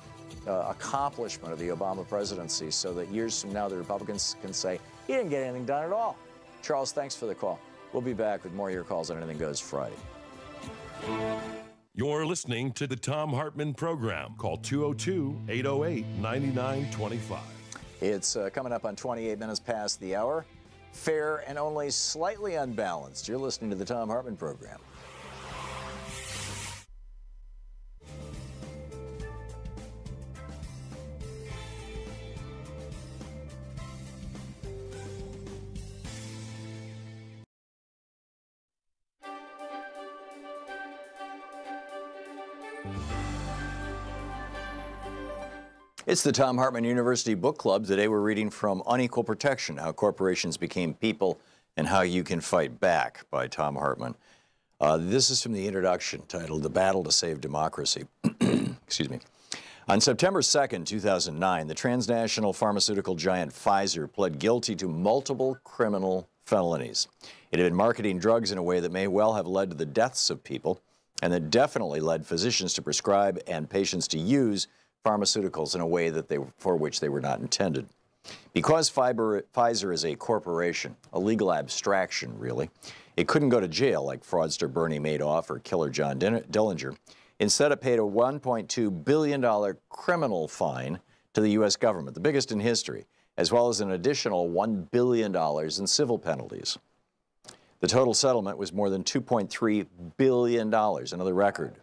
accomplishment of the Obama presidency, so that years from now the Republicans can say he didn't get anything done at all. Charles, thanks for the call. We'll be back with more of your calls on Anything Goes Friday. You're listening to the Thom Hartmann Program. Call 202-808-9925. It's coming up on 28 minutes past the hour. Fair and only slightly unbalanced. You're listening to the Thom Hartmann Program. It's the Thom Hartmann University Book Club. Today we're reading from Unequal Protection, How Corporations Became People and How You Can Fight Back by Thom Hartmann. This is from the introduction titled The Battle to Save Democracy. Excuse me. On September 2nd, 2009, the transnational pharmaceutical giant Pfizer pled guilty to multiple criminal felonies. It had been marketing drugs in a way that may well have led to the deaths of people, and that definitely led physicians to prescribe and patients to use pharmaceuticals in a way that for which they were not intended. Because Pfizer is a corporation, a legal abstraction, really, it couldn't go to jail like fraudster Bernie Madoff or killer John Dillinger. Instead, it paid a $1.2 billion criminal fine to the U.S. government, the biggest in history, as well as an additional $1 billion in civil penalties. The total settlement was more than $2.3 billion, another record.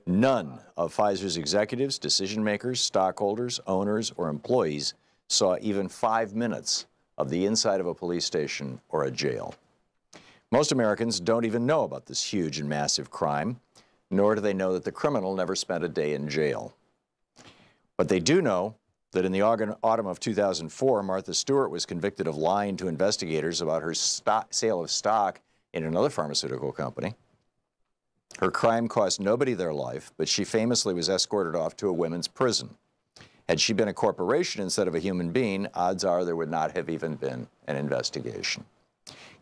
None of Pfizer's executives, decision makers, stockholders, owners, or employees saw even 5 minutes of the inside of a police station or a jail. Most Americans don't even know about this huge and massive crime, nor do they know that the criminal never spent a day in jail. But they do know that in the autumn of 2004, Martha Stewart was convicted of lying to investigators about her sale of stock in another pharmaceutical company. Her crime cost nobody their life, but she famously was escorted off to a women's prison. Had she been a corporation instead of a human being, odds are there would not have even been an investigation.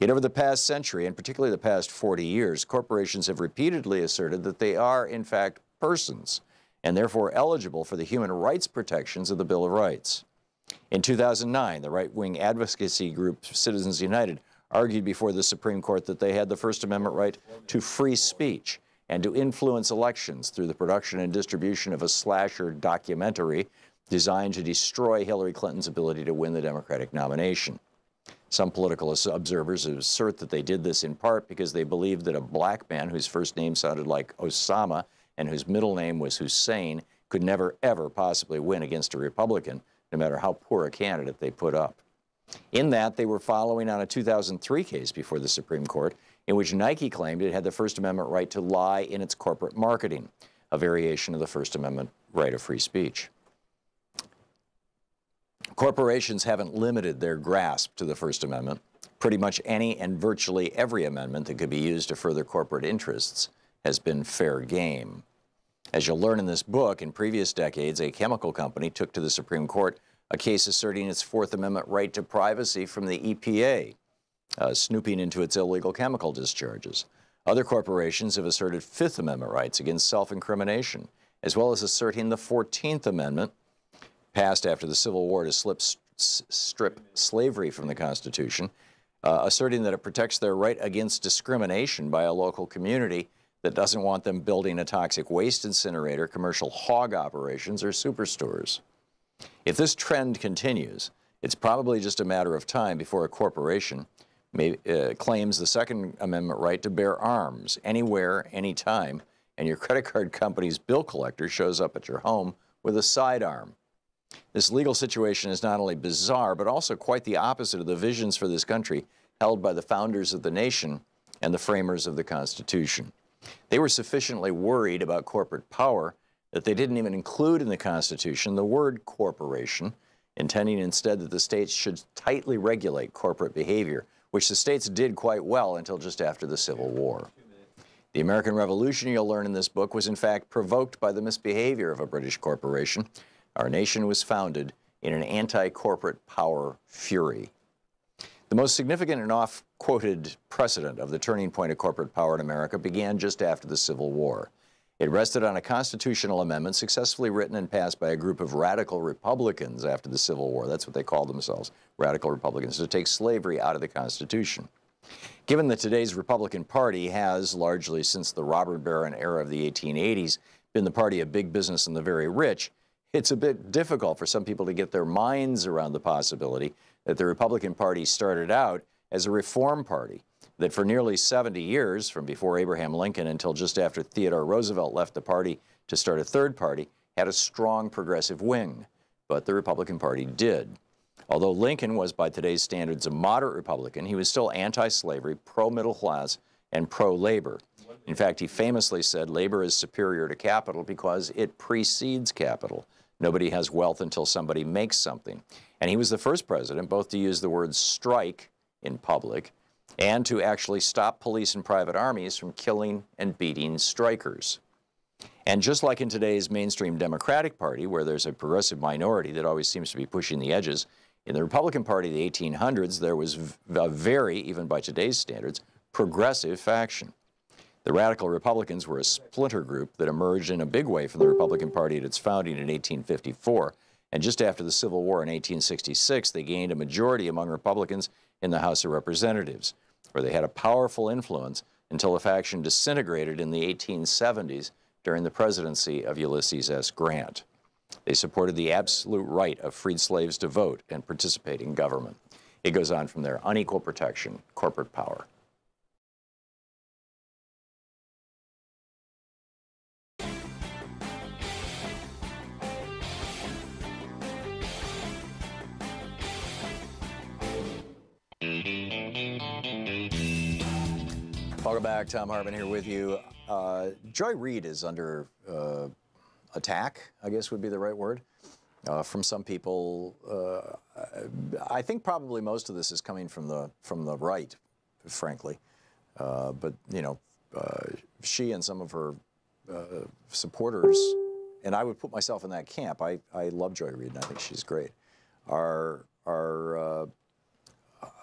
Yet over the past century, and particularly the past 40 years, corporations have repeatedly asserted that they are, in fact, persons, and therefore eligible for the human rights protections of the Bill of Rights. In 2009, the right-wing advocacy group Citizens United argued before the Supreme Court that they had the First Amendment right to free speech and to influence elections through the production and distribution of a slasher documentary designed to destroy Hillary Clinton's ability to win the Democratic nomination. Some political observers assert that they did this in part because they believed that a black man whose first name sounded like Osama and whose middle name was Hussein could never, ever possibly win against a Republican, no matter how poor a candidate they put up. In that, they were following on a 2003 case before the Supreme Court in which Nike claimed it had the First Amendment right to lie in its corporate marketing, a variation of the First Amendment right of free speech. Corporations haven't limited their grasp to the First Amendment. Pretty much any and virtually every amendment that could be used to further corporate interests has been fair game. As you'll learn in this book, in previous decades, a chemical company took to the Supreme Court a case asserting its Fourth Amendment right to privacy from the EPA, snooping into its illegal chemical discharges. Other corporations have asserted Fifth Amendment rights against self-incrimination, as well as asserting the 14th Amendment, passed after the Civil War to strip slavery from the Constitution, asserting that it protects their right against discrimination by a local community that doesn't want them building a toxic waste incinerator, commercial hog operations, or superstores. If this trend continues, it's probably just a matter of time before a corporation claims the Second Amendment right to bear arms anywhere, anytime, and your credit card company's bill collector shows up at your home with a sidearm. This legal situation is not only bizarre, but also quite the opposite of the visions for this country held by the founders of the nation and the framers of the Constitution. They were sufficiently worried about corporate power that they didn't even include in the Constitution the word corporation, intending instead that the states should tightly regulate corporate behavior, which the states did quite well until just after the Civil War. The American Revolution, you'll learn in this book, was in fact provoked by the misbehavior of a British corporation. Our nation was founded in an anti-corporate power fury. The most significant and oft-quoted precedent of the turning point of corporate power in America began just after the Civil War. It rested on a constitutional amendment successfully written and passed by a group of radical Republicans after the Civil War. That's what they called themselves, radical Republicans, to take slavery out of the Constitution. Given that today's Republican Party has, largely since the robber baron era of the 1880s, been the party of big business and the very rich, it's a bit difficult for some people to get their minds around the possibility that the Republican Party started out as a reform party, that for nearly 70 years, from before Abraham Lincoln until just after Theodore Roosevelt left the party to start a third party, had a strong progressive wing. But the Republican Party did. Although Lincoln was, by today's standards, a moderate Republican, he was still anti-slavery, pro-middle class, and pro-labor. In fact, he famously said labor is superior to capital because it precedes capital. Nobody has wealth until somebody makes something. And he was the first president both to use the word strike in public and to actually stop police and private armies from killing and beating strikers. And just like in today's mainstream Democratic Party, where there's a progressive minority that always seems to be pushing the edges, in the Republican Party of the 1800s, there was a very, even by today's standards, progressive faction. The radical Republicans were a splinter group that emerged in a big way from the Republican Party at its founding in 1854 And just after the Civil War in 1866, they gained a majority among Republicans in the House of Representatives, where they had a powerful influence until the faction disintegrated in the 1870s during the presidency of Ulysses S. Grant. They supported the absolute right of freed slaves to vote and participate in government. It goes on from there. Unequal protection, corporate power. Welcome back. Thom Hartmann here with you. Joy Reid is under attack, I guess would be the right word, from some people. I think probably most of this is coming from the right, frankly. But you know, she and some of her supporters, and I would put myself in that camp. I love Joy Reid, and I think she's great. Are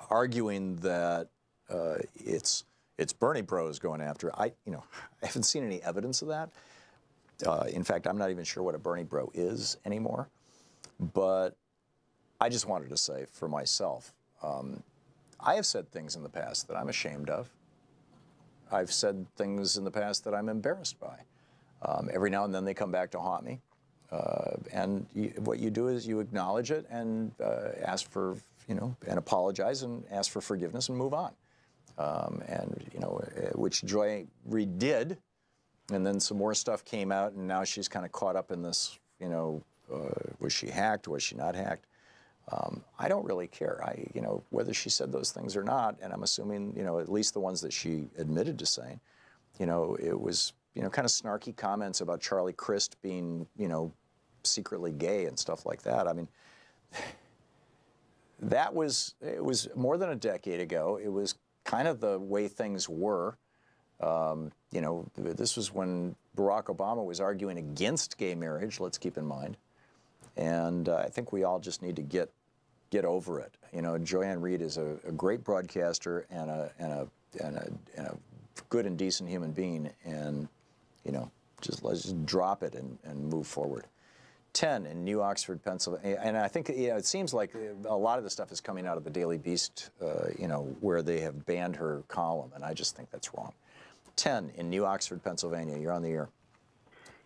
arguing that it's Bernie bros going after her. I haven't seen any evidence of that. In fact, I'm not even sure what a Bernie bro is anymore. But I just wanted to say for myself, I have said things in the past that I'm ashamed of. I've said things in the past that I'm embarrassed by. Every now and then they come back to haunt me. And what you do is you acknowledge it and ask for, and apologize and ask for forgiveness and move on. Which Joy Reid did, and then some more stuff came out, and now she's kind of caught up in this, was she hacked, was she not hacked? I don't really care, whether she said those things or not, and I'm assuming, at least the ones that she admitted to saying, it was, kind of snarky comments about Charlie Crist being, secretly gay and stuff like that. I mean, it was more than a decade ago. It was kind of the way things were. This was when Barack Obama was arguing against gay marriage, let's keep in mind. And I think we all just need to get over it. Joanne Reid is a great broadcaster and a good and decent human being, and, let's just drop it and move forward. 10 in New Oxford, Pennsylvania. And I think it seems like a lot of the stuff is coming out of the Daily Beast, where they have banned her column, and I just think that's wrong. 10 in New Oxford, Pennsylvania. You're on the air.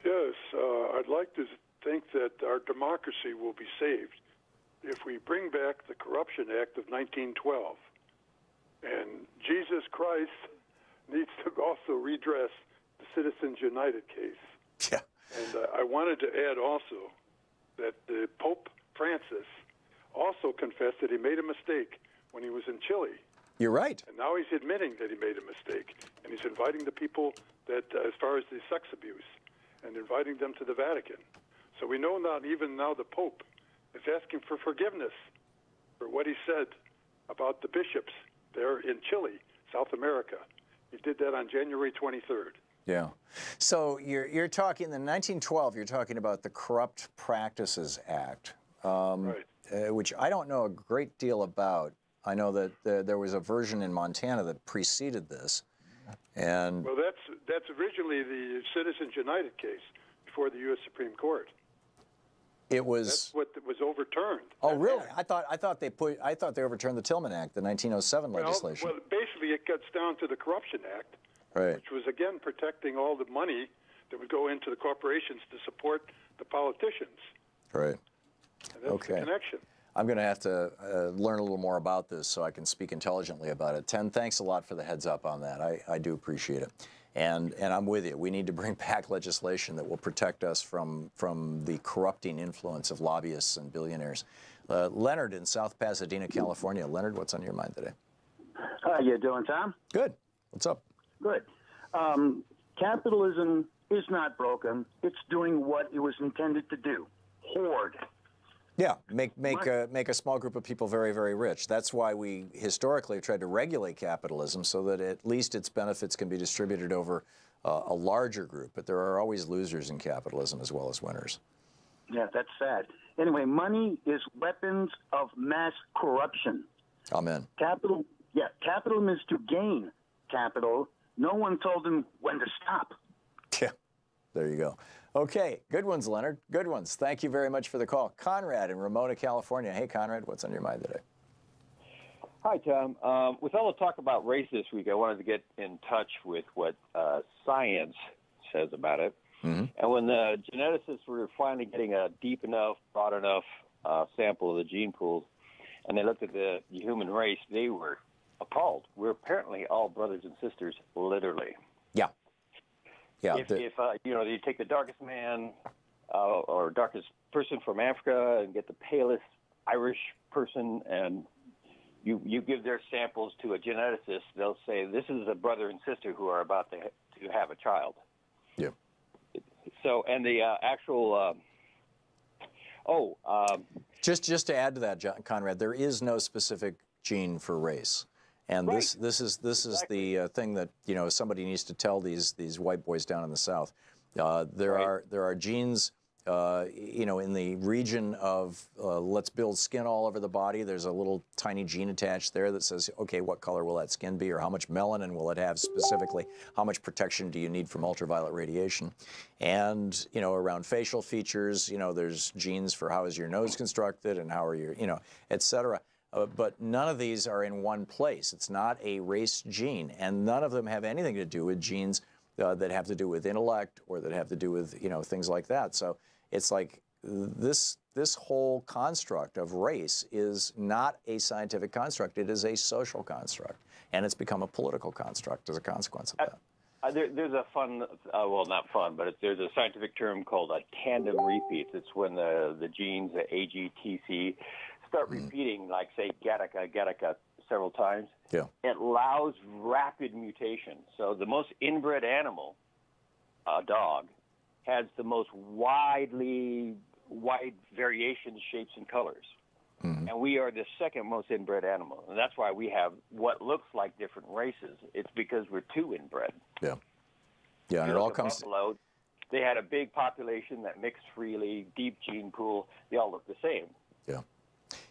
Yes, I'd like to think that our democracy will be saved if we bring back the Corruption Act of 1912. And Jesus Christ needs to also redress the Citizens United case. Yeah. And I wanted to add also that the Pope Francis also confessed that he made a mistake when he was in Chile. You're right. And now he's admitting that he made a mistake. And he's inviting the people that, as far as the sex abuse, and inviting them to the Vatican. So we know not even now the Pope is asking for forgiveness for what he said about the bishops there in Chile, South America. He did that on January 23rd. Yeah. So you're talking, in 1912, you're talking about the Corrupt Practices Act, right. Which I don't know a great deal about. I know that there was a version in Montana that preceded this. And well, that's originally the Citizens United case before the U.S. Supreme Court. It was. That's what was overturned. Oh, really? I thought they overturned the Tillman Act, the 1907 legislation. Well, basically, it gets down to the Corruption Act, right, which was again protecting all the money that would go into the corporations to support the politicians. Right. And that's the connection. I'm going to have to learn a little more about this so I can speak intelligently about it. Ten, thanks a lot for the heads up on that. I do appreciate it. And I'm with you. We need to bring back legislation that will protect us from the corrupting influence of lobbyists and billionaires. Leonard in South Pasadena, California. Leonard, what's on your mind today? How you doing, Tom? Good. What's up? Good. Capitalism is not broken. It's doing what it was intended to do. Hoard. Yeah, make a small group of people very, very rich. That's why we historically have tried to regulate capitalism so that at least its benefits can be distributed over a larger group. But there are always losers in capitalism as well as winners. Yeah, that's sad. Anyway, money is weapons of mass corruption. Amen. Capitalism is to gain capital. No one told them when to stop. Yeah, there you go. Okay, good ones, Leonard. Good ones. Thank you very much for the call. Conrad in Ramona, California. Hey, Conrad, what's on your mind today? Hi, Tom. With all the talk about race this week, I wanted to get in touch with what science says about it. Mm-hmm. And when the geneticists were finally getting a deep enough, broad enough sample of the gene pools, and they looked at the human race, they were appalled. We're apparently all brothers and sisters, literally. Yeah. Yeah. If you know, you take the darkest man or darkest person from Africa and get the palest Irish person, and you give their samples to a geneticist, they'll say this is a brother and sister who are about to have a child. Yeah. So, and the actual just to add to that, Conrad, there is no specific gene for race. And right. this is exactly. The thing that, you know, somebody needs to tell these white boys down in the South. There are genes, you know, in the region of let's build skin all over the body. There's a little tiny gene attached there that says, okay, what color will that skin be, or how much melanin will it have specifically? How much protection do you need from ultraviolet radiation? And, you know, around facial features, you know, there's genes for how is your nose constructed and how are your, you know, et cetera. But none of these are in one place. It's not a race gene, and none of them have anything to do with genes that have to do with intellect or that have to do with, you know, things like that. So it's like this whole construct of race is not a scientific construct. It is a social construct, and it's become a political construct as a consequence of that. There's a fun, well, not fun, but there's a scientific term called a tandem repeats. It's when the genes, the AGTC, start repeating, like, say, Gattaca several times. Yeah. It allows rapid mutation. So the most inbred animal, a dog, has the most wide variation, shapes, and colors. Mm-hmm. And we are the second most inbred animal. And that's why we have what looks like different races. It's because we're too inbred. Yeah. Yeah, and it all comes... Buffalo, they had a big population that mixed freely, deep gene pool. They all look the same. Yeah.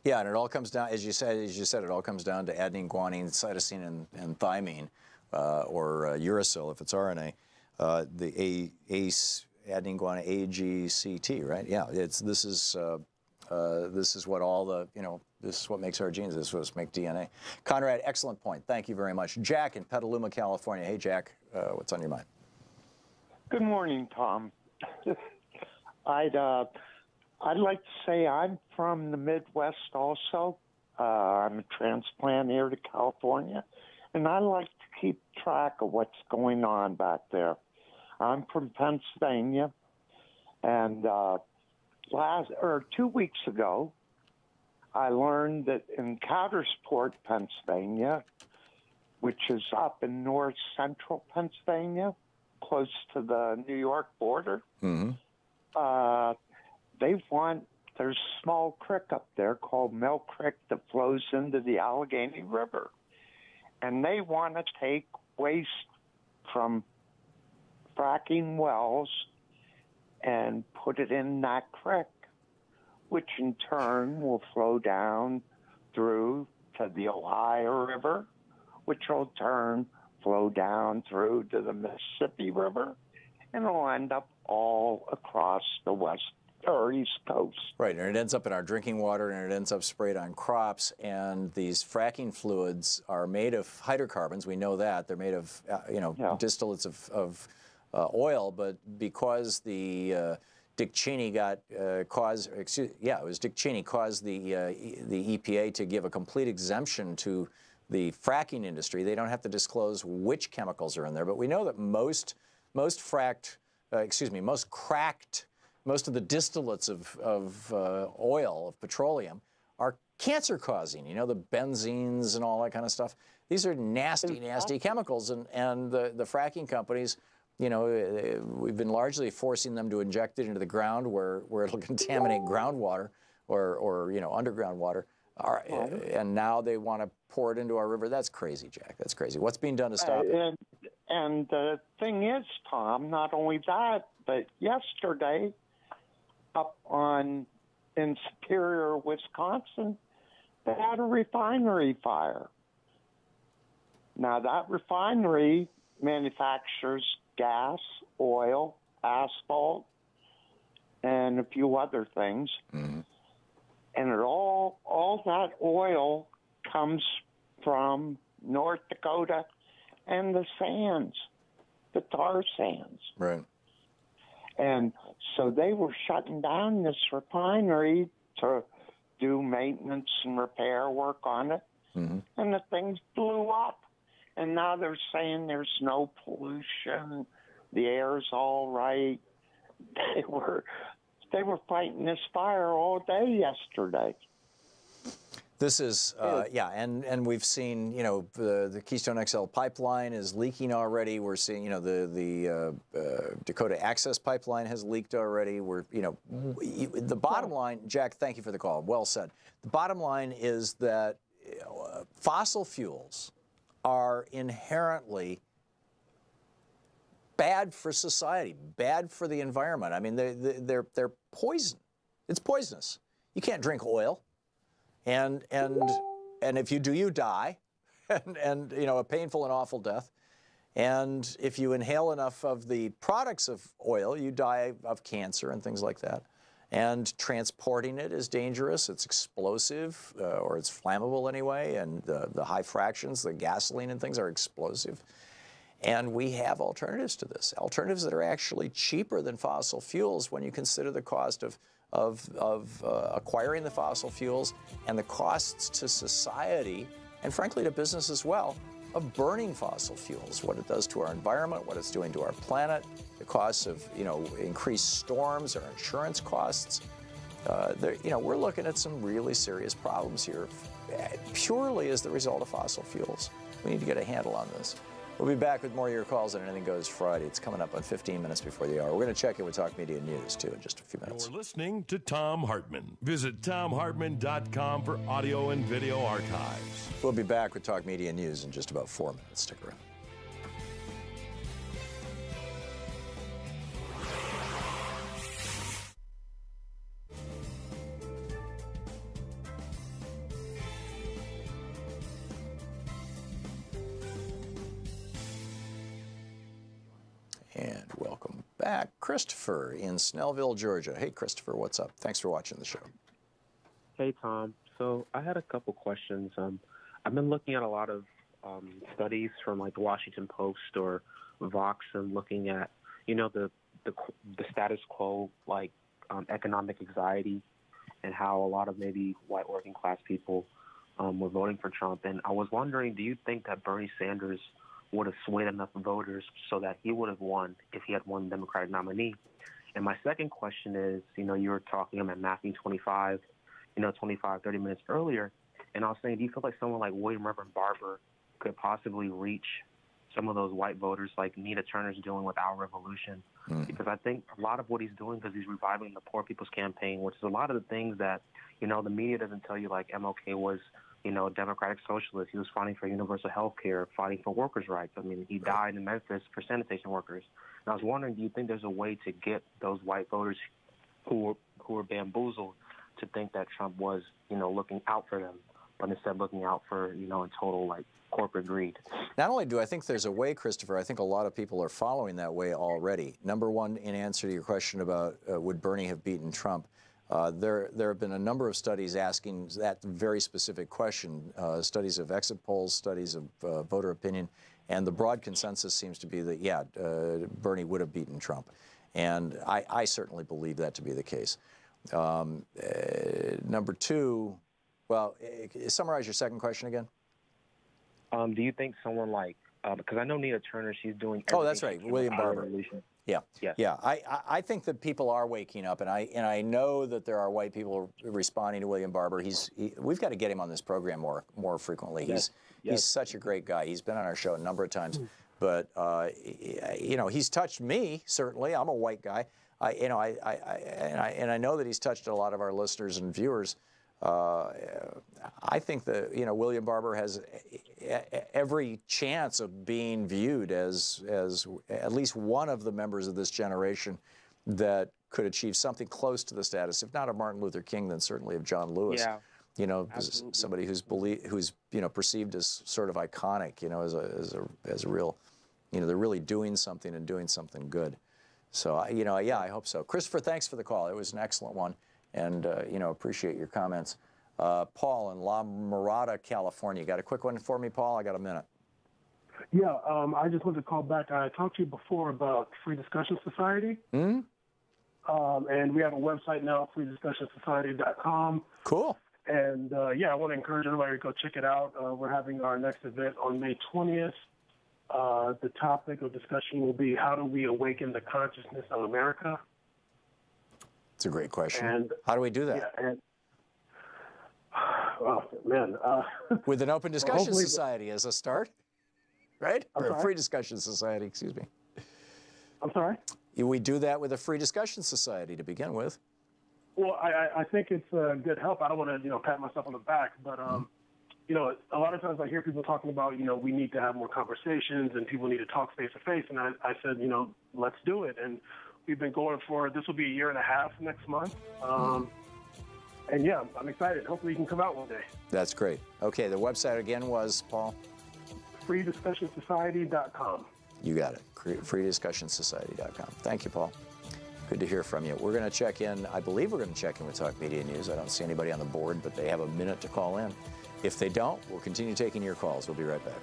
Yeah, and it all comes down, as you said, it all comes down to adenine, guanine, cytosine, and thymine, or uracil if it's RNA. The ACE, adenine, guanine, AGCT, right? Yeah, this is what all the, you know, this is what makes our genes. This is what makes DNA. Conrad, excellent point. Thank you very much. Jack in Petaluma, California. Hey, Jack, what's on your mind? Good morning, Tom. I'd like to say I'm from the Midwest also. I'm a transplant here to California, and I like to keep track of what's going on back there. I'm from Pennsylvania, and 2 weeks ago, I learned that in Coudersport, Pennsylvania, which is up in north central Pennsylvania, close to the New York border, mm-hmm. There's a small creek up there called Mill Creek that flows into the Allegheny River. And they want to take waste from fracking wells and put it in that creek, which in turn will flow down through to the Ohio River, which will turn flow down through to the Mississippi River, and it'll end up all across the west or east coast. Right, and it ends up in our drinking water, and it ends up sprayed on crops, and these fracking fluids are made of hydrocarbons. We know that. They're made of, distillates of oil, but because the Dick Cheney caused the EPA to give a complete exemption to the fracking industry. They don't have to disclose which chemicals are in there, but we know that most of the distillates of oil, of petroleum, are cancer-causing. You know, the benzenes and all that kind of stuff. These are nasty, nasty chemicals, and the fracking companies, you know, we've been largely forcing them to inject it into the ground where it'll contaminate groundwater or you know, underground water. And now they want to pour it into our river. That's crazy, Jack. That's crazy. What's being done to stop it? And the thing is, Tom, not only that, but yesterday up in Superior, Wisconsin, they had a refinery fire. Now, that refinery manufactures gas, oil, asphalt, and a few other things. And it all that oil comes from North Dakota and the sands, the tar sands. Right. And so they were shutting down this refinery to do maintenance and repair work on it. And the things blew up. And now they're saying there's no pollution, the air's all right. They were fighting this fire all day yesterday. This is, yeah, and we've seen, you know, the Keystone XL pipeline is leaking already. We're seeing, you know, the Dakota Access pipeline has leaked already. We're, you know, the bottom line, Jack, thank you for the call. Well said. The bottom line is that fossil fuels are inherently bad for society, bad for the environment. I mean, they're poison. It's poisonous. You can't drink oil. And if you do, you die, and you know, a painful and awful death. And if you inhale enough of the products of oil, you die of cancer and things like that. And transporting it is dangerous. It's explosive, or it's flammable anyway. And the high fractions, the gasoline and things are explosive. And we have alternatives to this, alternatives that are actually cheaper than fossil fuels when you consider the cost of acquiring the fossil fuels and the costs to society, and frankly to business as well, of burning fossil fuels, what it does to our environment, what it's doing to our planet, the costs of, you know, increased storms, our insurance costs. You know, we're looking at some really serious problems here, purely as the result of fossil fuels. We need to get a handle on this. We'll be back with more of your calls on Anything Goes Friday. It's coming up on 15 minutes before the hour. We're going to check in with Talk Media News, too, in just a few minutes. You're listening to Thom Hartmann. Visit ThomHartmann.com for audio and video archives. We'll be back with Talk Media News in just about 4 minutes. Stick around. And welcome back, Christopher in Snellville, Georgia. Hey, Christopher, what's up? Thanks for watching the show. Hey, Tom. So I had a couple questions. I've been looking at a lot of studies from like the Washington Post or Vox, and looking at, you know, the status quo, like economic anxiety, and how a lot of maybe white working class people were voting for Trump. And I was wondering, do you think that Bernie Sanders would have swayed enough voters so that he would have won if he had won the Democratic nominee? And my second question is, you know, you were talking about Matthew 25, you know, 25, 30 minutes earlier, and I was saying, do you feel like someone like William Reverend Barber could possibly reach some of those white voters like Nina Turner's doing with Our Revolution? Because I think a lot of what he's doing, because he's reviving the Poor People's Campaign, which is a lot of the things that, you know, the media doesn't tell you, like MLK was, you know, democratic socialist. He was fighting for universal health care, fighting for workers' rights. I mean, he died in Memphis for sanitation workers. And I was wondering, do you think there's a way to get those white voters who were bamboozled to think that Trump was, you know, looking out for them, but instead looking out for, you know, in total, like, corporate greed? Not only do I think there's a way, Christopher, I think a lot of people are following that way already. Number one, in answer to your question about would Bernie have beaten Trump, there have been a number of studies asking that very specific question, studies of exit polls, studies of voter opinion, and the broad consensus seems to be that, yeah, Bernie would have beaten Trump. And I certainly believe that to be the case. Number two, well, summarize your second question again. Do you think someone like, because I know Nina Turner, she's doing everything. Oh, that's right, William Barber. Yeah, yes. Yeah. I think that people are waking up, and I know that there are white people responding to William Barber. We've got to get him on this program more frequently. Yes. He's such a great guy. He's been on our show a number of times, but you know, he's touched me certainly. I'm a white guy. I know that he's touched a lot of our listeners and viewers. I think that, you know, William Barber has every chance of being viewed as at least one of the members of this generation that could achieve something close to the status, if not of Martin Luther King, then certainly of John Lewis. Yeah, you know, absolutely. Somebody who's you know, perceived as sort of iconic, you know, as a real, you know, they're really doing something and doing something good. So, yeah, I hope so. Christopher, thanks for the call. It was an excellent one, and, appreciate your comments. Paul in La Mirada, California. Got a quick one for me, Paul? I got a minute. Yeah, I just wanted to call back. I talked to you before about Free Discussion Society. Hmm? And we have a website now, freediscussionsociety.com. Cool. And, I want to encourage everybody to go check it out. We're having our next event on May 20th. The topic of discussion will be, how do we awaken the consciousness of America? It's a great question. And, how do we do that? Yeah, and, oh, man. With an open discussion society as a start, right? Or a free discussion society, excuse me. I'm sorry? We do that with a free discussion society to begin with. Well, I think it's a good help. I don't want to, pat myself on the back, but, a lot of times I hear people talking about, we need to have more conversations and people need to talk face to face. And I said, let's do it. And we've been going for, this will be 1.5 years next month. And yeah, I'm excited. Hopefully you can come out one day. That's great. Okay, the website again was, Paul? freediscussionsociety.com. You got it. freediscussionsociety.com. Thank you, Paul. Good to hear from you. We're going to check in. I believe we're going to check in with Talk Media News. I don't see anybody on the board, but they have a minute to call in. If they don't, we'll continue taking your calls. We'll be right back.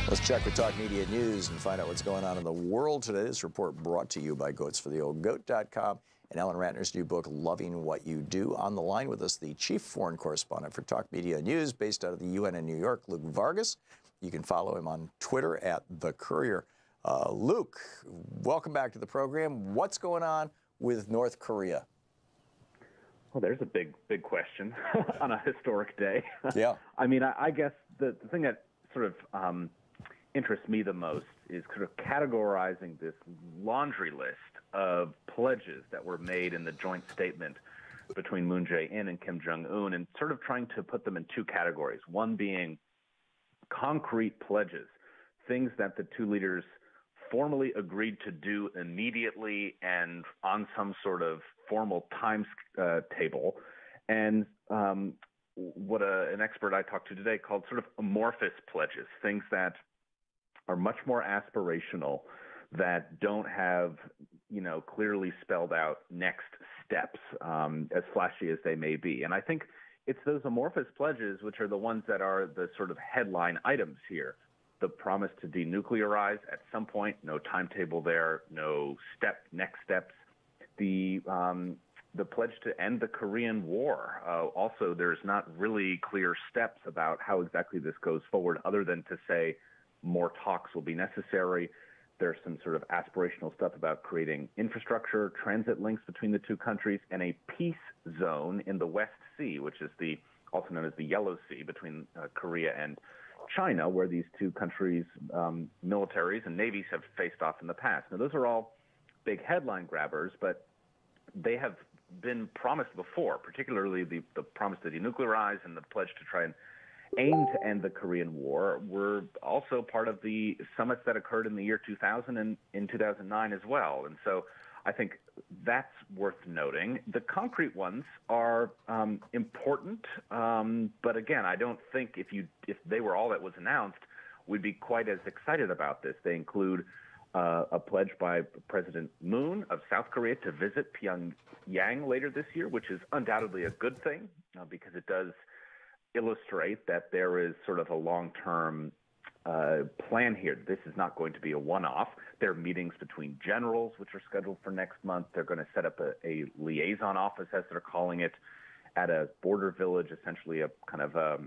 Let's check with Talk Media News and find out what's going on in the world today. This report brought to you by goatsfortheoldgoat.com and Ellen Ratner's new book, Loving What You Do. On the line with us, the chief foreign correspondent for Talk Media News, based out of the UN in New York, Luke Vargas. You can follow him on Twitter at The Courier. Luke, welcome back to the program. What's going on with North Korea? Well, there's a big question on a historic day. Yeah. I mean, I guess the thing that sort of interests me the most is sort of categorizing this laundry list of pledges that were made in the joint statement between Moon Jae-in and Kim Jong-un, and sort of trying to put them in two categories. One being concrete pledges, things that the two leaders formally agreed to do immediately and on some sort of formal timetable, and what an expert I talked to today called sort of amorphous pledges, things that are much more aspirational, that don't have, clearly spelled out next steps, as flashy as they may be. And I think it's those amorphous pledges which are the ones that are the sort of headline items here. The promise to denuclearize at some point, no timetable there, no next steps. The pledge to end the Korean War. Also, there's not really clear steps about how exactly this goes forward, other than to say more talks will be necessary. There's some sort of aspirational stuff about creating infrastructure, transit links between the two countries, and a peace zone in the West Sea, which is also known as the Yellow Sea, between Korea and China, where these two countries' militaries and navies have faced off in the past. Now, those are all big headline grabbers, but they have been promised before, particularly the promise to denuclearize and the pledge to try and aim to end the Korean War were also part of the summits that occurred in the year 2000 and in 2009 as well. And so I think that's worth noting. The concrete ones are important, but again, I don't think if they were all that was announced, we'd be quite as excited about this. They include a pledge by President Moon of South Korea to visit Pyongyang later this year, which is undoubtedly a good thing because it does illustrate that there is sort of a long-term plan here. This is not going to be a one-off. There are meetings between generals, which are scheduled for next month. They're going to set up a liaison office, as they're calling it, at a border village, essentially a kind of a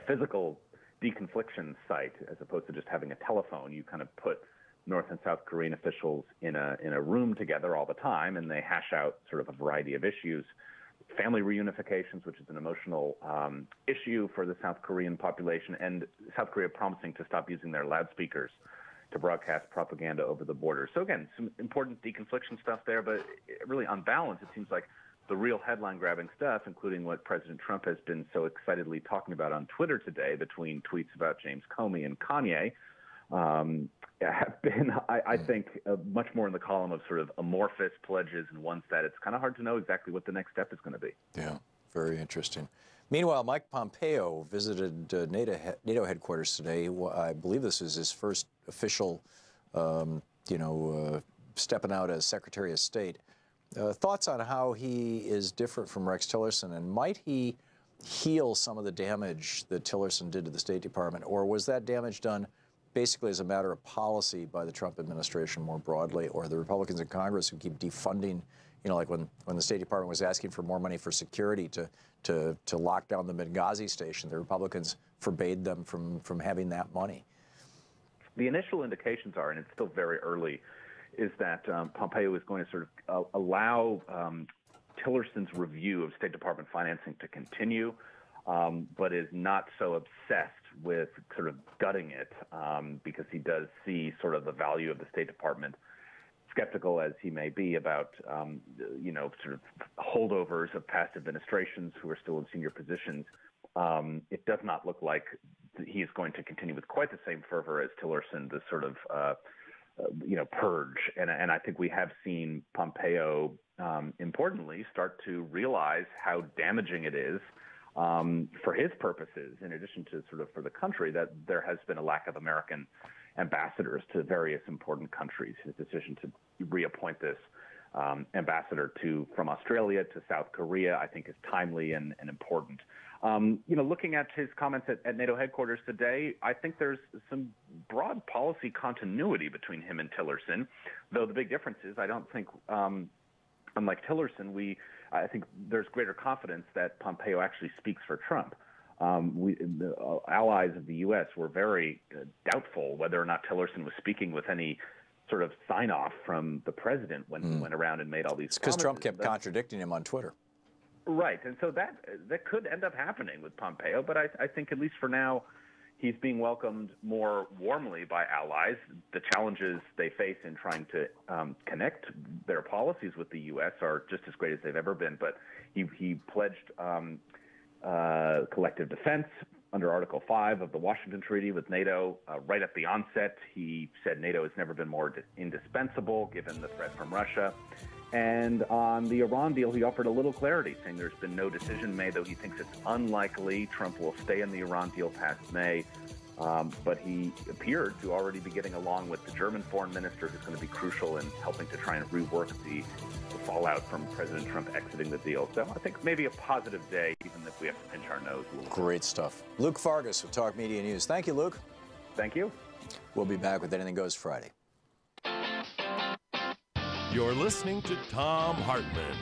physical deconfliction site, as opposed to just having a telephone. You kind of put North and South Korean officials in a room together all the time, and they hash out sort of a variety of issues. Family reunifications, which is an emotional issue for the South Korean population, and South Korea promising to stop using their loudspeakers to broadcast propaganda over the border. So again, some important deconfliction stuff there, but really on balance, it seems like the real headline-grabbing stuff, including what President Trump has been so excitedly talking about on Twitter today between tweets about James Comey and Kanye, have been, I think, much more in the column of sort of amorphous pledges and ones that it's kind of hard to know exactly what the next step is going to be. Yeah, very interesting. Meanwhile, Mike Pompeo visited NATO headquarters today. I believe this is his first official, stepping out as Secretary of State. Thoughts on how he is different from Rex Tillerson, and might he heal some of the damage that Tillerson did to the State Department, or was that damage done basically as a matter of policy by the Trump administration more broadly, or the Republicans in Congress who keep defunding, like when the State Department was asking for more money for security to lock down the Benghazi station, the Republicans forbade them from having that money. The initial indications are, and it's still very early, is that Pompeo is going to sort of allow Tillerson's review of State Department financing to continue, but is not so obsessed with sort of gutting it because he does see sort of the value of the State Department, skeptical as he may be about, sort of holdovers of past administrations who are still in senior positions. It does not look like he is going to continue with quite the same fervor as Tillerson, the sort of, purge. And I think we have seen Pompeo, importantly, start to realize how damaging it is for his purposes, in addition to sort of for the country, that there has been a lack of American ambassadors to various important countries. His decision to reappoint this ambassador from Australia to South Korea, I think, is timely and important. Looking at his comments at NATO headquarters today, I think there's some broad policy continuity between him and Tillerson, though the big difference is I don't think, unlike Tillerson, I think there's greater confidence that Pompeo actually speaks for Trump. The allies of the U.S. were very doubtful whether or not Tillerson was speaking with any sort of sign-off from the president when he went around and made all these promises. Because Trump kept contradicting him on Twitter. Right, and so that could end up happening with Pompeo, but I think at least for now, he's being welcomed more warmly by allies. The challenges they face in trying to connect their policies with the U.S. are just as great as they've ever been, but he pledged collective defense under Article 5 of the Washington Treaty with NATO. Right at the onset, he said NATO has never been more indispensable given the threat from Russia. And on the Iran deal, he offered a little clarity, saying there's been no decision made, though he thinks it's unlikely Trump will stay in the Iran deal past May. But he appeared to already be getting along with the German foreign minister, who's going to be crucial in helping to try and rework the fallout from President Trump exiting the deal. So I think maybe a positive day, even if we have to pinch our nose a little bit. Great stuff. Luke Fargus with Talk Media News. Thank you, Luke. Thank you. We'll be back with Anything Goes Friday. You're listening to Thom Hartmann.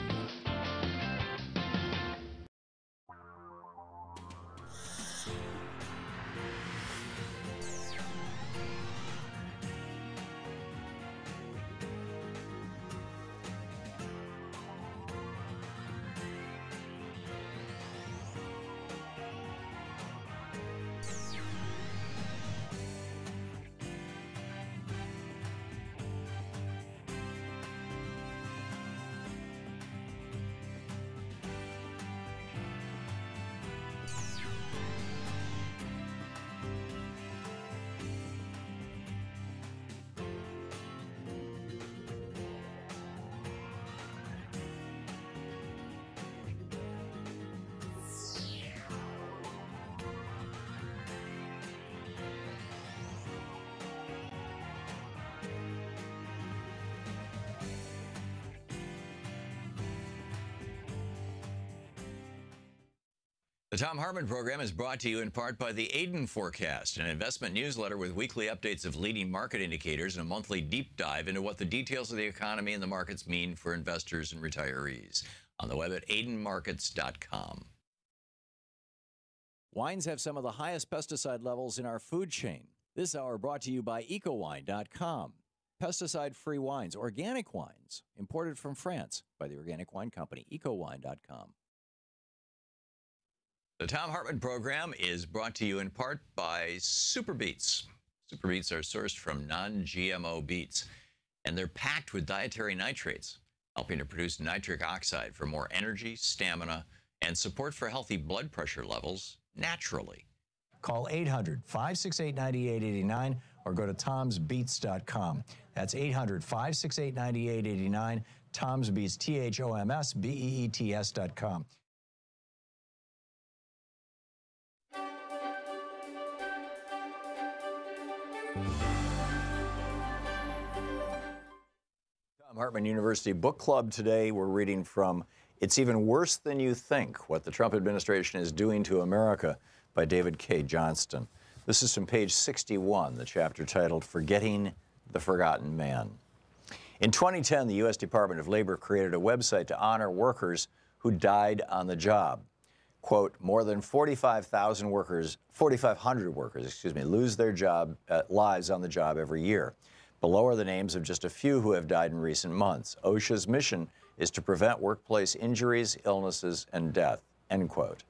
The Thom Hartmann Program is brought to you in part by the Aiden Forecast, an investment newsletter with weekly updates of leading market indicators and a monthly deep dive into what the details of the economy and the markets mean for investors and retirees. On the web at aidenmarkets.com. Wines have some of the highest pesticide levels in our food chain. This hour brought to you by ecowine.com. Pesticide-free wines, organic wines, imported from France by the Organic Wine Company, ecowine.com. The Thom Hartmann Program is brought to you in part by Super Beets. Super Beets are sourced from non-GMO beets, and they're packed with dietary nitrates, helping to produce nitric oxide for more energy, stamina, and support for healthy blood pressure levels naturally. Call 800-568-9889 or go to tomsbeets.com. That's 800-568-9889, Tom's Beets, THOMSBEETS.com. Thom Hartmann University Book Club today. We're reading from It's Even Worse Than You Think, What the Trump Administration is Doing to America by David K. Johnston. This is from page 61, the chapter titled Forgetting the Forgotten Man. In 2010, the U.S. Department of Labor created a website to honor workers who died on the job. Quote, more than 4,500 workers, lose their lives on the job every year. Below are the names of just a few who have died in recent months. OSHA's mission is to prevent workplace injuries, illnesses, and death, end quote.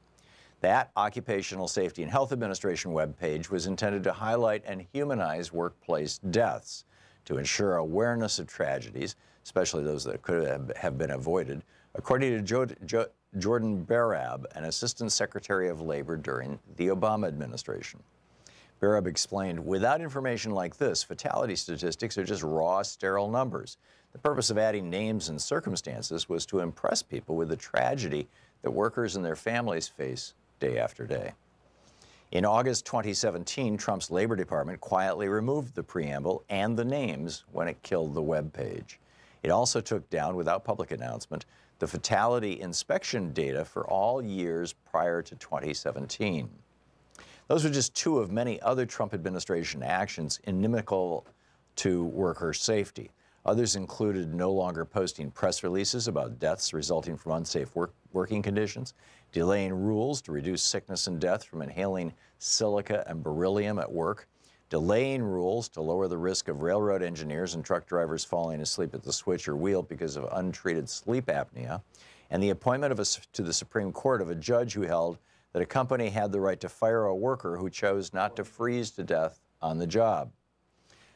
That Occupational Safety and Health Administration webpage was intended to highlight and humanize workplace deaths, to ensure awareness of tragedies, especially those that could have been avoided, according to Jordan Barab, an Assistant Secretary of Labor during the Obama administration. Barab explained, without information like this, fatality statistics are just raw, sterile numbers. The purpose of adding names and circumstances was to impress people with the tragedy that workers and their families face day after day. In August 2017, Trump's Labor Department quietly removed the preamble and the names when it killed the web page. It also took down, without public announcement, the fatality inspection data for all years prior to 2017. Those were just two of many other Trump administration actions inimical to worker safety. Others included no longer posting press releases about deaths resulting from unsafe working conditions, delaying rules to reduce sickness and death from inhaling silica and beryllium at work, delaying rules to lower the risk of railroad engineers and truck drivers falling asleep at the switch or wheel because of untreated sleep apnea, and the appointment to the Supreme Court of a judge who held that a company had the right to fire a worker who chose not to freeze to death on the job.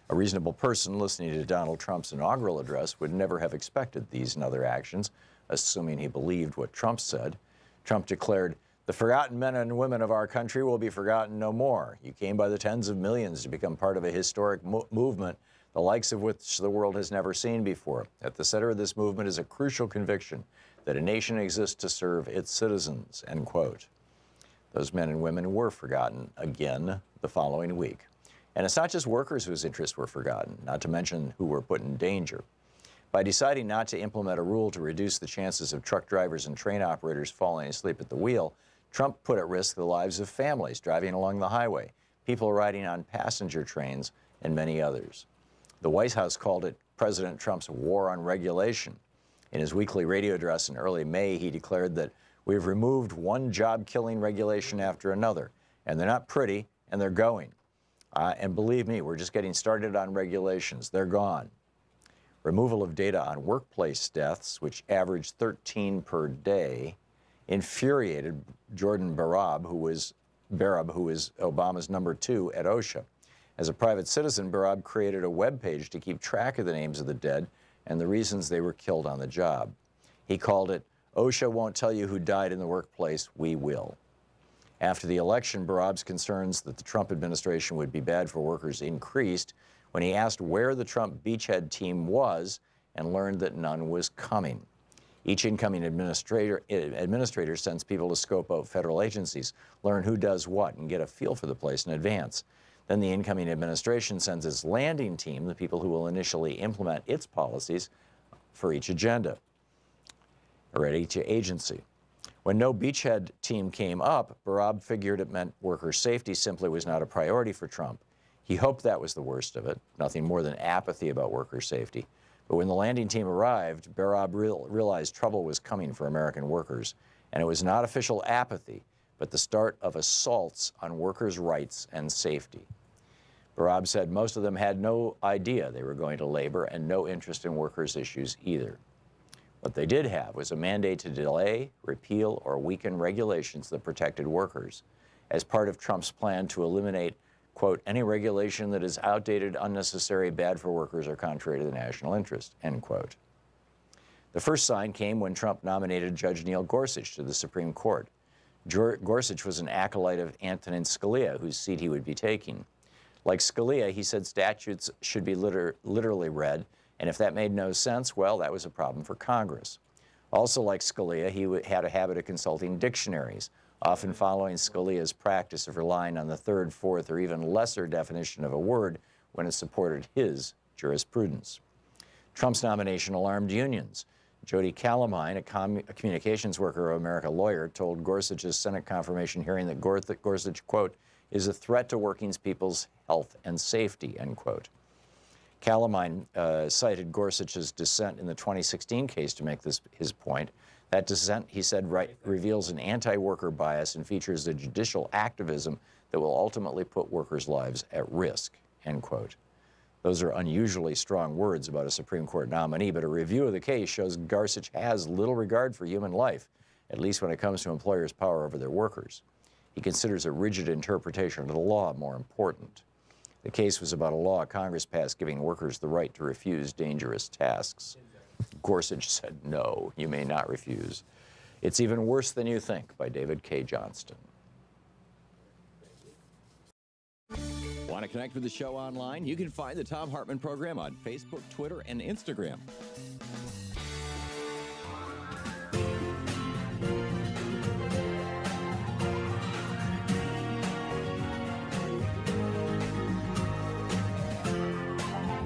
A reasonable person listening to Donald Trump's inaugural address would never have expected these and other actions, assuming he believed what Trump said. Trump declared, "The forgotten men and women of our country will be forgotten no more. You came by the tens of millions to become part of a historic movement, the likes of which the world has never seen before. At the center of this movement is a crucial conviction that a nation exists to serve its citizens," end quote. Those men and women were forgotten again the following week. And it's not just workers whose interests were forgotten, not to mention who were put in danger. By deciding not to implement a rule to reduce the chances of truck drivers and train operators falling asleep at the wheel, Trump put at risk the lives of families driving along the highway, people riding on passenger trains, and many others. The White House called it President Trump's war on regulation. In his weekly radio address in early May, he declared that we've removed one job-killing regulation after another, and they're not pretty, and they're going. And believe me, we're just getting started on regulations. They're gone. Removal of data on workplace deaths, which averaged 13 per day, infuriated Jordan Barab, who was Obama's number 2 at OSHA. As a private citizen, Barab created a web page to keep track of the names of the dead and the reasons they were killed on the job. He called it, "OSHA won't tell you who died in the workplace, we will." After the election, Barab's concerns that the Trump administration would be bad for workers increased when he asked where the Trump beachhead team was and learned that none was coming. Each incoming administrator sends people to scope out federal agencies, learn who does what, and get a feel for the place in advance. Then the incoming administration sends its landing team, the people who will initially implement its policies for each agenda, or at each agency. When no beachhead team came up, Barab figured it meant worker safety simply was not a priority for Trump. He hoped that was the worst of it, nothing more than apathy about worker safety. But when the landing team arrived, Barab realized trouble was coming for American workers, and it was not official apathy, but the start of assaults on workers' rights and safety. Barab said most of them had no idea they were going to labor and no interest in workers' issues either. What they did have was a mandate to delay, repeal, or weaken regulations that protected workers as part of Trump's plan to eliminate, quote, any regulation that is outdated, unnecessary, bad for workers, or contrary to the national interest, end quote. The first sign came when Trump nominated Judge Neil Gorsuch to the Supreme Court. Gorsuch was an acolyte of Antonin Scalia, whose seat he would be taking. Like Scalia, he said statutes should be literally read, and if that made no sense, well, that was a problem for Congress. Also like Scalia, he had a habit of consulting dictionaries, often following Scalia's practice of relying on the third, fourth, or even lesser definition of a word when it supported his jurisprudence. Trump's nomination alarmed unions. Jody Calamine, a communications worker of America lawyer, told Gorsuch's Senate confirmation hearing that Gorsuch, quote, is a threat to working people's health and safety, end quote. Calamine cited Gorsuch's dissent in the 2016 case to make his point. That dissent, he said, reveals an anti-worker bias and features the judicial activism that will ultimately put workers' lives at risk, end quote. Those are unusually strong words about a Supreme Court nominee, but a review of the case shows Gorsuch has little regard for human life, at least when it comes to employers' power over their workers. He considers a rigid interpretation of the law more important. The case was about a law Congress passed giving workers the right to refuse dangerous tasks. Gorsuch said, no, you may not refuse. It's even worse than you think, by David K. Johnston. Want to connect with the show online? You can find the Thom Hartmann Program on Facebook, Twitter, and Instagram.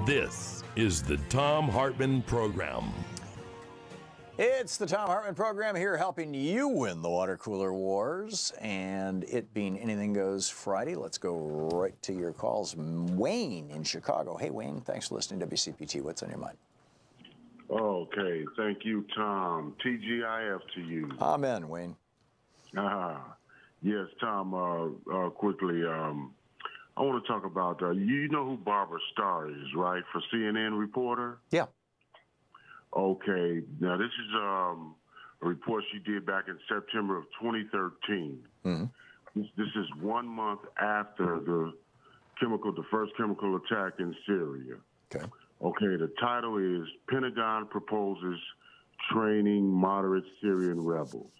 This is the Thom Hartmann Program. It's the Thom Hartmann Program here helping you win the water cooler wars. And it being Anything Goes Friday, let's go right to your calls. Wayne in Chicago. Hey, Wayne, thanks for listening to WCPT. What's on your mind? Okay, thank you, Tom. TGIF to you. Amen, Wayne. Yes, Tom, quickly, I want to talk about, you know who Barbara Starr is, right, for CNN reporter? Yeah. Okay, now this is a report she did back in September of 2013. Mm-hmm. This is 1 month after the first chemical attack in Syria. Okay. Okay, the title is Pentagon Proposes Training Moderate Syrian Rebels.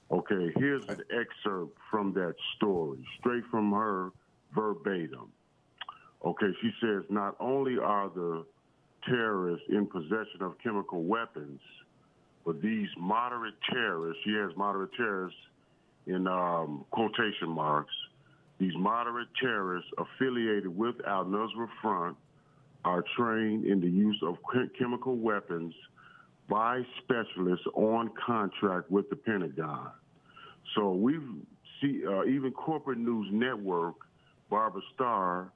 Okay, here's an excerpt from that story, straight from her verbatim. Okay, she says, not only are the terrorists in possession of chemical weapons, but these moderate terrorists, she has moderate terrorists in quotation marks, these moderate terrorists affiliated with Al-Nusra Front are trained in the use of chemical weapons by specialists on contract with the Pentagon. So we see even Corporate News Network, Barbara Starr,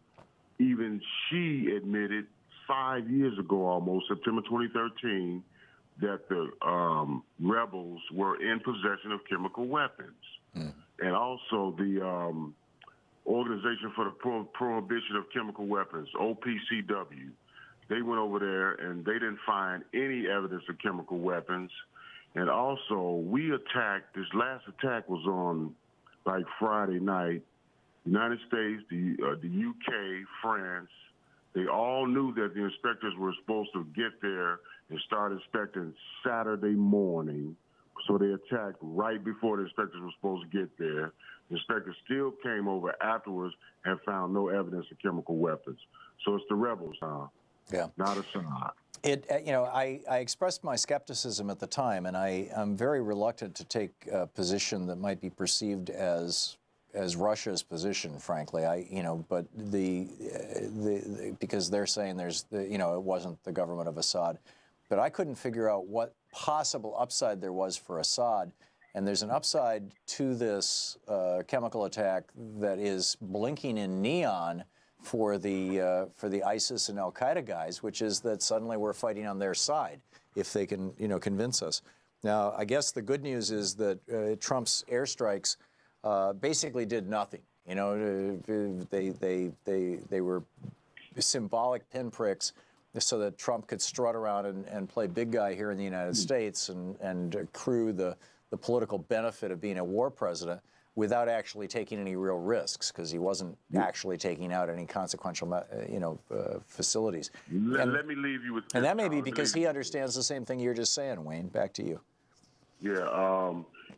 even she admitted 5 years ago almost, September 2013, that the rebels were in possession of chemical weapons. And also the Organization for the Prohibition of Chemical Weapons, OPCW, they went over there and they didn't find any evidence of chemical weapons. And also, we attacked, this last attack was on like Friday night. United States, the UK, France, they all knew that the inspectors were supposed to get there and start inspecting Saturday morning. So they attacked right before the inspectors were supposed to get there. The inspectors still came over afterwards and found no evidence of chemical weapons. So it's the rebels now, not Assad. I expressed my skepticism at the time, and I'm very reluctant to take a position that might be perceived as Russia's position, frankly. But because they're saying it wasn't the government of Assad, but I couldn't figure out what possible upside there was for Assad And there's an upside to this chemical attack that is blinking in neon for the ISIS and Al-Qaeda guys, which is that suddenly we're fighting on their side if they can, convince us. Now, I guess the good news is that Trump's airstrikes basically did nothing. They were symbolic pinpricks so that Trump could strut around and play big guy here in the United States and accrue the political benefit of being a war president without actually taking any real risks, because he wasn't actually taking out any consequential, facilities. Let me leave you with this. And that may be because he understands the same thing you're just saying, Wayne. Back to you. Yeah,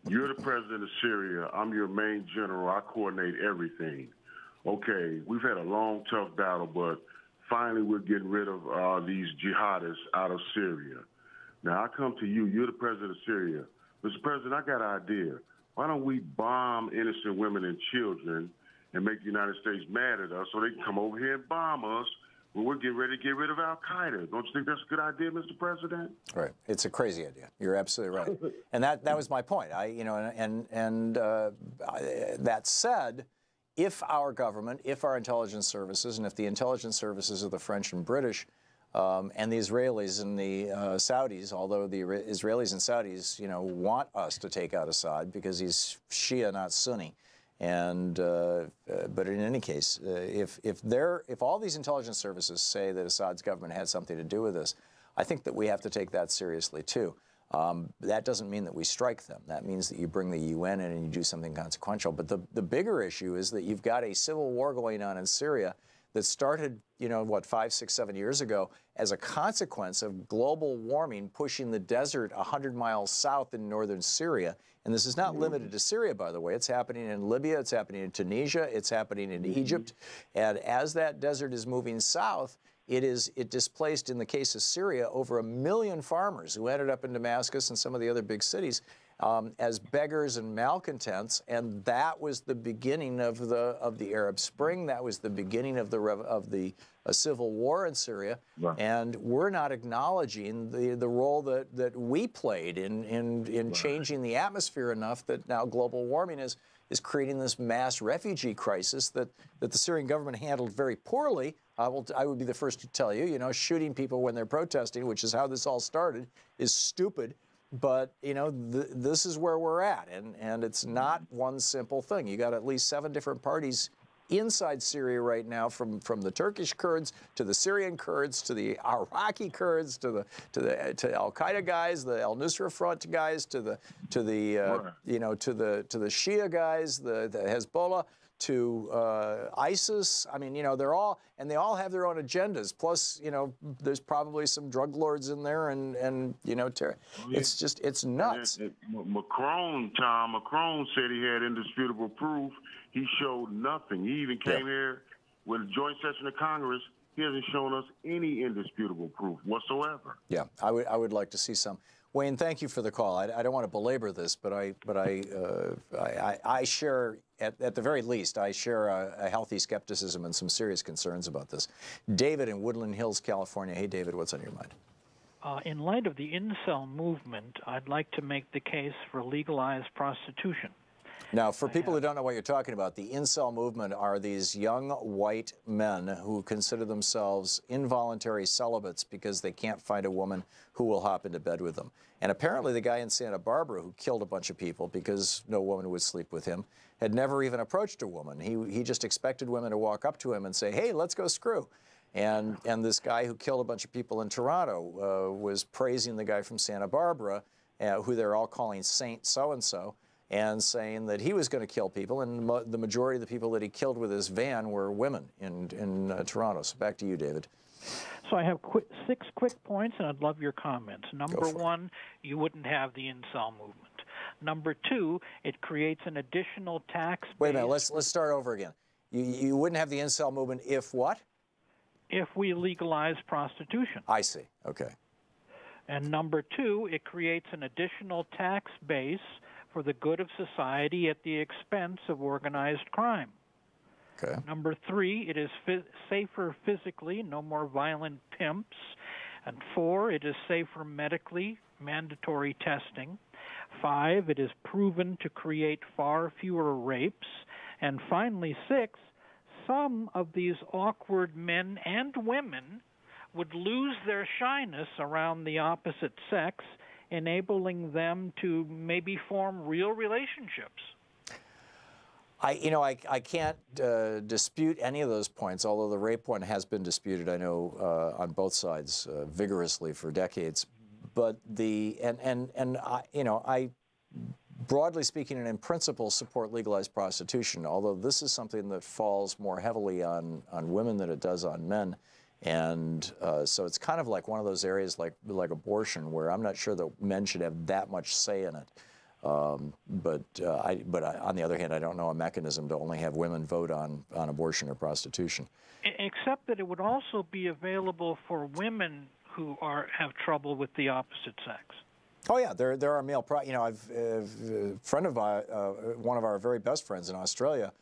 you're the president of Syria. I'm your main general. I coordinate everything. Okay, we've had a long, tough battle, but finally we're getting rid of these jihadists out of Syria. Now, I come to you. You're the president of Syria. Mr. President, I got an idea. Why don't we bomb innocent women and children and make the United States mad at us so they can come over here and bomb us when we're getting ready to get rid of Al-Qaeda? Don't you think that's a good idea, Mr. President? Right. It's a crazy idea. You're absolutely right. And that was my point. That said, if our government, if our intelligence services, and if the intelligence services of the French and British and the Israelis and the Saudis, although the Israelis and Saudis, want us to take out Assad because he's Shia, not Sunni. And but in any case, if all these intelligence services say that Assad's government had something to do with this, I think that we have to take that seriously too. That doesn't mean that we strike them. That means that you bring the UN in and you do something consequential. But the bigger issue is that you've got a civil war going on in Syria that started, 5, 6, 7 years ago as a consequence of global warming pushing the desert 100 miles south in northern Syria. And this is not limited to Syria, by the way. It's happening in Libya, it's happening in Tunisia, it's happening in Egypt. And as that desert is moving south, it displaced, in the case of Syria, over 1 million farmers who ended up in Damascus and some of the other big cities as beggars and malcontents, and that was the beginning of the Arab Spring. That was the beginning of the civil war in Syria, and we're not acknowledging the role that we played in changing the atmosphere enough that now global warming is creating this mass refugee crisis that the Syrian government handled very poorly. I would be the first to tell you, shooting people when they're protesting, which is how this all started, is stupid. But, this is where we're at, and it's not one simple thing. You got at least 7 different parties inside Syria right now, from the Turkish Kurds to the Syrian Kurds to the Iraqi Kurds to Al Qaeda guys, the Al Nusra Front guys, to the Shia guys, the Hezbollah, to ISIS. I mean, they all have their own agendas. Plus, there's probably some drug lords in there, and it's nuts. Macron said he had indisputable proof. He showed nothing. He even came here with a joint session of Congress. He hasn't shown us any indisputable proof whatsoever. Yeah, I would like to see some. Wayne, thank you for the call. I don't want to belabor this, but I share, at the very least, I share a healthy skepticism and some serious concerns about this. David in Woodland Hills, California. Hey, David, what's on your mind? In light of the incel movement, I'd like to make the case for legalized prostitution. Now, for people who don't know what you're talking about, the incel movement are these young white men who consider themselves involuntary celibates because they can't find a woman who will hop into bed with them. And apparently the guy in Santa Barbara who killed a bunch of people because no woman would sleep with him had never even approached a woman. He just expected women to walk up to him and say, hey, let's go screw. And this guy who killed a bunch of people in Toronto was praising the guy from Santa Barbara, who they're all calling Saint so-and-so, and saying that he was going to kill people, and the majority of the people that he killed with his van were women in Toronto. So back to you, David. So I have 6 quick points, and I'd love your comments. Number 1, you wouldn't have the incel movement. Number 2, it creates an additional tax base. Wait a minute, let's start over again. You wouldn't have the incel movement if what? If we legalize prostitution. I see, okay. And number 2, it creates an additional tax base for the good of society at the expense of organized crime. Okay. Number 3, it is safer physically, no more violent pimps. And 4, it is safer medically, mandatory testing. 5, it is proven to create far fewer rapes. And finally, 6, some of these awkward men and women would lose their shyness around the opposite sex, enabling them to maybe form real relationships. I can't dispute any of those points, although the rape one has been disputed, I know, on both sides vigorously for decades. But I, broadly speaking and in principle, support legalized prostitution, although this is something that falls more heavily on women than it does on men. And so it's kind of like one of those areas like abortion, where I'm not sure that men should have that much say in it. But on the other hand, I don't know a mechanism to only have women vote on abortion or prostitution. Except that it would also be available for women who have trouble with the opposite sex. Oh yeah, there are male. I've a friend of one of our very best friends in Australia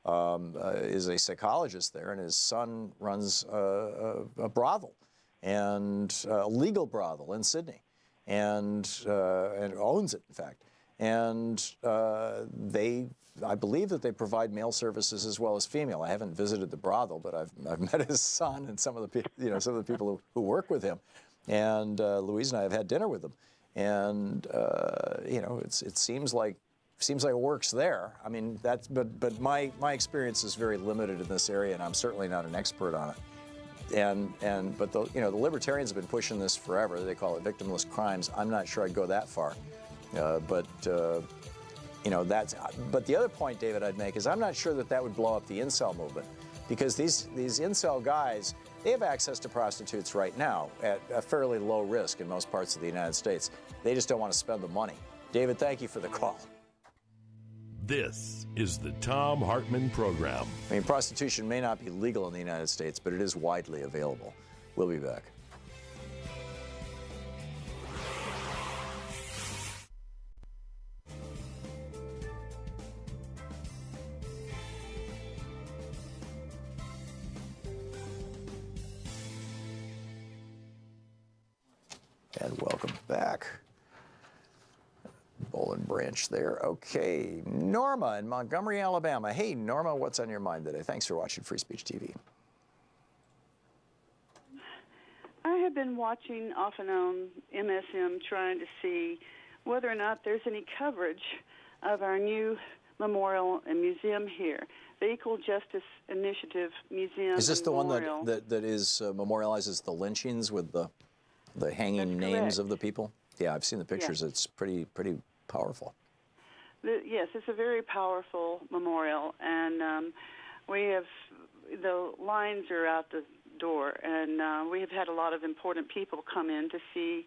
is a psychologist there, and his son runs a brothel, and a legal brothel in Sydney, and owns it, in fact. And I believe that they provide male services as well as female. I haven't visited the brothel, but I've met his son and some of the people who work with him. And Louise and I have had dinner with them, and it seems like it works there. I mean, but my experience is very limited in this area, and I'm certainly not an expert on it. But the libertarians have been pushing this forever. They call it victimless crimes. I'm not sure I'd go that far. But the other point, David, I'd make is I'm not sure that would blow up the incel movement, because these incel guys, they have access to prostitutes right now at a fairly low risk in most parts of the United States. They just don't want to spend the money. David, thank you for the call. This is the Thom Hartmann Program. I mean, prostitution may not be legal in the United States, but it is widely available. We'll be back. And welcome back. Boll & Branch there. Okay, Norma in Montgomery, Alabama. Hey, Norma, what's on your mind today? Thanks for watching Free Speech TV. I have been watching off and on MSM, trying to see whether or not there's any coverage of our new memorial and museum here, the Equal Justice Initiative Museum. Is this the memorial. One that is memorializes the lynchings with the hanging names of the people? Yeah, I've seen the pictures. Yeah. It's pretty powerful. Yes, it's a very powerful memorial, and the lines are out the door, and we have had a lot of important people come in to see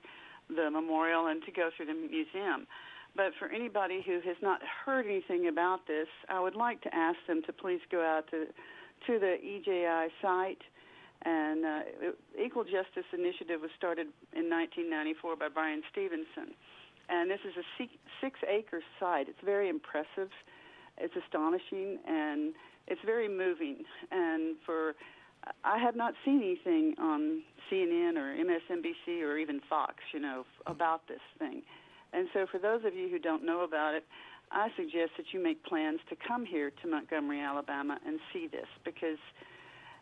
the memorial and to go through the museum. But for anybody who has not heard anything about this, I would like to ask them to please go out to the EJI site. And Equal Justice Initiative was started in 1994 by Brian Stevenson. And this is a 6-acre site. It's very impressive. It's astonishing, and it's very moving. And I have not seen anything on CNN or MSNBC or even Fox, about this thing. And so for those of you who don't know about it, I suggest that you make plans to come here to Montgomery, Alabama, and see this, because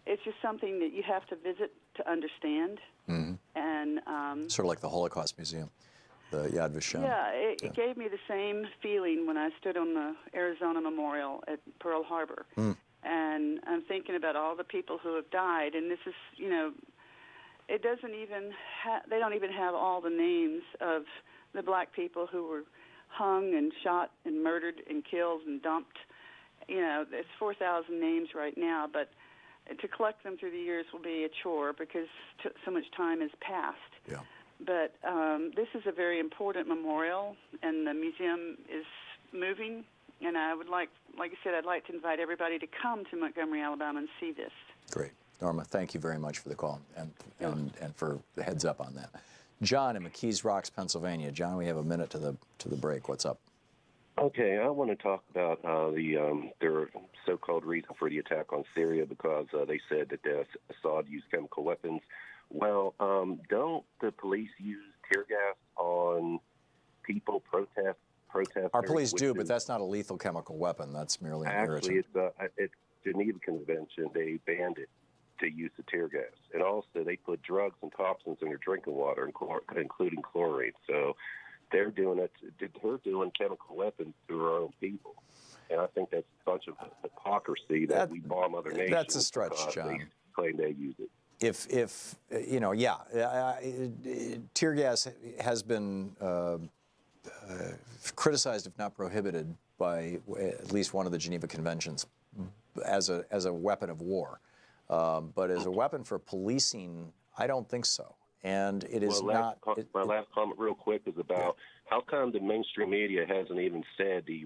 it's just something that you have to visit to understand. Mm-hmm. And sort of like the Holocaust Museum, the Yad Vashem. Yeah, it gave me the same feeling when I stood on the Arizona Memorial at Pearl Harbor. Mm. And I'm thinking about all the people who have died, and this is, it doesn't even they don't even have all the names of the black people who were hung and shot and murdered and killed and dumped. It's 4,000 names right now, but to collect them through the years will be a chore because so much time has passed. Yeah. But this is a very important memorial, and the museum is moving. And I would like I said, I'd like to invite everybody to come to Montgomery, Alabama, and see this. Great, Norma. Thank you very much for the call and for the heads up on that. John in McKees Rocks, Pennsylvania. John, we have a minute to the break. What's up? Okay, I want to talk about their so-called reason for the attack on Syria, because they said that Assad used chemical weapons. Well, don't the police use tear gas on people protesters. Our police do, which but is- that's not a lethal chemical weapon. That's merely an Actually, irritant. it's Geneva Convention. They banned it to use the tear gas, and also they put drugs and toxins in your drinking water, including chlorine. So they're doing it. They're doing chemical weapons to our own people, and I think that's a bunch of hypocrisy that we bomb other nations. That's a stretch, because John. They claim they use it. If you know, yeah, tear gas has been criticized, if not prohibited, by at least one of the Geneva Conventions as a weapon of war. But as a weapon for policing, I don't think so. And it is not. My last comment, real quick, is about how come the mainstream media hasn't even said these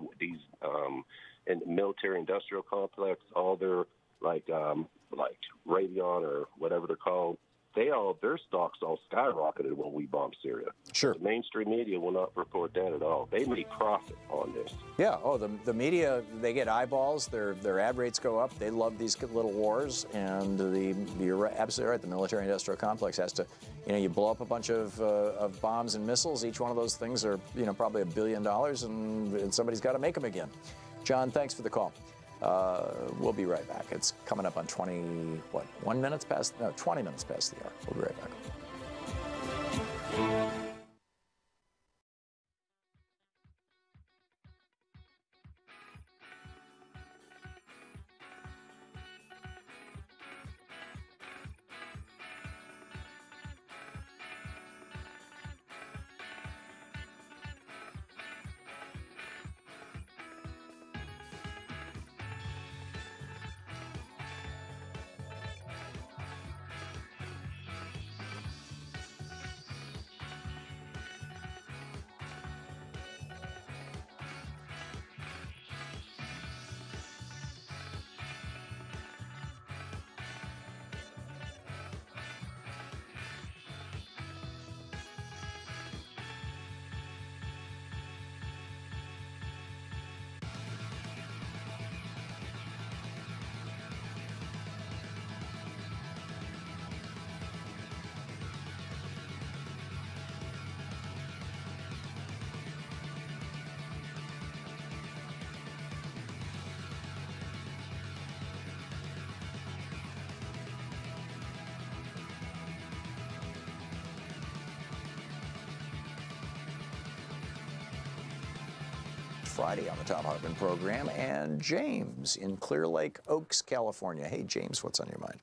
in the military-industrial complex, all their like Raytheon or whatever they're called, their stocks all skyrocketed when we bombed Syria. Sure. The mainstream media will not report that at all. They make profit on this. Yeah. Oh, the media, they get eyeballs. Their ad rates go up. They love these little wars. And you're absolutely right. The military-industrial complex has to, you blow up a bunch of bombs and missiles. Each one of those things are, probably $1 billion, and somebody's got to make them again. John, thanks for the call. We'll be right back. It's coming up on 20 minutes past the hour. We'll be right back. Friday on the Thom Hartmann Program, and James in Clear Lake, Oaks, California. Hey, James, what's on your mind?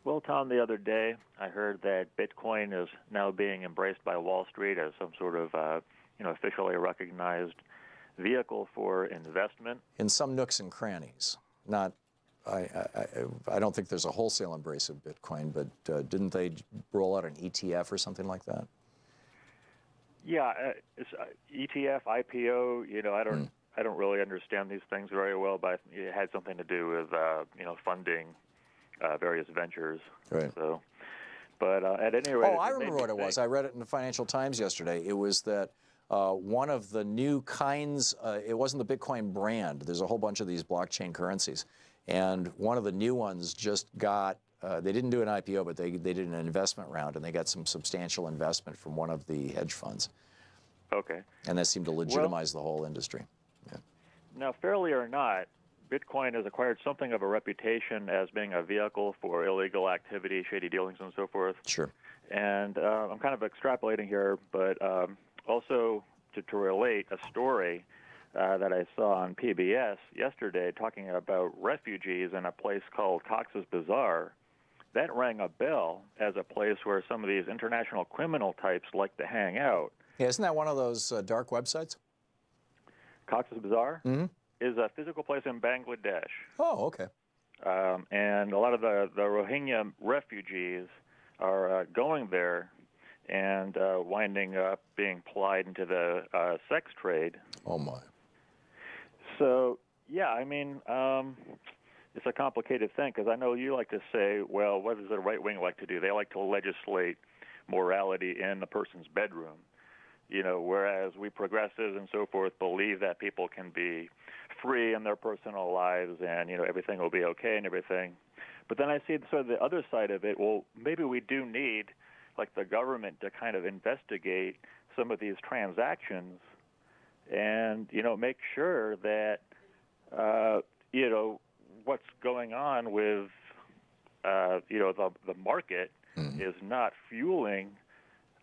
Well, Tom, the other day I heard that Bitcoin is now being embraced by Wall Street as some sort of, officially recognized vehicle for investment. In some nooks and crannies. Not, I don't think there's a wholesale embrace of Bitcoin, but didn't they roll out an ETF or something like that? Yeah, it's ETF, IPO. I don't really understand these things very well, but it had something to do with funding various ventures. Right. So, but at any rate, I remember what it was. I read it in the Financial Times yesterday. It was that one of the new kinds. It wasn't the Bitcoin brand. There's a whole bunch of these blockchain currencies, and one of the new ones just got. They didn't do an IPO, but they did an investment round, and they got some substantial investment from one of the hedge funds. Okay. And that seemed to legitimize the whole industry. Yeah. Now, fairly or not, Bitcoin has acquired something of a reputation as being a vehicle for illegal activity, shady dealings, and so forth. Sure. And I'm kind of extrapolating here, but also to relate a story that I saw on PBS yesterday talking about refugees in a place called Cox's Bazar. That rang a bell as a place where some of these international criminal types like to hang out. Yeah, isn't that one of those dark websites? Cox's Bazar is a physical place in Bangladesh. Oh, okay. And a lot of the Rohingya refugees are going there and winding up being plied into the sex trade. Oh, my. So, yeah, I mean, it's a complicated thing because I know you like to say, well, what does the right wing like to do? They like to legislate morality in the person's bedroom, whereas we progressives and so forth believe that people can be free in their personal lives and, everything will be okay and everything. But then I see sort of the other side of it. Well, maybe we do need, like, the government to kind of investigate some of these transactions and make sure that what's going on with the market is not fueling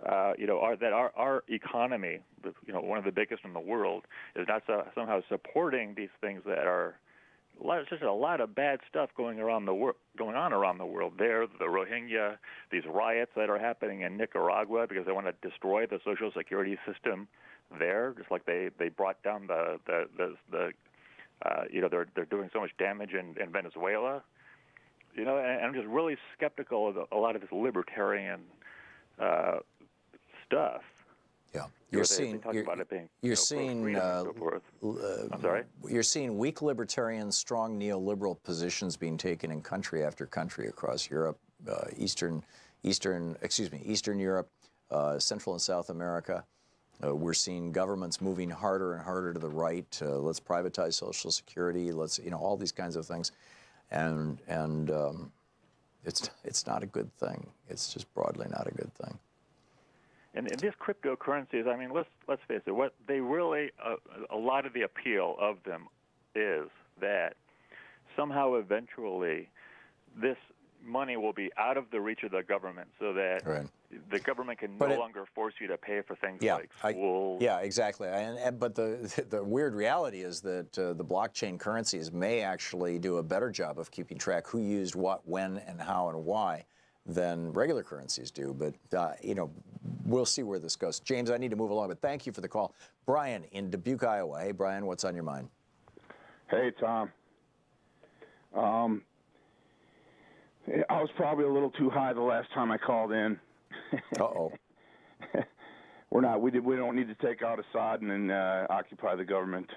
our economy, one of the biggest in the world, is not somehow supporting these things that are just a lot of bad stuff going on around the world. There, the Rohingya, these riots that are happening in Nicaragua because they want to destroy the social security system there, just like they brought down they're doing so much damage in Venezuela. And I'm just really skeptical of a lot of this libertarian stuff. Yeah, you're seeing you're seeing I'm sorry. You're seeing weak libertarian, strong neoliberal positions being taken in country after country across Europe, Eastern Europe, Central and South America. We're seeing governments moving harder and harder to the right. Let's privatize Social Security. Let's all these kinds of things, and it's not a good thing. It's just broadly not a good thing. And these cryptocurrencies, I mean, let's face it. What they really, a lot of the appeal of them is that somehow eventually this money will be out of the reach of the government, so that the government can no longer force you to pay for things like schools. Yeah, exactly. But the weird reality is that the blockchain currencies may actually do a better job of keeping track who used what, when, and how, and why than regular currencies do. But, we'll see where this goes. James, I need to move along, but thank you for the call. Brian in Dubuque, Iowa. Hey, Brian, what's on your mind? Hey, Tom. I was probably a little too high the last time I called in. Uh-oh. We don't need to take out Assad and occupy the government.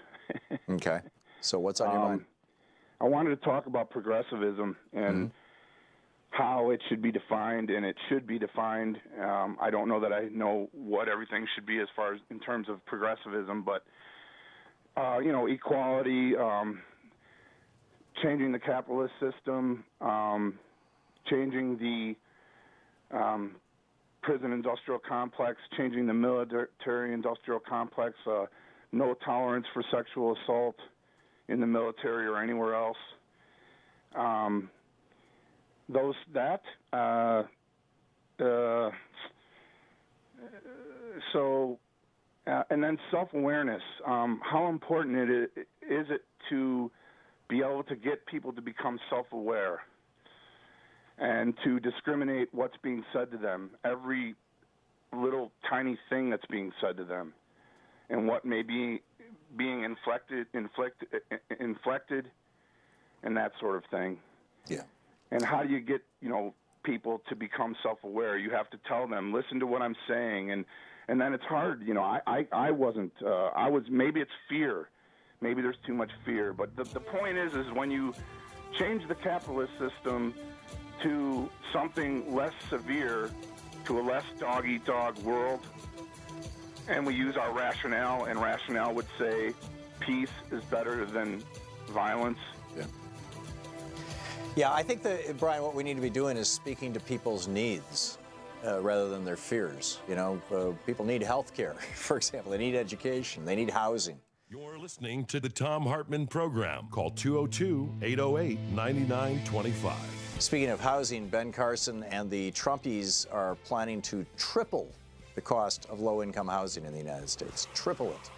Okay. So what's on your mind? I wanted to talk about progressivism and how it should be defined, and it should be defined. I don't know that I know what everything should be as far as in terms of progressivism, but equality, changing the capitalist system, changing the prison-industrial complex, changing the military-industrial complex, no tolerance for sexual assault in the military or anywhere else. And then self-awareness. How important is it to be able to get people to become self-aware and to discriminate what's being said to them, every little tiny thing that's being said to them, and what may be being inflected, and that sort of thing. Yeah. And how do you get, people to become self-aware? You have to tell them, listen to what I'm saying, and then it's hard. I wasn't. Maybe it's fear. Maybe there's too much fear. But the point is when you change the capitalist system to something less severe, to a less dog-eat-dog world, and we use our rationale, and rationale would say peace is better than violence. Yeah. Yeah, I think that, Brian, what we need to be doing is speaking to people's needs rather than their fears. People need health care, for example. They need education. They need housing. You're listening to the Thom Hartmann Program. Call 202-808-9925. Speaking of housing, Ben Carson and the Trumpies are planning to triple the cost of low-income housing in the United States. Triple it.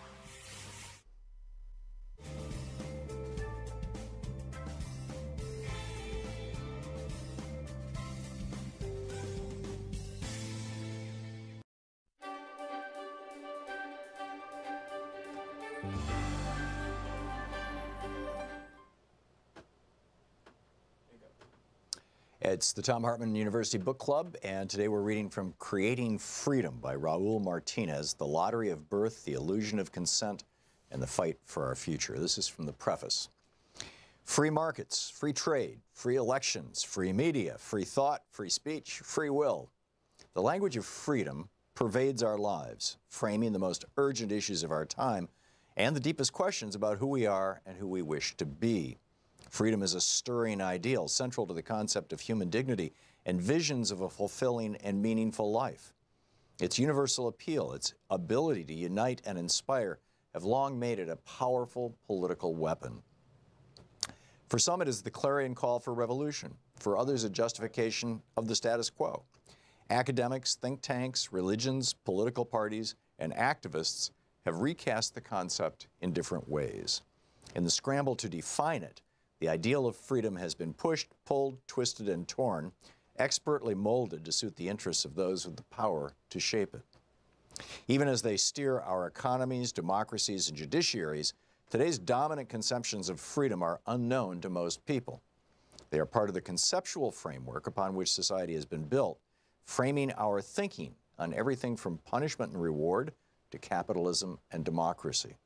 It's the Thom Hartmann University Book Club, and today we're reading from Creating Freedom by Raul Martinez, The Lottery of Birth, The Illusion of Consent, and the Fight for Our Future. This is from the preface. Free markets, free trade, free elections, free media, free thought, free speech, free will. The language of freedom pervades our lives, framing the most urgent issues of our time and the deepest questions about who we are and who we wish to be. Freedom is a stirring ideal, central to the concept of human dignity and visions of a fulfilling and meaningful life. Its universal appeal, its ability to unite and inspire, have long made it a powerful political weapon. For some, it is the clarion call for revolution. For others, a justification of the status quo. Academics, think tanks, religions, political parties, and activists have recast the concept in different ways. In the scramble to define it, the ideal of freedom has been pushed, pulled, twisted, and torn, expertly molded to suit the interests of those with the power to shape it. Even as they steer our economies, democracies, and judiciaries, today's dominant conceptions of freedom are unknown to most people. They are part of the conceptual framework upon which society has been built, framing our thinking on everything from punishment and reward to capitalism and democracy.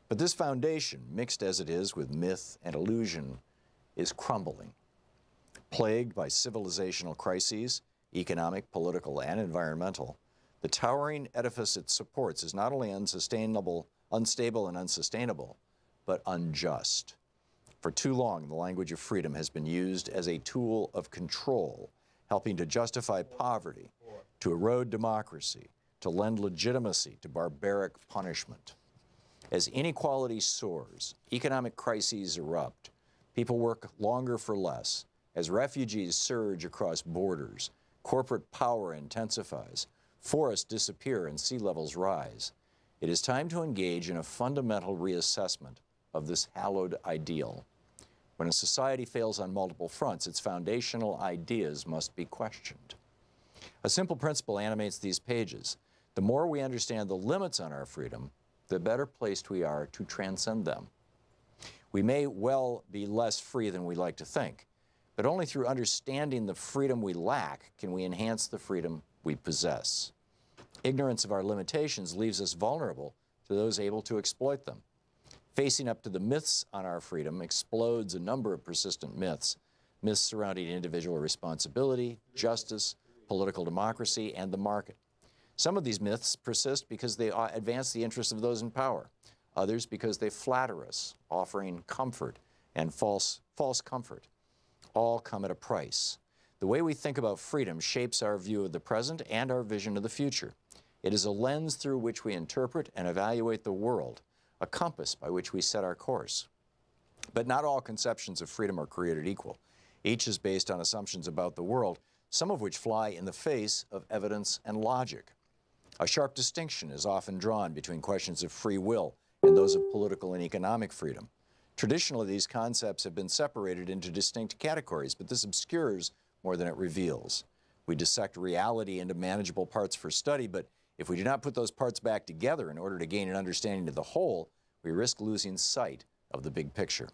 But this foundation, mixed as it is with myth and illusion, is crumbling. Plagued by civilizational crises, economic, political, and environmental, the towering edifice it supports is not only unstable and unsustainable, but unjust. For too long, the language of freedom has been used as a tool of control, helping to justify poverty, to erode democracy, to lend legitimacy to barbaric punishment. As inequality soars, economic crises erupt, people work longer for less, as refugees surge across borders, corporate power intensifies, forests disappear and sea levels rise, it is time to engage in a fundamental reassessment of this hallowed ideal. When a society fails on multiple fronts, its foundational ideas must be questioned. A simple principle animates these pages. The more we understand the limits on our freedom, the better placed we are to transcend them. We may well be less free than we like to think, but only through understanding the freedom we lack can we enhance the freedom we possess. Ignorance of our limitations leaves us vulnerable to those able to exploit them. Facing up to the myths on our freedom explodes a number of persistent myths, myths surrounding individual responsibility, justice, political democracy, and the market. Some of these myths persist because they advance the interests of those in power, others because they flatter us, offering comfort and false comfort. All come at a price. The way we think about freedom shapes our view of the present and our vision of the future. It is a lens through which we interpret and evaluate the world, a compass by which we set our course. But not all conceptions of freedom are created equal. Each is based on assumptions about the world, some of which fly in the face of evidence and logic. A sharp distinction is often drawn between questions of free will and those of political and economic freedom. Traditionally, these concepts have been separated into distinct categories, but this obscures more than it reveals. We dissect reality into manageable parts for study, but if we do not put those parts back together in order to gain an understanding of the whole, we risk losing sight of the big picture.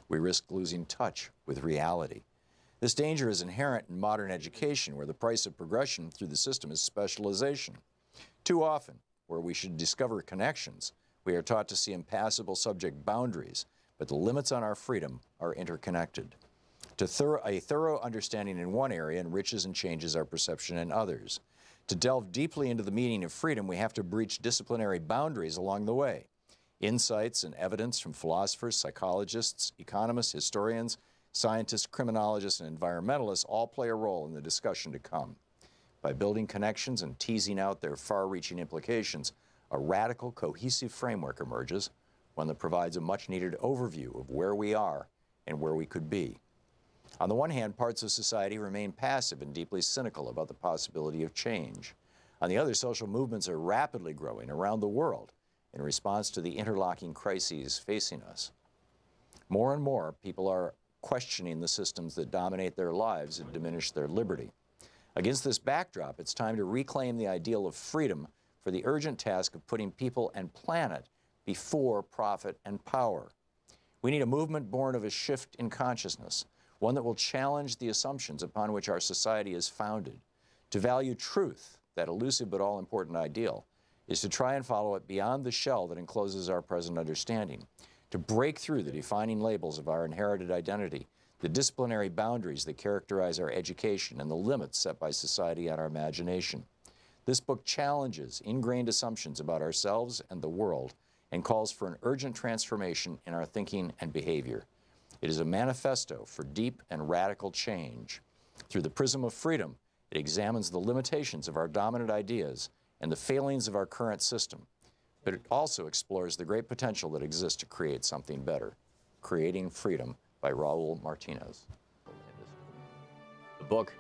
We risk losing touch with reality. This danger is inherent in modern education, where the price of progression through the system is specialization. Too often, where we should discover connections, we are taught to see impassable subject boundaries, but the limits on our freedom are interconnected. A thorough understanding in one area enriches and changes our perception in others. To delve deeply into the meaning of freedom, we have to breach disciplinary boundaries along the way. Insights and evidence from philosophers, psychologists, economists, historians, scientists, criminologists, and environmentalists all play a role in the discussion to come. By building connections and teasing out their far-reaching implications, a radical, cohesive framework emerges, one that provides a much-needed overview of where we are and where we could be. On the one hand, parts of society remain passive and deeply cynical about the possibility of change. On the other, social movements are rapidly growing around the world in response to the interlocking crises facing us. More and more, people are questioning the systems that dominate their lives and diminish their liberty. Against this backdrop, it's time to reclaim the ideal of freedom for the urgent task of putting people and planet before profit and power. We need a movement born of a shift in consciousness, one that will challenge the assumptions upon which our society is founded. To value truth, that elusive but all-important ideal, is to try and follow it beyond the shell that encloses our present understanding, to break through the defining labels of our inherited identity, the disciplinary boundaries that characterize our education, and the limits set by society and our imagination. This book challenges ingrained assumptions about ourselves and the world and calls for an urgent transformation in our thinking and behavior. It is a manifesto for deep and radical change. Through the prism of freedom, it examines the limitations of our dominant ideas and the failings of our current system. but it also explores the great potential that exists to create something better. Creating Freedom by Raul Martinez. The book.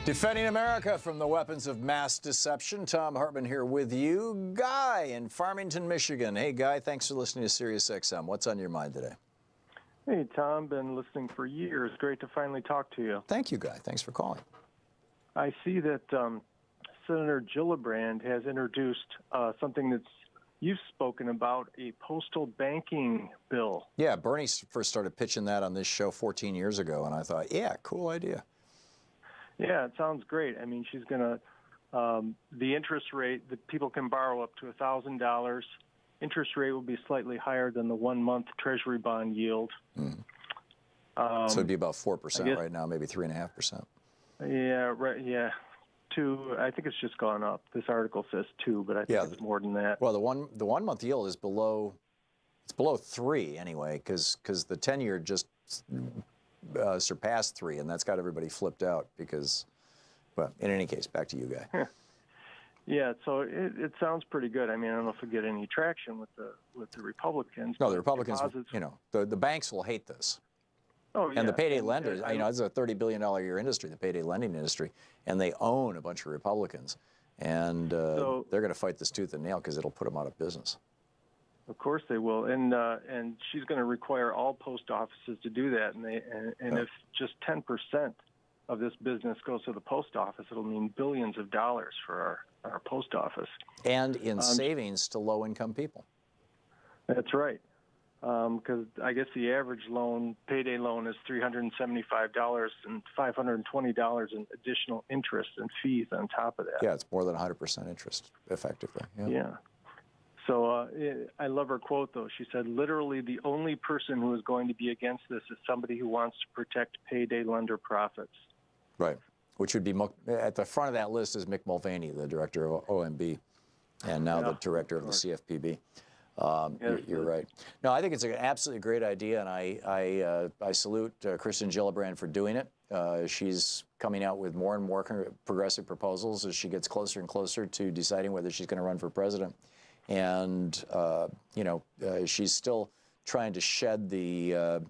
Defending America from the weapons of mass deception. Thom Hartmann here with you. Guy in Farmington, Michigan. Hey, Guy, thanks for listening to Sirius XM. What's on your mind today? Hey, Tom, been listening for years. Great to finally talk to you. Thank you, Guy. Thanks for calling. I see that Senator Gillibrand has introduced something that's you've spoken about, a postal banking bill. Yeah, Bernie first started pitching that on this show 14 years ago, and I thought, yeah, cool idea. Yeah, it sounds great. I mean, she's going to, the interest rate that people can borrow up to $1,000. Interest rate will be slightly higher than the 1-month Treasury bond yield. So it'd be about 4% right now, maybe 3.5%. Yeah, right. Yeah, 2. I think it's just gone up. This article says 2, but I think it's more than that. Well, the 1-month yield is below. It's below 3 anyway, because the 10-year just surpassed 3, and that's got everybody flipped out because. But in any case, back to you, Guy. Yeah, so it sounds pretty good. I mean, I don't know if we get any traction with the Republicans. No, the Republicans. You know, the banks will hate this. Oh, yeah. And the payday lenders, you know, it's a $30 billion a year industry, the payday lending industry, and they own a bunch of Republicans, and they're going to fight this tooth and nail because it'll put them out of business. Of course they will, and she's going to require all post offices to do that, and if just 10% of this business goes to the post office, it'll mean billions of dollars for our post office. And in savings to low-income people. That's right. Because I guess the average payday loan is $375 and $520 in additional interest and fees on top of that. Yeah, it's more than 100% interest, effectively. Yeah. So I love her quote, though. She said, literally, the only person who is going to be against this is somebody who wants to protect payday lender profits. Right. Which would be, at the front of that list is Mick Mulvaney, the director of OMB, and now the director of the CFPB. You're right. No, I think it's an absolutely great idea, and I salute Kristen Gillibrand for doing it. She's coming out with more and more progressive proposals as she gets closer and closer to deciding whether she's going to run for president. And, you know, she's still trying to shed the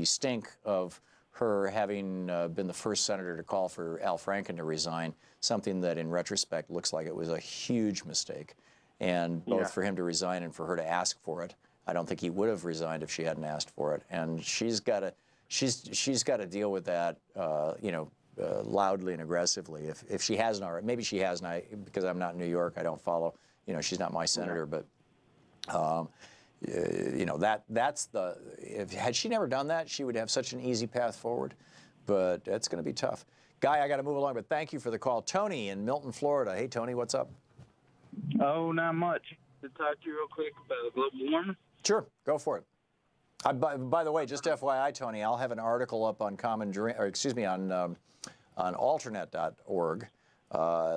stink of her having been the first senator to call for Al Franken to resign, something that in retrospect looks like it was a huge mistake. And both for him to resign and for her to ask for it. I don't think he would have resigned if she hadn't asked for it. And she's got to deal with that, you know, loudly and aggressively. If she hasn't already, maybe she hasn't. Because I'm not in New York, I don't follow. You know, she's not my senator, but you know, that's the. Had she never done that, she would have such an easy path forward. But it's going to be tough. Guy, I got to move along, but thank you for the call. Tony in Milton, Florida. Hey, Tony, what's up? Oh, not much. To talk to you real quick about global warming. Sure, go for it. By the way, just FYI, Tony, I'll have an article up on on alternate.org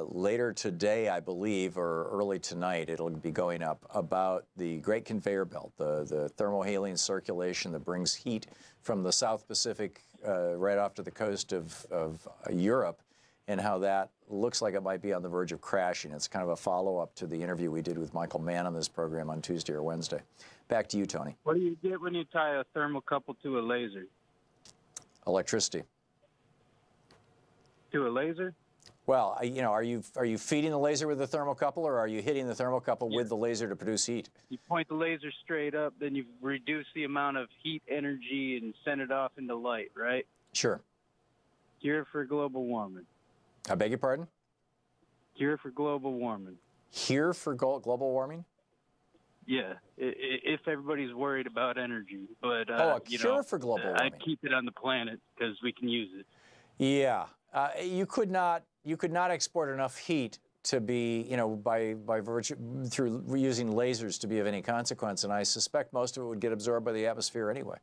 later today, I believe, or early tonight. It'll be going up about the Great Conveyor Belt, the thermohaline circulation that brings heat from the South Pacific right off to the coast of Europe, and how that looks like it might be on the verge of crashing. It's kind of a follow-up to the interview we did with Michael Mann on this program on Tuesday or Wednesday. Back to you, Tony. What do you get when you tie a thermocouple to a laser? Electricity. To a laser? Well, you know, are you feeding the laser with the thermocouple, or are you hitting the thermocouple with the laser to produce heat? You point the laser straight up, then you reduce the amount of heat energy and send it off into light, right? Sure. Cure for global warming. I beg your pardon? Cure for global warming. Here for global warming? Yeah, if everybody's worried about energy. But, a cure for global warming. I'd keep it on the planet because we can use it. Yeah. You could not export enough heat to be, you know, by virtue through using lasers to be of any consequence, and I suspect most of it would get absorbed by the atmosphere anyway.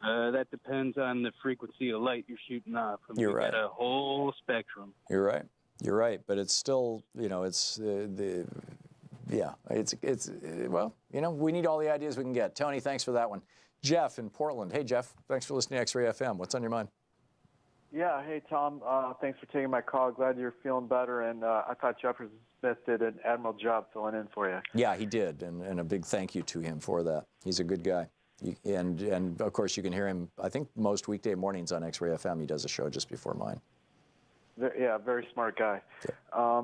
That depends on the frequency of light you're shooting off. I mean, You're we right. got a whole spectrum. You're right. You're right. But it's still, you know, it's well, you know, we need all the ideas we can get. Tony, thanks for that one. Jeff in Portland. Hey, Jeff, thanks for listening to X-Ray FM. What's on your mind? Yeah, hey, Tom. Thanks for taking my call. Glad you're feeling better. And I thought Jefferson Smith did an admirable job filling in for you. Yeah, he did, and a big thank you to him for that. He's a good guy. And of course, you can hear him, I think, most weekday mornings on X-Ray FM. He does a show just before mine. Yeah, very smart guy. Yeah.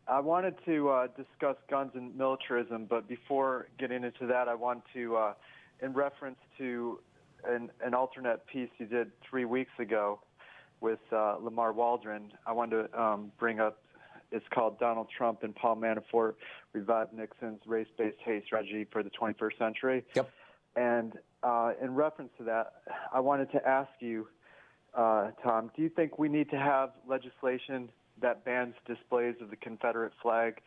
I wanted to discuss guns and militarism, but before getting into that, I want to, in reference to an alternate piece you did 3 weeks ago with Lamar Waldron, I wanted to bring up, it's called Donald Trump and Paul Manafort Revive Nixon's Race-Based Hate Strategy for the 21st Century. Yep. And in reference to that, I wanted to ask you, Tom, do you think we need to have legislation that bans displays of the Confederate flag,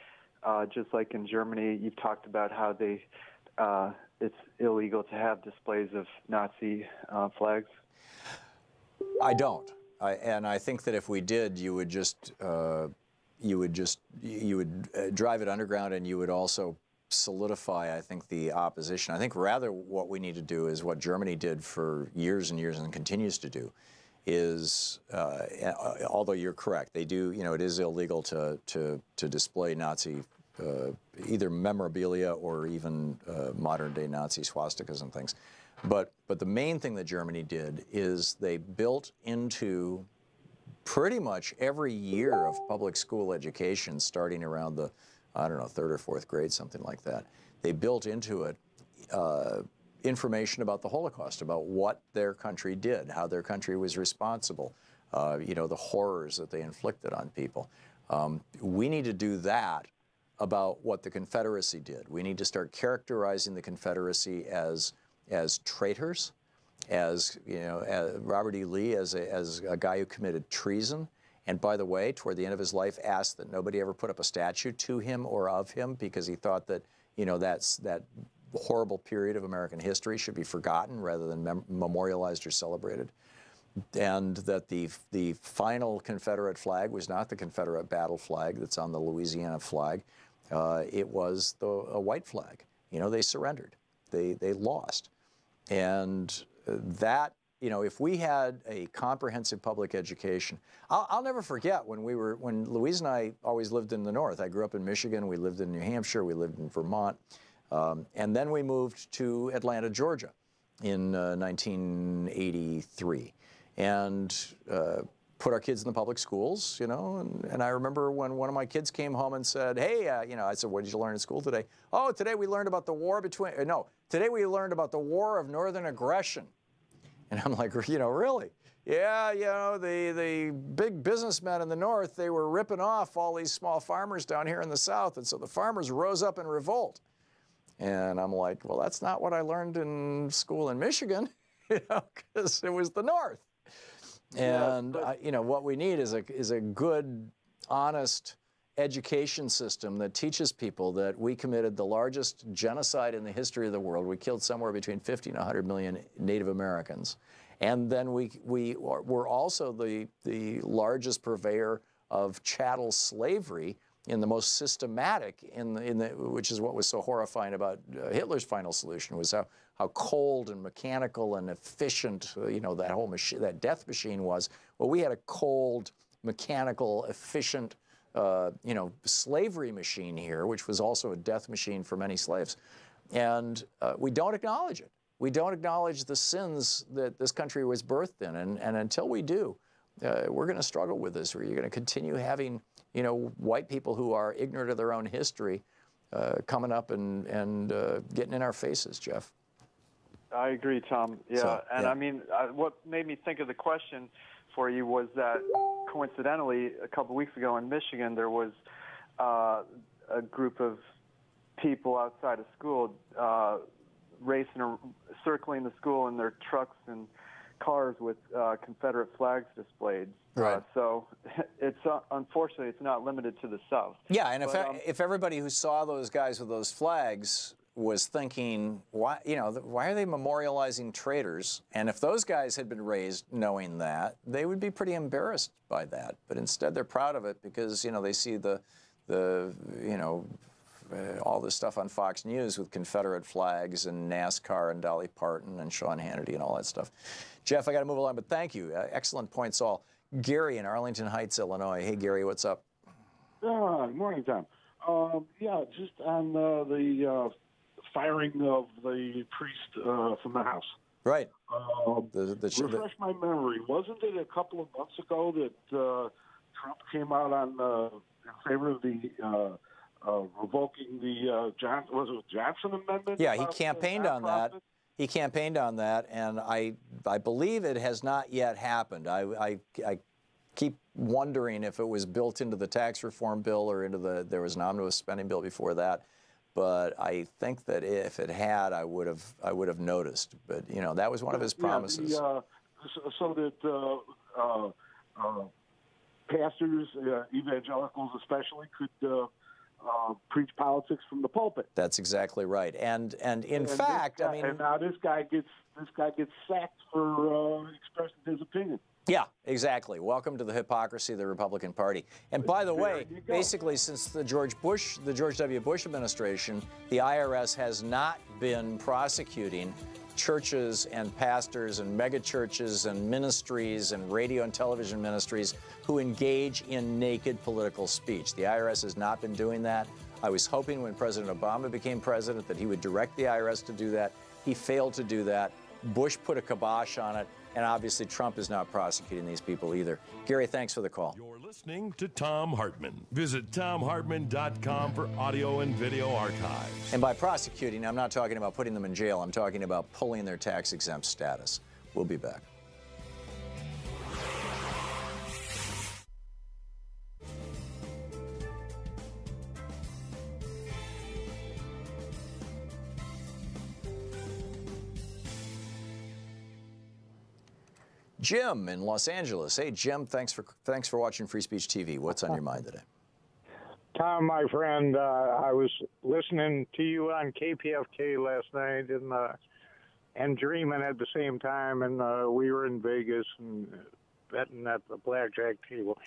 just like in Germany? You've talked about how it's illegal to have displays of Nazi flags. I don't. And I think that if we did, you would drive it underground, and you would also solidify, I think, the opposition. I think rather what we need to do is what Germany did for years and years and continues to do, is, although you're correct, they do, you know, it is illegal to display Nazi either memorabilia or even modern-day Nazi swastikas and things. But the main thing that Germany did is they built into pretty much every year of public school education, starting around the, I don't know, 3rd or 4th grade, something like that, they built into it information about the Holocaust, about what their country did, how their country was responsible, you know, the horrors that they inflicted on people. We need to do that about what the Confederacy did. We need to start characterizing the Confederacy as traitors, as, you know, as Robert E. Lee as a guy who committed treason, and by the way, toward the end of his life, asked that nobody ever put up a statue to him or of him, because he thought that, you know, that horrible period of American history should be forgotten rather than memorialized or celebrated, and that the final Confederate flag was not the Confederate battle flag that's on the Louisiana flag. It was a white flag. You know, they surrendered. They lost. And that, you know, if we had a comprehensive public education, I'll never forget when Louise and I always lived in the North. I grew up in Michigan, we lived in New Hampshire, we lived in Vermont, and then we moved to Atlanta, Georgia in 1983, and put our kids in the public schools, you know, and I remember when one of my kids came home and said, hey, you know, I said, what did you learn in school today? Oh, today we learned about the war between, no, today we learned about the war of northern aggression. And I'm like, you know, really? Yeah, you know, the big businessmen in the North, they were ripping off all these small farmers down here in the South, and so the farmers rose up in revolt. And I'm like, well, that's not what I learned in school in Michigan, you know, because it was the North. And you know, what we need is a good, honest education system that teaches people that we committed the largest genocide in the history of the world. We killed somewhere between 50 and 100 million Native Americans, and then we were also the largest purveyor of chattel slavery in the most systematic, which is what was so horrifying about Hitler's final solution, was how cold and mechanical and efficient, you know, that whole machine, that death machine was. Well, we had a cold, mechanical, efficient, you know, slavery machine here, which was also a death machine for many slaves. And we don't acknowledge it. We don't acknowledge the sins that this country was birthed in. And until we do, we're going to struggle with this, where you're going to continue having, you know, white people who are ignorant of their own history coming up and getting in our faces, Jeff. I agree, Tom. Yeah, so, and I mean, what made me think of the question for you was that, coincidentally, a couple weeks ago in Michigan, there was a group of people outside of school circling the school in their trucks and cars with Confederate flags displayed. Right. So it's unfortunately, it's not limited to the South. Yeah, and if everybody who saw those guys with those flags was thinking, why, you know, why are they memorializing traitors? And if those guys had been raised knowing that, they would be pretty embarrassed by that. But instead, they're proud of it because, you know, they see the you know, all this stuff on Fox News with Confederate flags and NASCAR and Dolly Parton and Sean Hannity and all that stuff. Jeff, I got to move along, but thank you. Excellent points all. Gary in Arlington Heights, Illinois. Hey, Gary, what's up? Good morning, Tom. Yeah, just on the firing of the priest from the house. Right. Refresh my memory. Wasn't it a couple of months ago that Trump came out on in favor of the revoking the Johnson Amendment? Yeah, he campaigned on that. He campaigned on that, and I believe it has not yet happened. I keep wondering if it was built into the tax reform bill or into there was an omnibus spending bill before that. But I think that if it had, I would have noticed. But you know, that was one of his promises. Yeah, so that pastors, evangelicals especially, could preach politics from the pulpit. That's exactly right. And in fact, I mean, and now this guy gets sacked for expressing his opinion. Yeah, exactly. Welcome to the hypocrisy of the Republican Party. And by the way, basically since the George W. Bush administration, the IRS has not been prosecuting churches and pastors and megachurches and ministries and radio and television ministries who engage in naked political speech. The IRS has not been doing that. I was hoping when President Obama became president that he would direct the IRS to do that. He failed to do that. Bush put a kibosh on it. And obviously, Trump is not prosecuting these people either. Gary, thanks for the call. You're listening to Thom Hartmann. Visit ThomHartmann.com for audio and video archives. And by prosecuting, I'm not talking about putting them in jail. I'm talking about pulling their tax-exempt status. We'll be back. Jim in Los Angeles. Hey, Jim, thanks for watching Free Speech TV. What's on your mind today? Tom, my friend, I was listening to you on KPFK last night and dreaming at the same time, and we were in Vegas and betting at the blackjack table.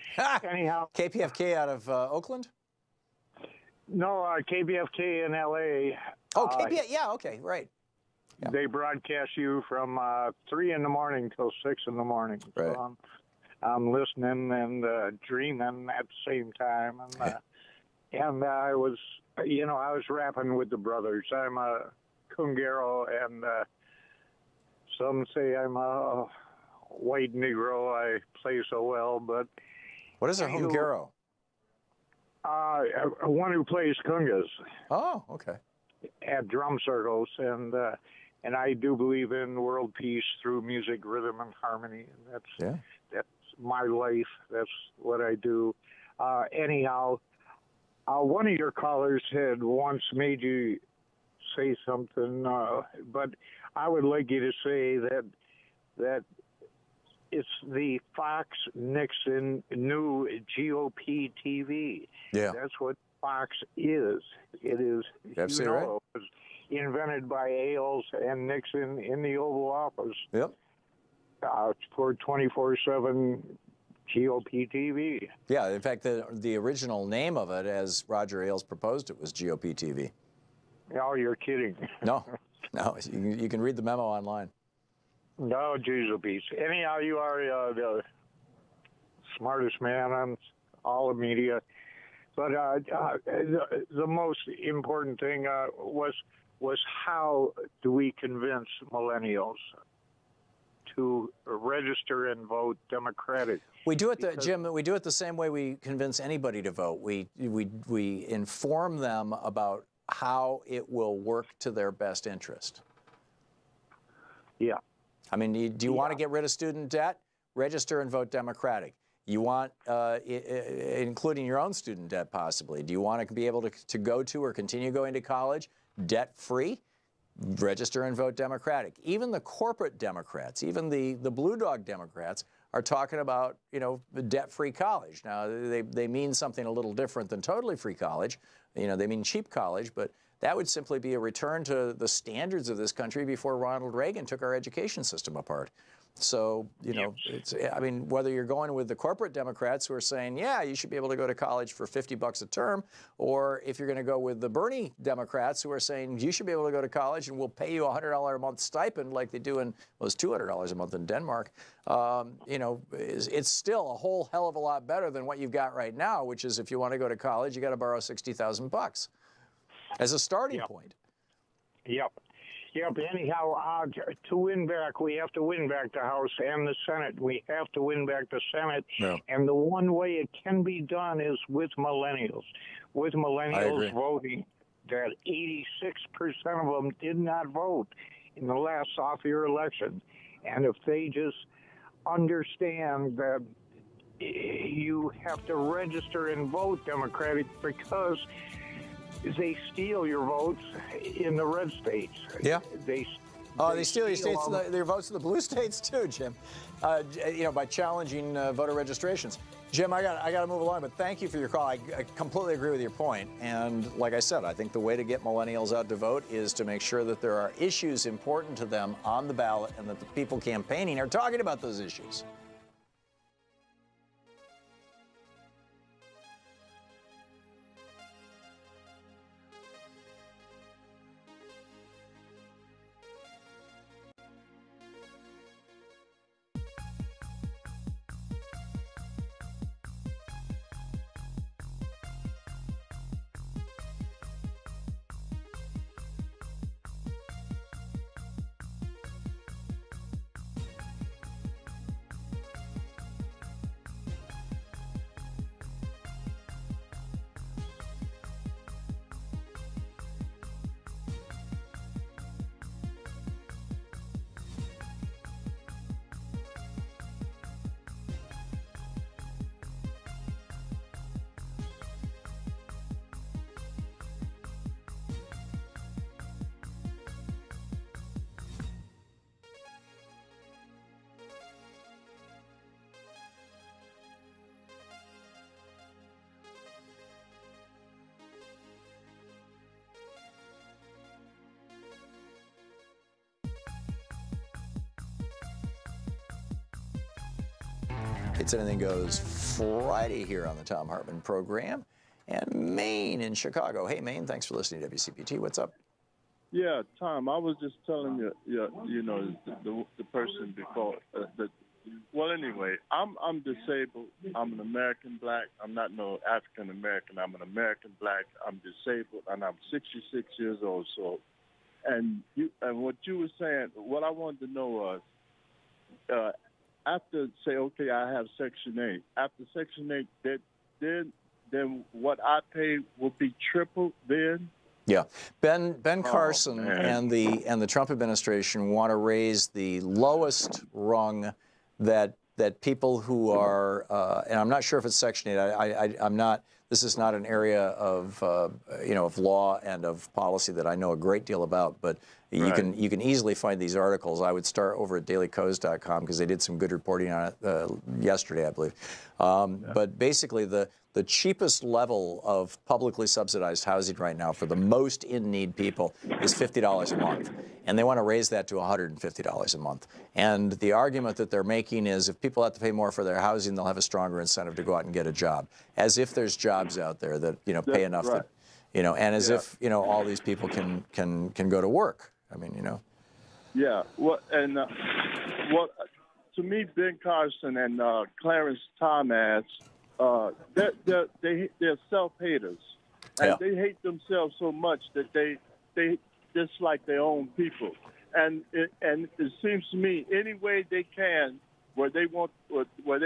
Anyhow, KPFK out of Oakland? No, KPFK in L.A. Oh, KPFK, yeah, okay, right. Yeah. They broadcast you from 3 in the morning till 6 in the morning. Right. So I'm listening and dreaming at the same time. And I was, you know, I was rapping with the brothers. I'm a Cungaro, and some say I'm a white Negro. I play so well, but... What is a Hungaro? One who plays congas. Oh, okay. At drum circles, and I do believe in world peace through music, rhythm, and harmony. And that's my life. That's what I do. Anyhow, one of your callers had once made you say something, but I would like you to say that it's the Fox Nixon new GOP TV. Yeah. That's what Fox is. It is, absolutely right. It was invented by Ailes and Nixon in the Oval Office. Yep. For 24/7 GOP TV. Yeah, in fact, the original name of it, as Roger Ailes proposed it, was GOP TV. Oh, you're kidding. No, you can read the memo online. No, Jesus beats. Anyhow, you are the smartest man on all the media. But the most important thing was how do we convince millennials to register and vote Democratic? We do it, Jim. We do it the same way we convince anybody to vote. We inform them about how it will work to their best interest. Yeah. I mean, do you want to get rid of student debt? Register and vote Democratic. You want, including your own student debt possibly, do you want to be able to go to or continue going to college debt-free? Register and vote Democratic. Even the corporate Democrats, even the Blue Dog Democrats are talking about, you know, debt-free college. Now, they mean something a little different than totally free college. You know, they mean cheap college, but That would simply be a return to the standards of this country before Ronald Reagan took our education system apart. So, you know, it's, I mean, whether you're going with the corporate Democrats who are saying, yeah, you should be able to go to college for $50 a term, or if you're going to go with the Bernie Democrats who are saying you should be able to go to college and we'll pay you a $100 a month stipend like they do in, well, it's $200 a month in Denmark, you know, it's still a whole hell of a lot better than what you've got right now, which is if you want to go to college, you got to borrow $60,000 as a starting point. Yep. Yep. Anyhow, to win back, we have to win back the House and the Senate. We have to win back the Senate. Yeah. And the one way it can be done is with millennials. With millennials voting, that 86% of them did not vote in the last off-year election. And if they just understand that you have to register and vote Democratic because they steal your votes in the red states. Yeah. They steal your states, their votes in the blue states too, Jim. You know, by challenging voter registrations. Jim, I got to move along, but thank you for your call. I completely agree with your point. And like I said, I think the way to get millennials out to vote is to make sure that there are issues important to them on the ballot and that the people campaigning are talking about those issues. It's Anything Goes Friday here on the Thom Hartmann Program. And Maine in Chicago. Hey, Maine, thanks for listening to WCPT. What's up? Yeah, Tom, I was just telling you know, the person before well, anyway, I'm disabled. I'm an American black. I'm not no African American. I'm an American black. I'm disabled, and I'm 66 years old. So, and what you were saying, what I wanted to know was, after say, okay, I have Section 8. After Section 8, then what I pay will be tripled then. Yeah, Ben Carson and the Trump administration want to raise the lowest rung that people who are, and I'm not sure if it's Section 8. I'm not. This is not an area of you know, of law and of policy that I know a great deal about, but you can easily find these articles. I would start over at dailycoast.com because they did some good reporting on it yesterday, I believe. But basically, the cheapest level of publicly subsidized housing right now for the most in-need people is $50 a month. And they want to raise that to $150 a month. And the argument that they're making is if people have to pay more for their housing, they'll have a stronger incentive to go out and get a job. As if there's jobs out there that, you know, pay enough that, you know, and as if, you know, all these people can go to work. I mean, you know. Yeah. Well, and what to me, Ben Carson and Clarence Thomas, they're self-haters, and they hate themselves so much that they dislike their own people, and it seems to me any way they can, where they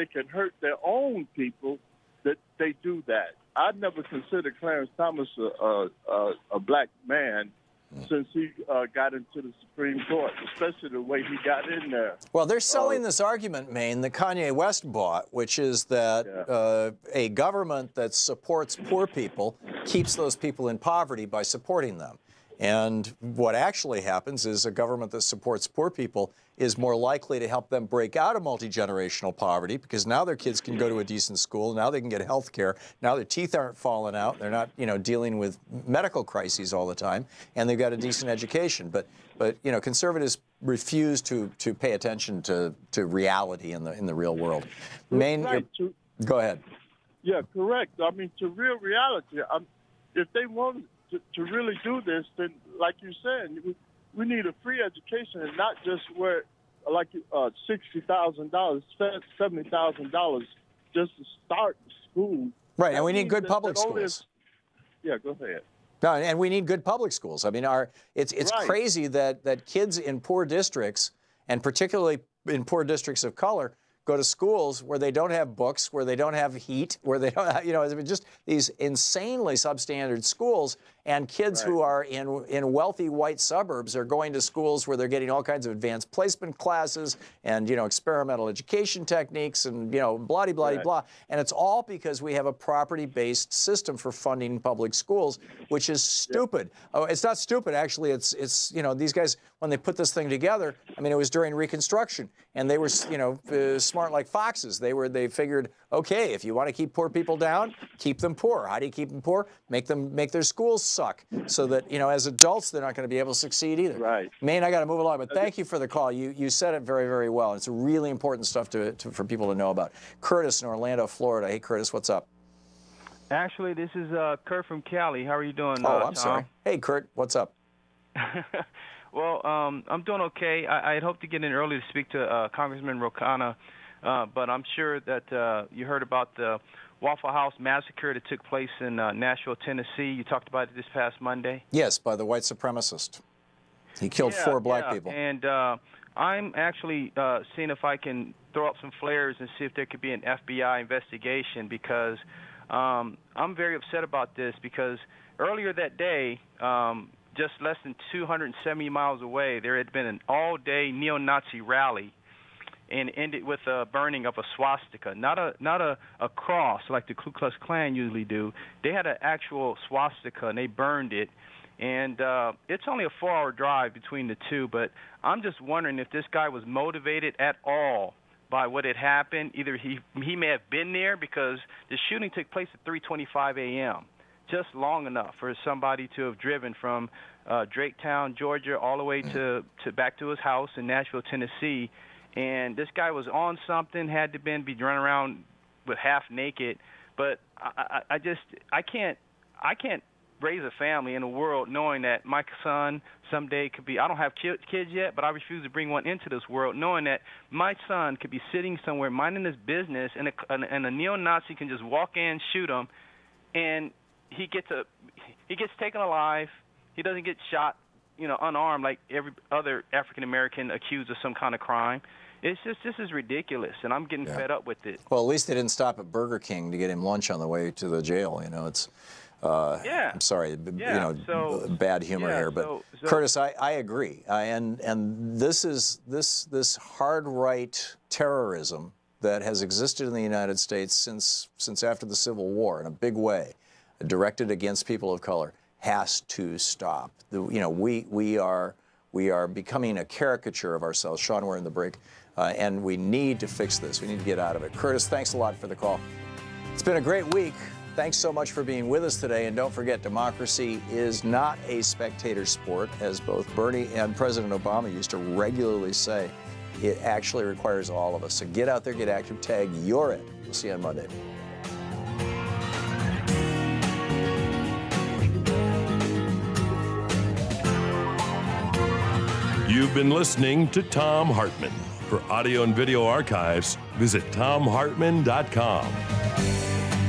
can hurt their own people, that they do that. I'd never considered Clarence Thomas a black man since he got into the Supreme Court, especially the way he got in there. Well, they're selling this argument, Maine, that Kanye West bought, which is that a government that supports poor people keeps those people in poverty by supporting them. And what actually happens is a government that supports poor people is more likely to help them break out of multi-generational poverty, because now their kids can go to a decent school, now they can get health care, now their teeth aren't falling out, they're not, you know, dealing with medical crises all the time, and they've got a decent education. But you know, conservatives refuse to pay attention to reality in the real world. Maine, Right. go ahead. Yeah, correct. I mean, to real reality, if they want to really do this, then, like you said, we need a free education, and not just where, like, $60,000, $70,000 just to start school. Right, and we need good public schools. Yeah, go ahead. No, and we need good public schools. I mean, it's Right. crazy that kids in poor districts, and particularly in poor districts of color, go to schools where they don't have books, where they don't have heat, where they don't have, you know, just these insanely substandard schools. And kids who are in wealthy white suburbs are going to schools where they're getting all kinds of advanced placement classes and, you know, experimental education techniques and, you know, blah. And it's all because we have a property-based system for funding public schools, which is stupid. Oh, it's not stupid, actually. It's you know, these guys, when they put this thing together, I mean, it was during Reconstruction, and they were, you know, smart like foxes. They figured, okay, if you want to keep poor people down, keep them poor. How do you keep them poor? Make their schools suck, so that, you know, as adults, they're not going to be able to succeed either. Right. Maine, I got to move along, but thank you for the call. You said it very, very well. It's really important stuff for people to know about. Curtis in Orlando, Florida. Hey, Curtis, what's up? Actually, this is Kurt from Cali. How are you doing, Oh, I'm Tom? sorry. Hey, Kurt, what's up? Well, I'm doing okay. I had hoped to get in early to speak to Congressman Khanna, but I'm sure that you heard about the Waffle House massacre that took place in Nashville, Tennessee. You talked about it this past Monday. Yes, by the white supremacist. He killed 4 black people. And I'm actually seeing if I can throw up some flares and see if there could be an FBI investigation, because I'm very upset about this, because earlier that day, just less than 270 miles away, there had been an all-day neo-Nazi rally, and ended with a burning of a swastika, not a cross like the Ku Klux Klan usually do. They had an actual swastika, and they burned it. And it's only a 4-hour drive between the two, but I'm just wondering if this guy was motivated at all by what had happened. Either he may have been there, because the shooting took place at 3:25 a.m., just long enough for somebody to have driven from Draketown, Georgia, all the way to back to his house in Nashville, Tennessee. And this guy was on something, had to be running around with half naked. But I can't raise a family in a world knowing that my son someday could be, I don't have kids yet, but I refuse to bring one into this world, knowing that my son could be sitting somewhere minding his business, and a neo-Nazi can just walk in, shoot him, and he gets taken alive. He doesn't get shot, you know, unarmed like every other African American accused of some kind of crime. It's just, this is ridiculous, and I'm getting fed up with it. Well, at least they didn't stop at Burger King to get him lunch on the way to the jail. You know, it's. I'm sorry, you know, bad humor here, but Curtis, I agree, and this hard right terrorism that has existed in the United States since after the Civil War in a big way, directed against people of color, has to stop. You know, we are becoming a caricature of ourselves. Sean, we're in the break, and we need to fix this. We need to get out of it. Curtis, thanks a lot for the call. It's been a great week. Thanks so much for being with us today. And don't forget, democracy is not a spectator sport, as both Bernie and President Obama used to regularly say. It actually requires all of us. So get out there, get active, tag you're it. We'll see you on Monday. You've been listening to Thom Hartmann. For audio and video archives, visit thomhartmann.com.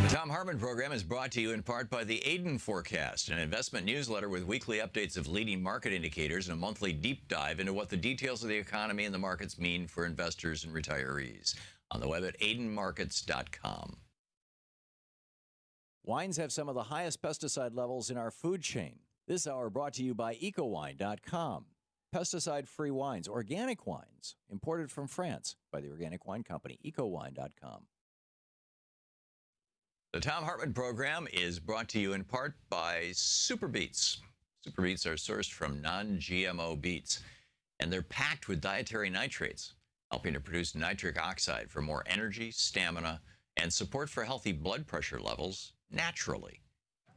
The Thom Hartmann Program is brought to you in part by the Aiden Forecast, an investment newsletter with weekly updates of leading market indicators and a monthly deep dive into what the details of the economy and the markets mean for investors and retirees. On the web at aidenmarkets.com. Wines have some of the highest pesticide levels in our food chain. This hour brought to you by ecowine.com. Pesticide-free wines, organic wines, imported from France by the Organic Wine Company, ecowine.com. The Thom Hartmann Program is brought to you in part by Super Beets. Super beets are sourced from non-GMO beets, and they're packed with dietary nitrates, helping to produce nitric oxide for more energy, stamina, and support for healthy blood pressure levels naturally.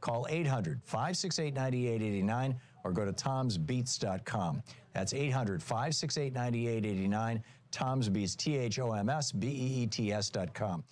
Call 800-568-9889 or go to tomsbeats.com. That's 800-568-9889, Tom's Beats, THOMSBEETS.com.